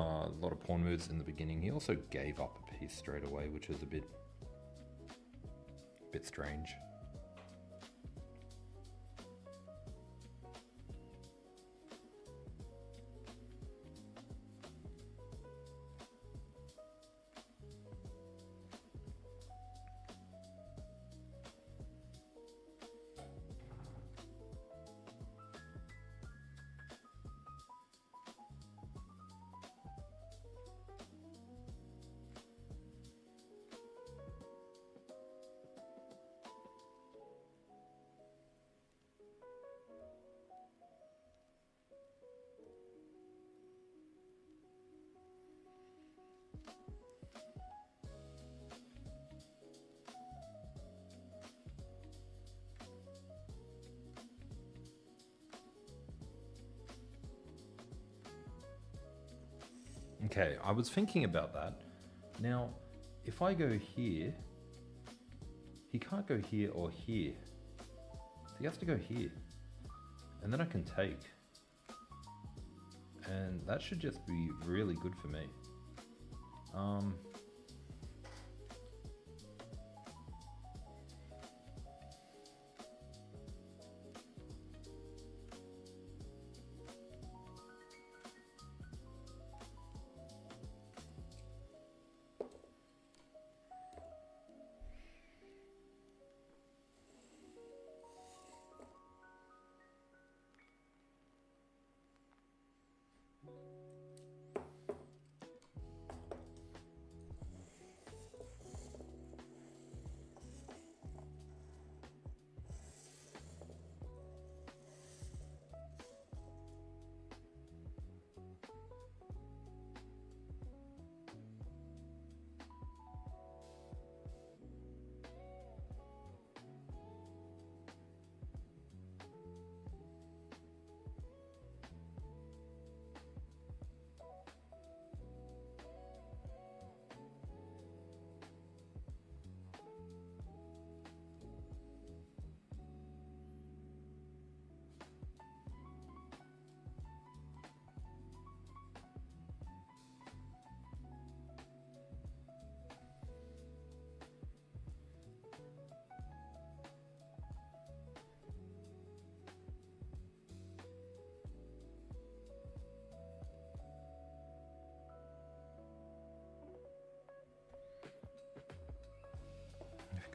pawn moves in the beginning. He also gave up a piece straight away, which was a bit strange. Okay, I was thinking about that. Now, if I go here, he can't go here or here. He has to go here. And then I can take. And that should just be really good for me.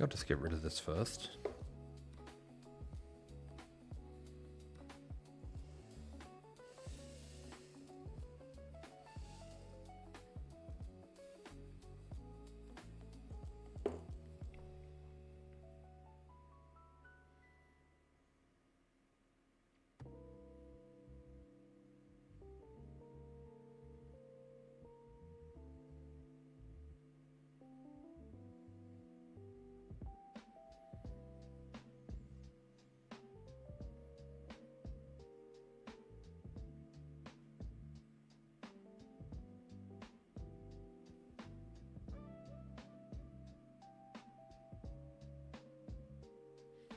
I'll just get rid of this first.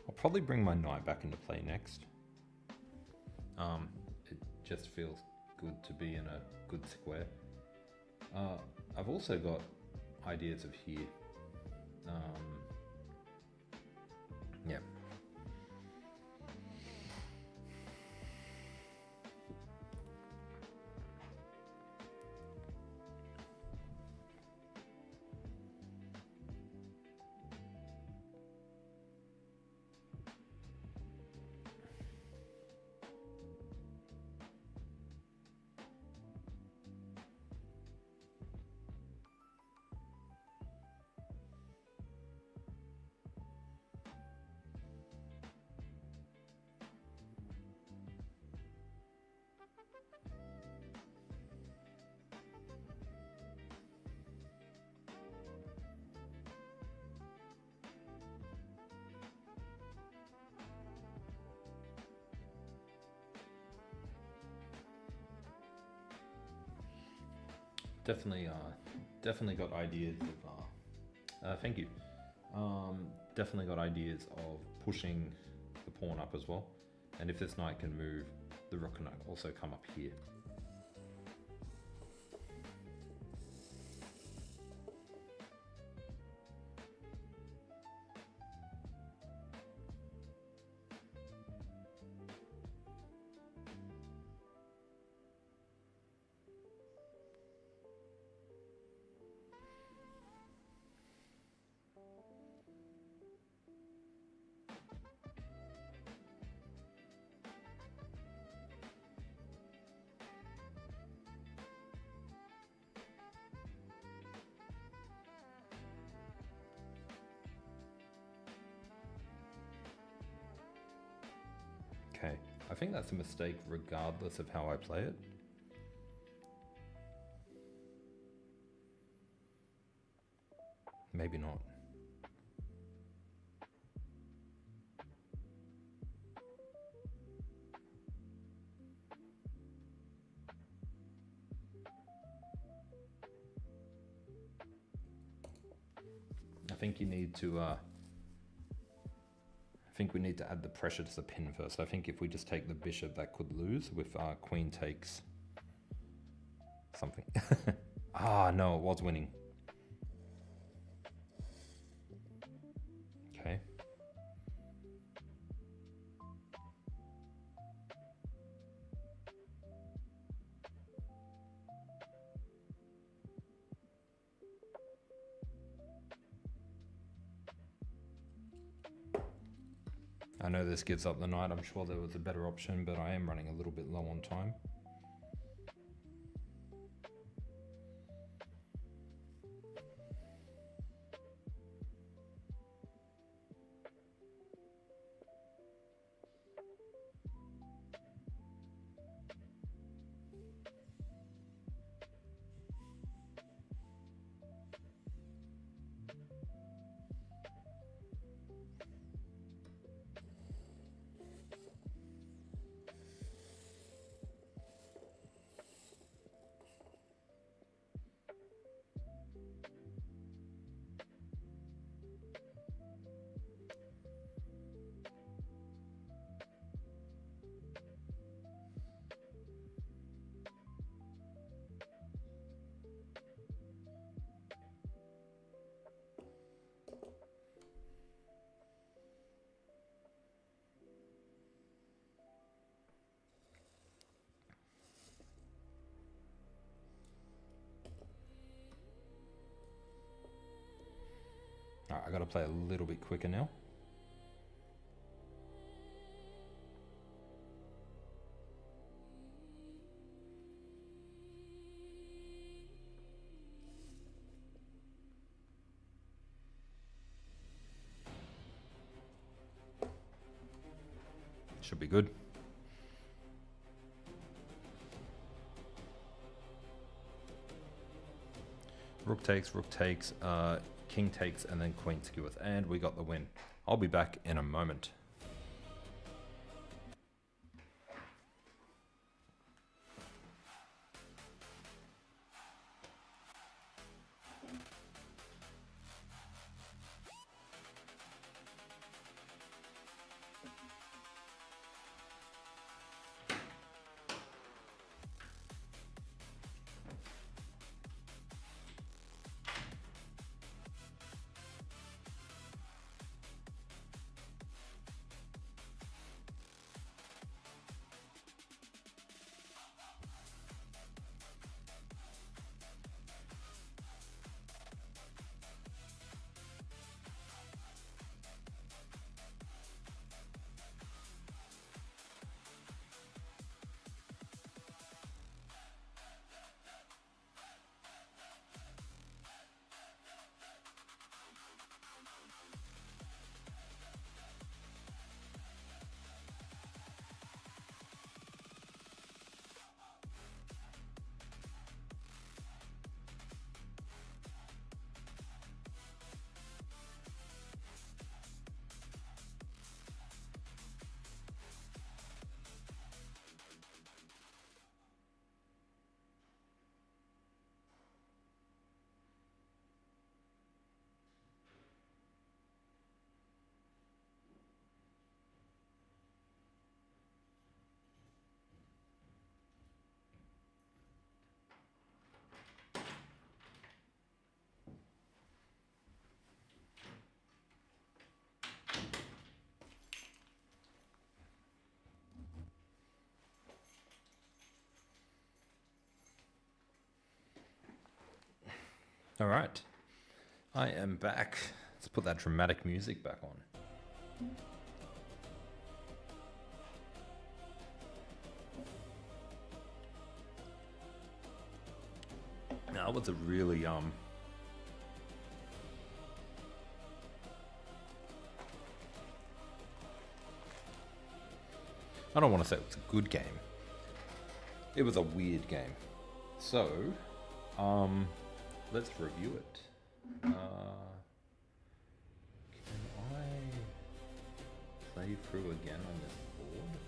I'll probably bring my knight back into play next. It just feels good to be in a good square. I've also got ideas of here. Yeah. Definitely got ideas of, thank you. Definitely got ideas of pushing the pawn up as well. And if this knight can move, the rook can also come up here. Okay, I think that's a mistake regardless of how I play it. Maybe not. I think you need to I think we need to add the pressure to the pin first. I think if we just take the bishop, that could lose with queen takes something. Ah, no, it was winning. Okay. I know this gives up the knight. I'm sure there was a better option, but I am running a little bit low on time. Alright, I gotta play a little bit quicker now. Should be good. Rook takes, king takes, and then queen skeweth, and we got the win. I'll be back in a moment. All right, I am back. Let's put that dramatic music back on. Now, that was a really I don't want to say it was a good game. It was a weird game. So, let's review it. Can I play through again on this board?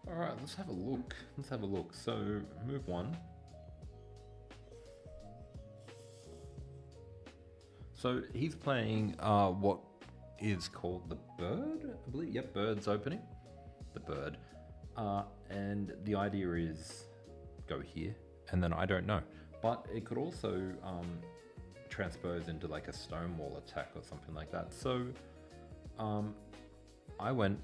All right, let's have a look. Let's have a look. So, move one. So he's playing what is called the bird, I believe. Yep, bird's opening. The bird. And the idea is go here, and then I don't know. But it could also transpose into like a stonewall attack or something like that. So I went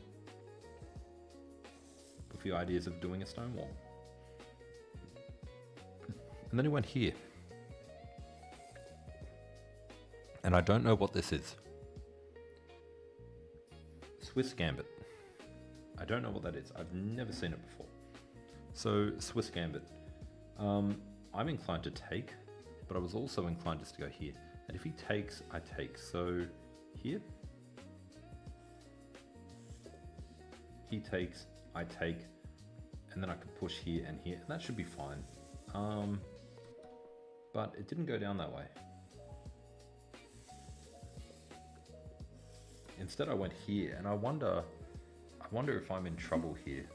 with the ideas of doing a stonewall. And then he went here. And I don't know what this is. Swiss Gambit. I don't know what that is. I've never seen it before. So, Swiss Gambit. I'm inclined to take, but I was also inclined just to go here. And if he takes, I take. So here, he takes, I take, and then I could push here and here, and that should be fine. But it didn't go down that way. Instead I went here, and I wonder if I'm in trouble here.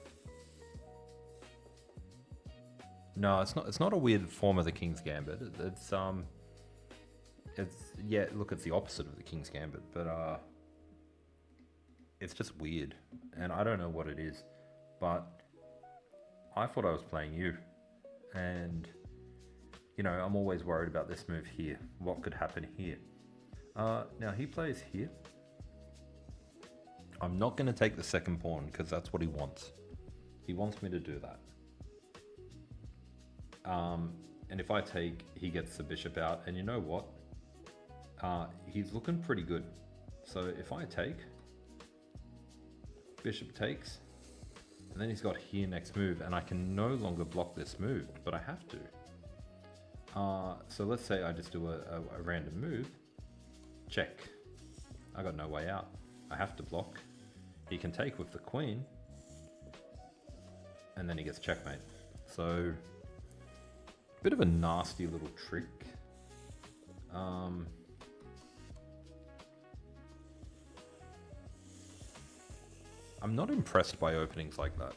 No, it's not a weird form of the King's Gambit. It's yeah, look, it's the opposite of the King's Gambit, but it's just weird, and I don't know what it is, but I thought I was playing you, and you know, I'm always worried about this move here. What could happen here? Now he plays here. I'm not going to take the second pawn because that's what he wants. He wants me to do that. And if I take, he gets the bishop out, and you know what? He's looking pretty good. So if I take, bishop takes, and then he's got here next move, and I can no longer block this move, but I have to. So let's say I just do a random move, check. I got no way out. I have to block. He can take with the queen, and then he gets checkmate. So, bit of a nasty little trick. I'm not impressed by openings like that.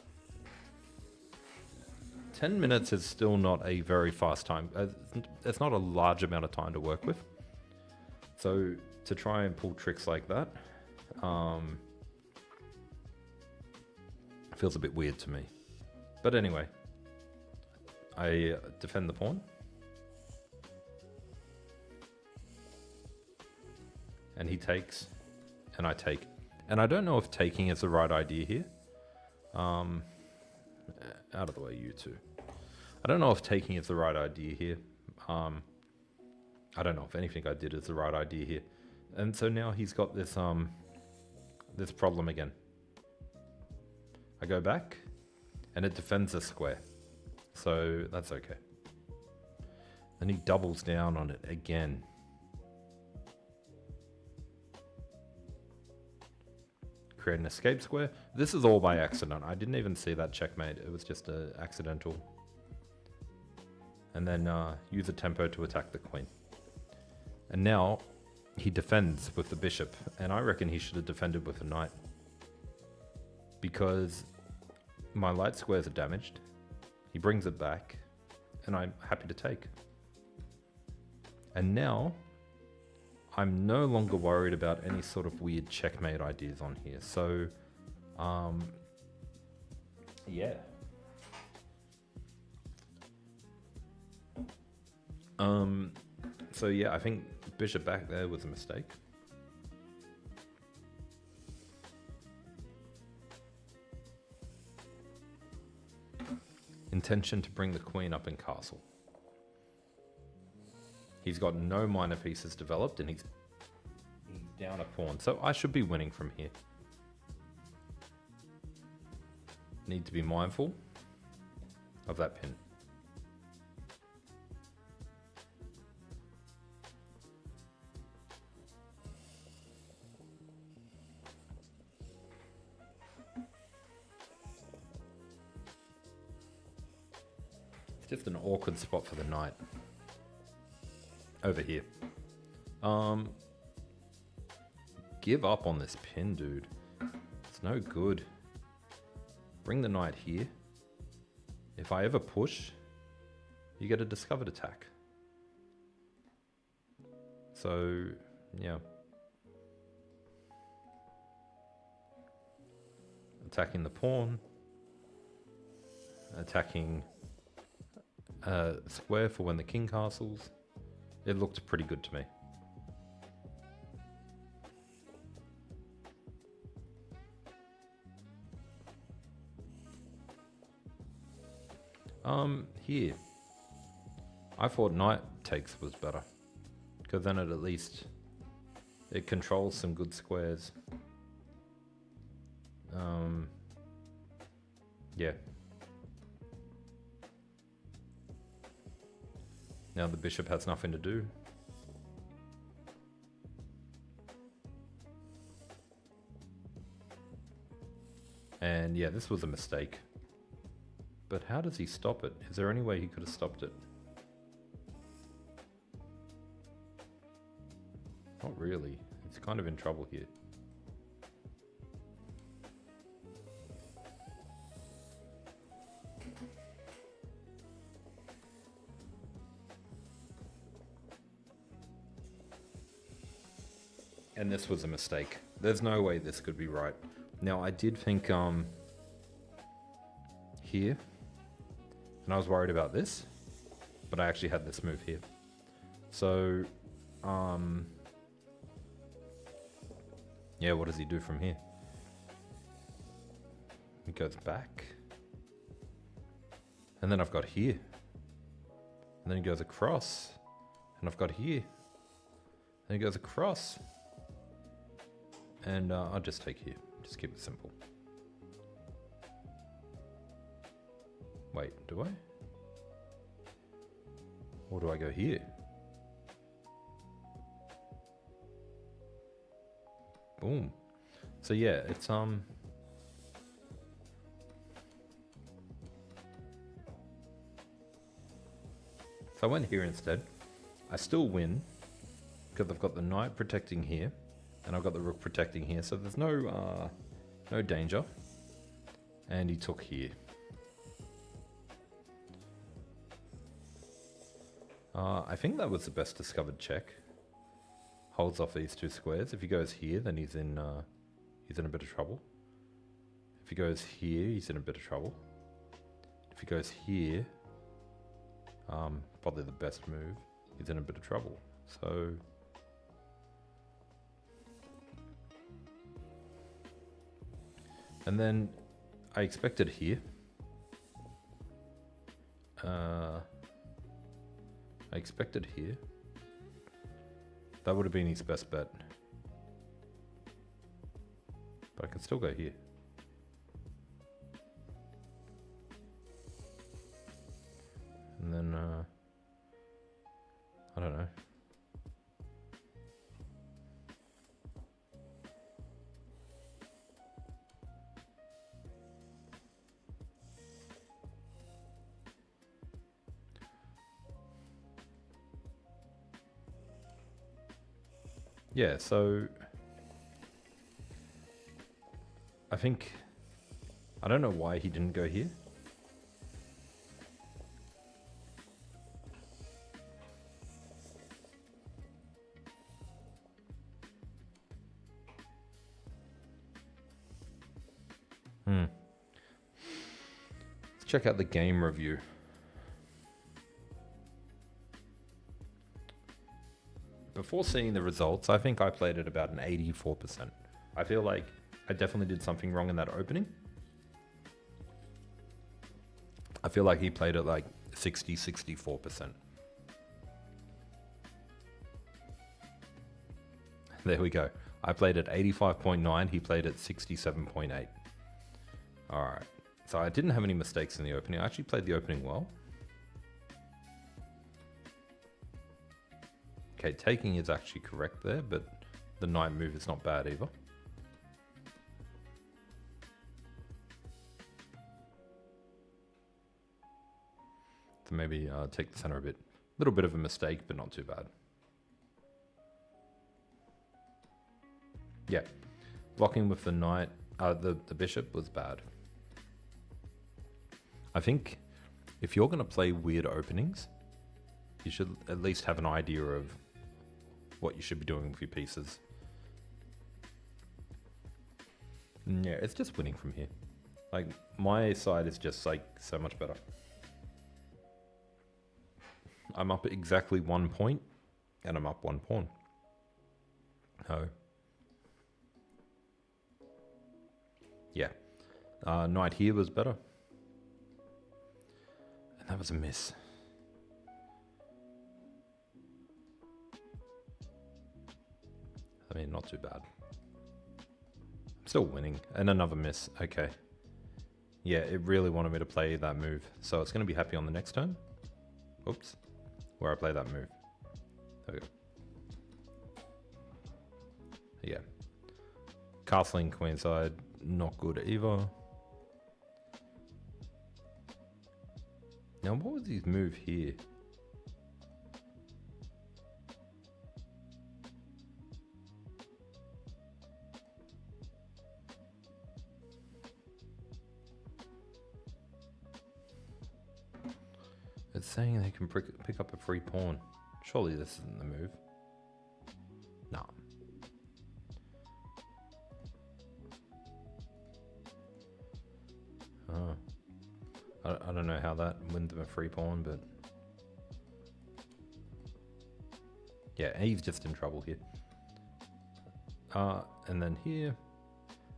10 minutes is still not a very fast time. It's not a large amount of time to work with. So to try and pull tricks like that feels a bit weird to me. But anyway, I defend the pawn. And he takes, and I take. And I don't know if taking is the right idea here. Out of the way, you two. I don't know if taking is the right idea here. I don't know if anything I did is the right idea here. And so now he's got this this problem again. I go back, and it defends the square. So that's okay. Then he doubles down on it again. Create an escape square. This is all by accident. I didn't even see that checkmate. It was just accidental. And then use a tempo to attack the queen. And now he defends with the bishop. And I reckon he should have defended with the knight. Because my light squares are damaged. He brings it back. And I'm happy to take. And now I'm no longer worried about any sort of weird checkmate ideas on here. So, yeah. So yeah, I think bishop back there was a mistake. Intention to bring the queen up in castle. He's got no minor pieces developed, and he's down a pawn. So I should be winning from here. Need to be mindful of that pin. It's just an awkward spot for the knight. Over here. Give up on this pin, dude. It's no good. Bring the knight here. If I ever push, you get a discovered attack. So, yeah. Attacking the pawn. Attacking a square for when the king castles. It looked pretty good to me. Here. I thought knight takes was better. Because then at least it controls some good squares. Yeah. Now the bishop has nothing to do. And yeah, this was a mistake. But how does he stop it? Is there any way he could have stopped it? Not really. He's kind of in trouble here. And this was a mistake. There's no way this could be right. Now, I did think here, and I was worried about this, but I actually had this move here. So, yeah, what does he do from here? He goes back. And then I've got here. And then he goes across. And I've got here. Then he goes across. And I'll just take here. Just keep it simple. Wait, do I? Or do I go here? Boom. So yeah, it's So I went here instead. I still win because I've got the knight protecting here. And I've got the rook protecting here, so there's no danger. And he took here. I think that was the best discovered check. Holds off these two squares. If he goes here, then he's in a bit of trouble. If he goes here, he's in a bit of trouble. If he goes here, probably the best move. He's in a bit of trouble. So. And then I expected here. I expected here. That would have been his best bet. But I can still go here. And then, I don't know. Yeah, so I think, I don't know why he didn't go here. Let's check out the game review. Before seeing the results, I think I played at about an 84%. I feel like I definitely did something wrong in that opening. I feel like he played at like 60, 64%. There we go. I played at 85.9, he played at 67.8. All right. So I didn't have any mistakes in the opening. I actually played the opening well. Okay, taking is actually correct there, but the knight move is not bad either. So maybe take the center a bit. Little bit of a mistake, but not too bad. Yeah, blocking with the knight, the bishop was bad. I think if you're going to play weird openings, you should at least have an idea of what you should be doing with your pieces. And yeah, it's just winning from here. Like, my side is just like so much better. I'm up exactly 1 point, and I'm up 1 pawn. Oh. Yeah. Knight here was better. And that was a miss. I mean, not too bad. I'm still winning. And another miss. Okay. Yeah, it really wanted me to play that move. So it's going to be happy on the next turn. Oops. where I play that move. There we go. Yeah. Castling queenside, not good either. Now, what was his move here? It's saying they can pick up a free pawn. Surely this isn't the move. No. Oh. I don't know how that wins them a free pawn, but... yeah, he's just in trouble here. And then here.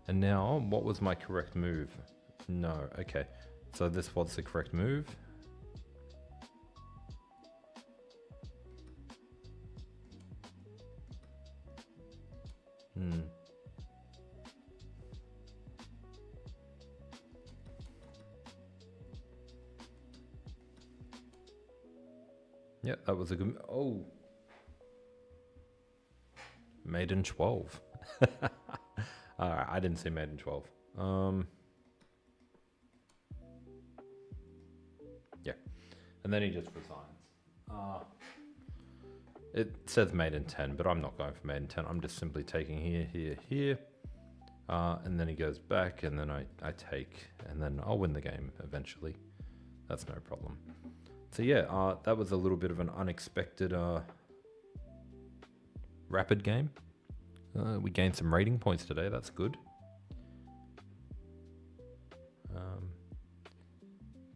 And now, what was my correct move? No, okay. So this was the correct move. Yeah, that was a good... oh. Maiden 12. Alright, I didn't see Maiden 12. Yeah. And then he just resigns. It says Maiden 10, but I'm not going for Maiden 10. I'm just simply taking here, here, here. And then he goes back, and then I take, and then I'll win the game eventually. That's no problem. So yeah, that was a little bit of an unexpected rapid game. We gained some rating points today, that's good.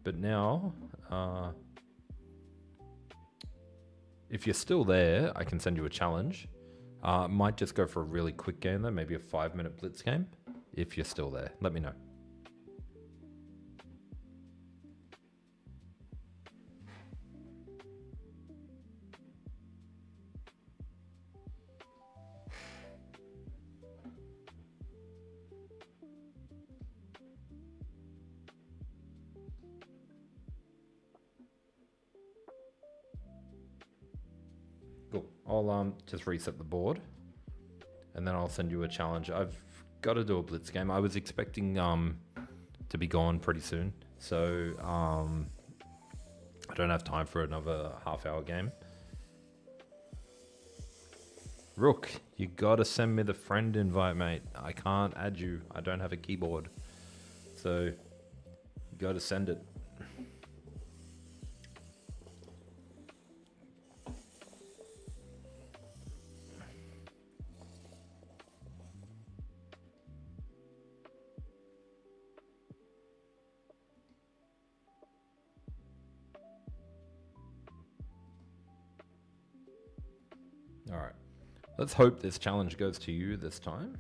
But now, if you're still there, I can send you a challenge. Might just go for a really quick game though, maybe a 5-minute blitz game. If you're still there, let me know. Cool. I'll just reset the board, and then I'll send you a challenge. I've got to do a blitz game. I was expecting to be gone pretty soon, so I don't have time for another half-hour game. Rook, you gotta send me the friend invite, mate. I can't add you. I don't have a keyboard, so you gotta send it. All right, let's hope this challenge goes to you this time.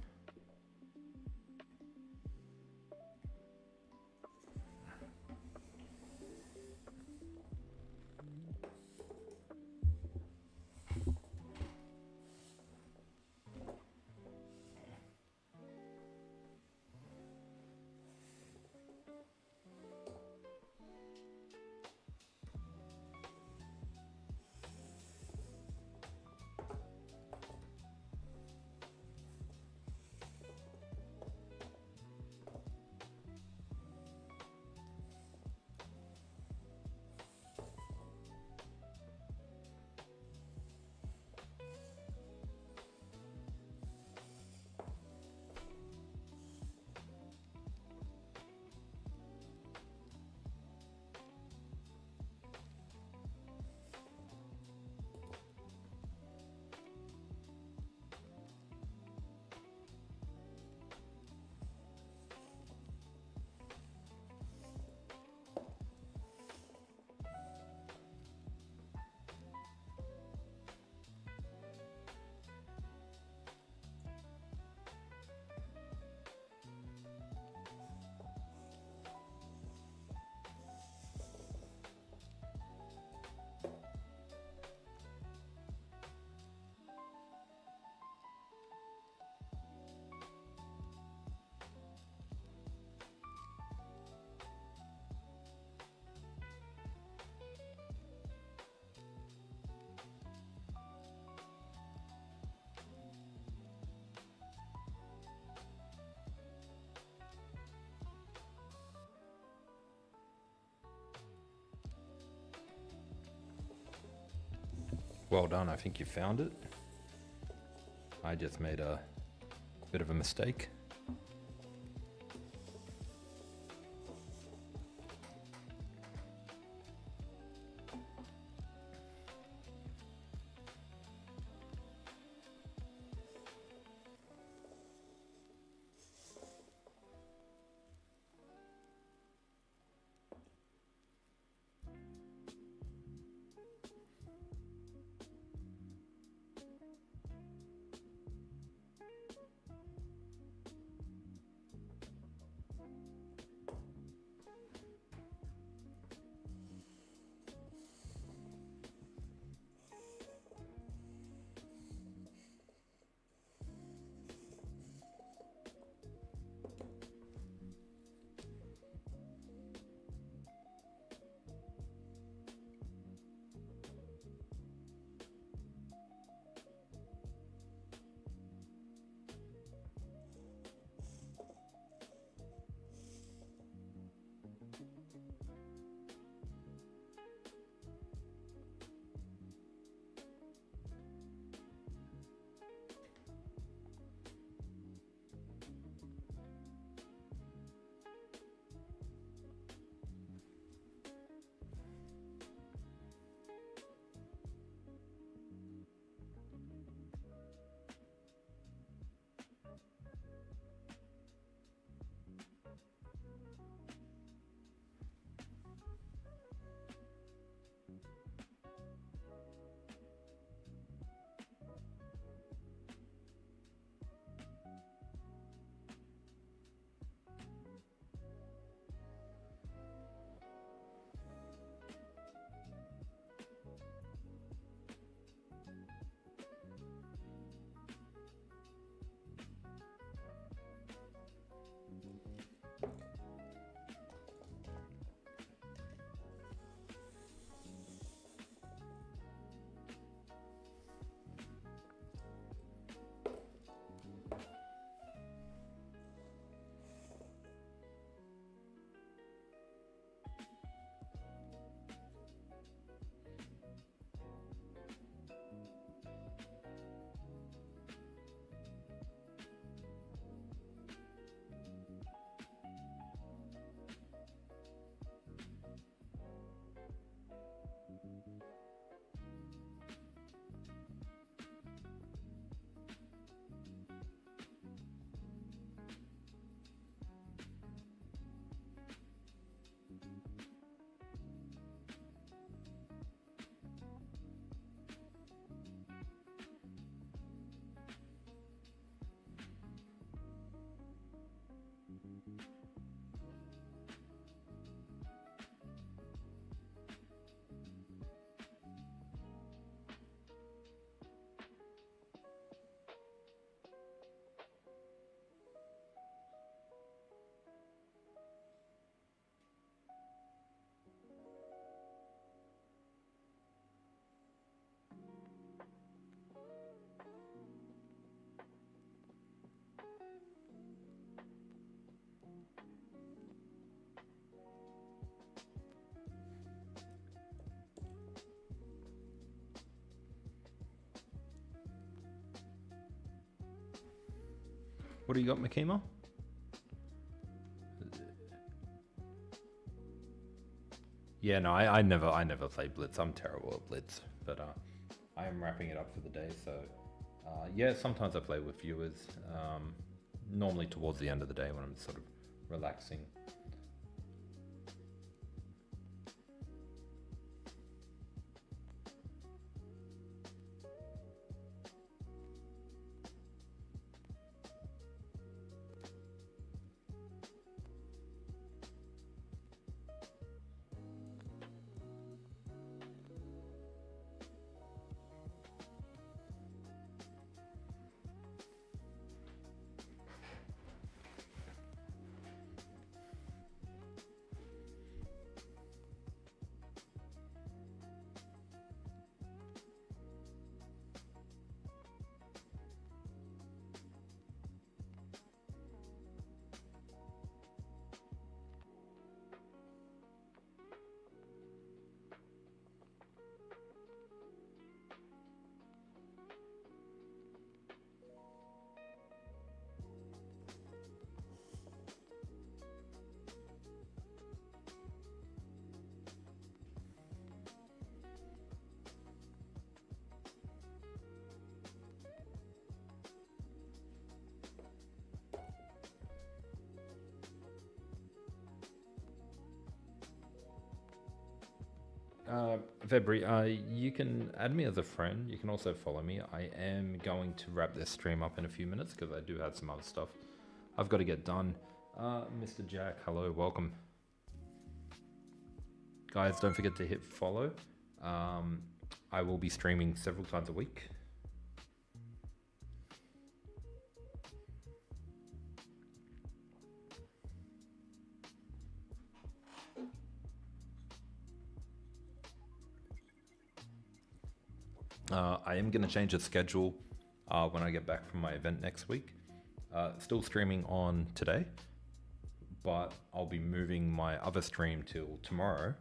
Well done, I think you found it. I just made a bit of a mistake. What do you got, Makima? Yeah, no, I never play Blitz. I'm terrible at Blitz, but I am wrapping it up for the day. So yeah, sometimes I play with viewers. Normally towards the end of the day when I'm sort of relaxing. February, you can add me as a friend. You can also follow me. I am going to wrap this stream up in a few minutes because I do have some other stuff I've got to get done. Mr. Jack, hello, welcome. Guys, don't forget to hit follow. I will be streaming several times a week. I am going to change the schedule when I get back from my event next week. Still streaming on today, but I'll be moving my other stream till tomorrow.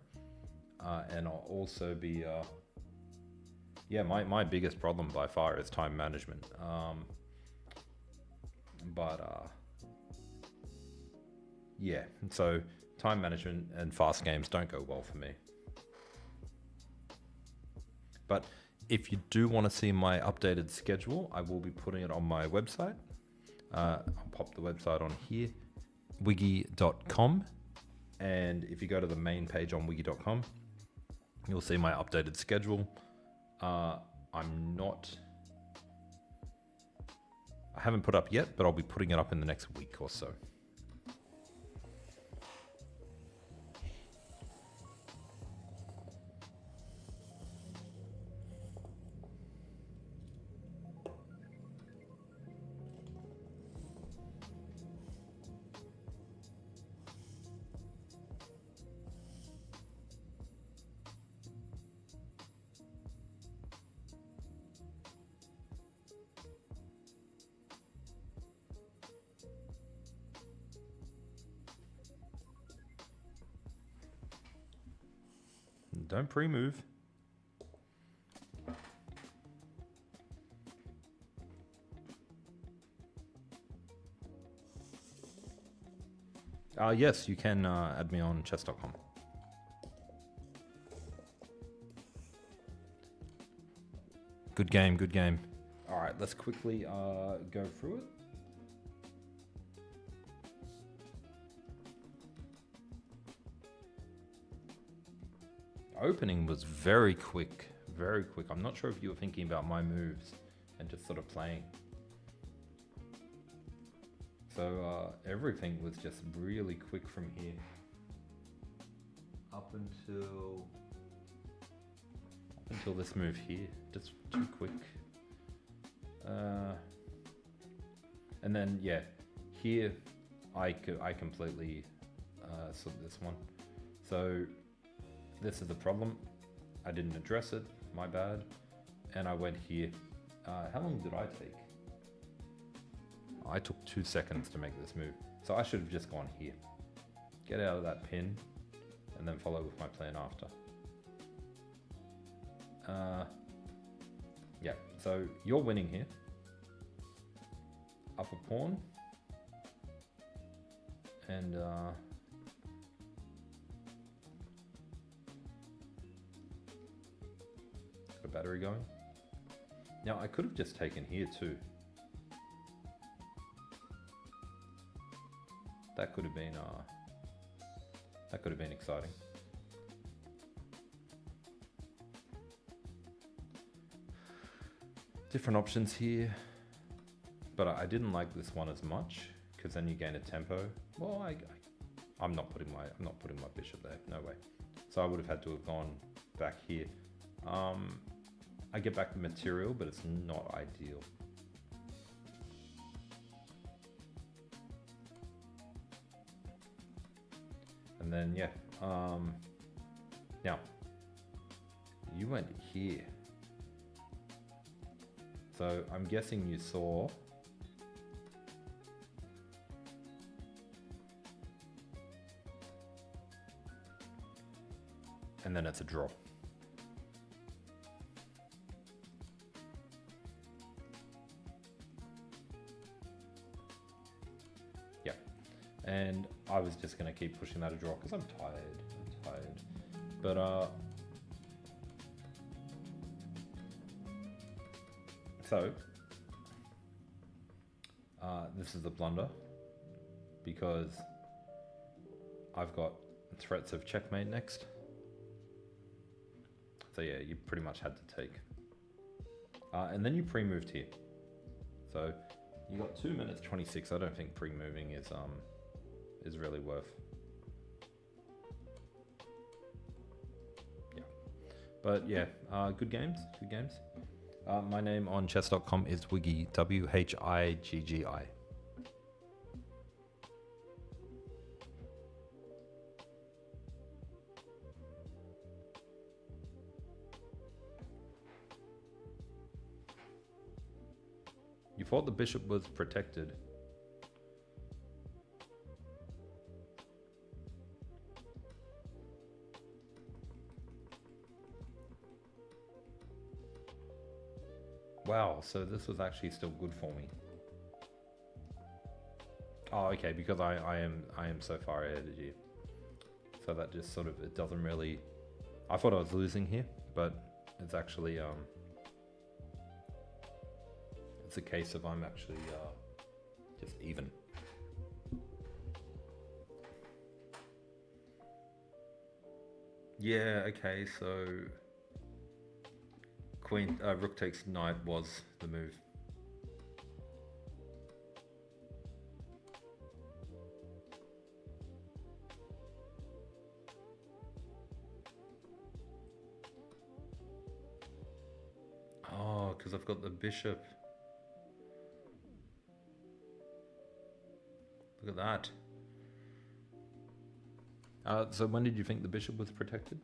And I'll also be, my biggest problem by far is time management. Yeah, so time management and fast games don't go well for me. But if you do want to see my updated schedule, I will be putting it on my website. I'll pop the website on here, wiggy.com. And if you go to the main page on wiggy.com, you'll see my updated schedule. I haven't put up yet, but I'll be putting it up in the next week or so. Don't pre-move. Yes, you can add me on chess.com. Good game, good game. All right, let's quickly go through it. Opening was very quick, very quick. I'm not sure if you were thinking about my moves and just sort of playing. So everything was just really quick from here up until this move here, just too quick. And then yeah, here I completely slipped this one. So this is the problem. I didn't address it, my bad. And I went here. How long did I take? I took 2 seconds to make this move. So I should have just gone here. Get out of that pin and then follow with my plan after. Yeah, so you're winning here. Up a pawn. And got a battery going. Now I could have just taken here too. That could have been exciting. Different options here, but I didn't like this one as much because then you gain a tempo. Well, I'm not putting my bishop there. No way. So I would have had to have gone back here. I get back the material, but it's not ideal. And then, yeah, now, you went here. So I'm guessing you saw and then it's a draw. Yeah, and I was just gonna keep pushing that a draw because I'm tired. But so this is the blunder because I've got threats of checkmate next. So yeah, you pretty much had to take. And then you pre-moved here. So you got 2 minutes 26. I don't think pre-moving is really worth. Yeah. But yeah, good games. Good games. My name on chess.com is Wiggy, Whiggi. You thought the bishop was protected. Wow, so this was actually still good for me. Oh, okay, because I am so far ahead of you. So that just sort of, it doesn't really, I thought I was losing here, but it's actually it's a case of I'm actually just even. Yeah, okay, so Queen, rook takes knight was the move. Oh, because I've got the bishop. Look at that. So when did you think the bishop was protected?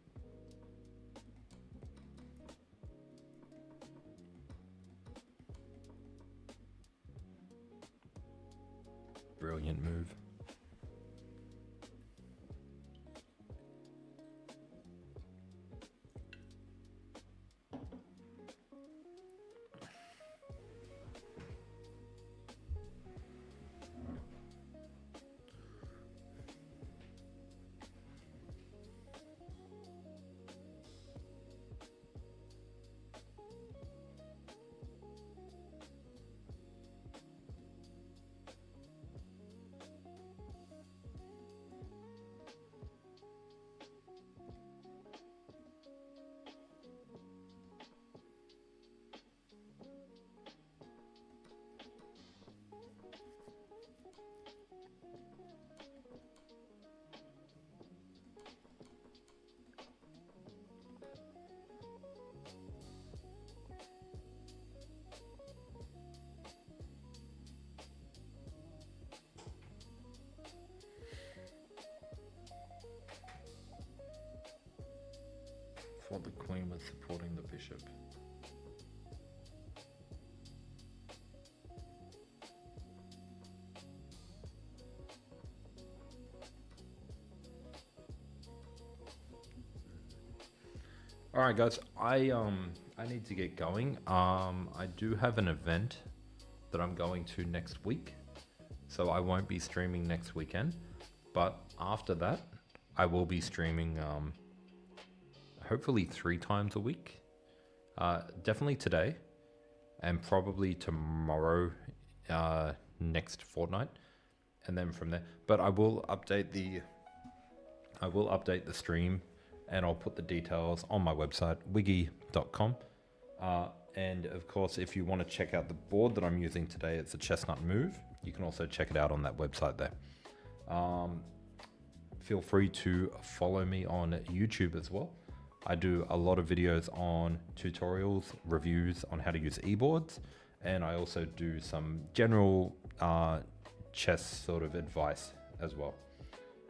Brilliant move. Thought the queen was supporting the bishop. All right, guys. I need to get going. I do have an event that I'm going to next week, so I won't be streaming next weekend. But after that, I will be streaming. Hopefully 3 times a week. Definitely today, and probably tomorrow, next fortnight, and then from there. But I will update the stream, and I'll put the details on my website, wiggy.com. And of course, if you want to check out the board that I'm using today, it's a Chessnut move. You can also check it out on that website there. Feel free to follow me on YouTube as well. I do a lot of videos on tutorials, reviews on how to use e-boards, and I also do some general chess sort of advice as well.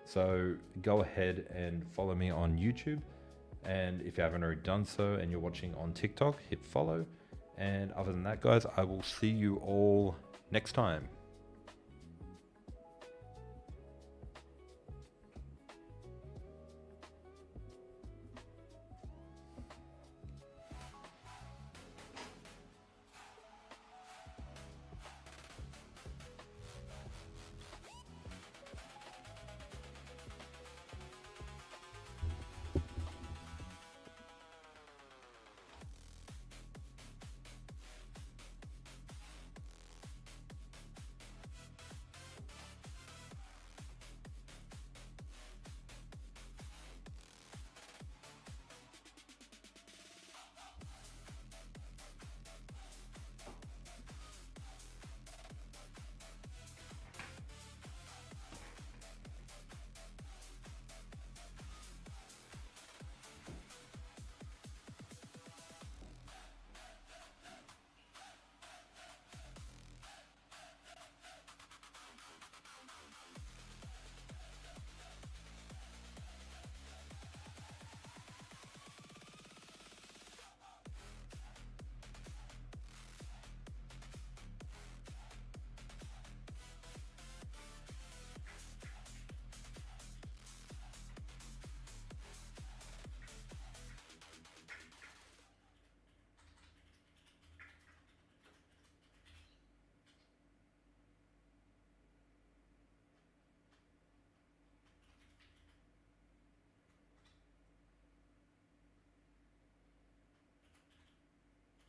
So go ahead and follow me on YouTube, and if you haven't already done so and you're watching on TikTok, hit follow. And other than that, guys, I will see you all next time.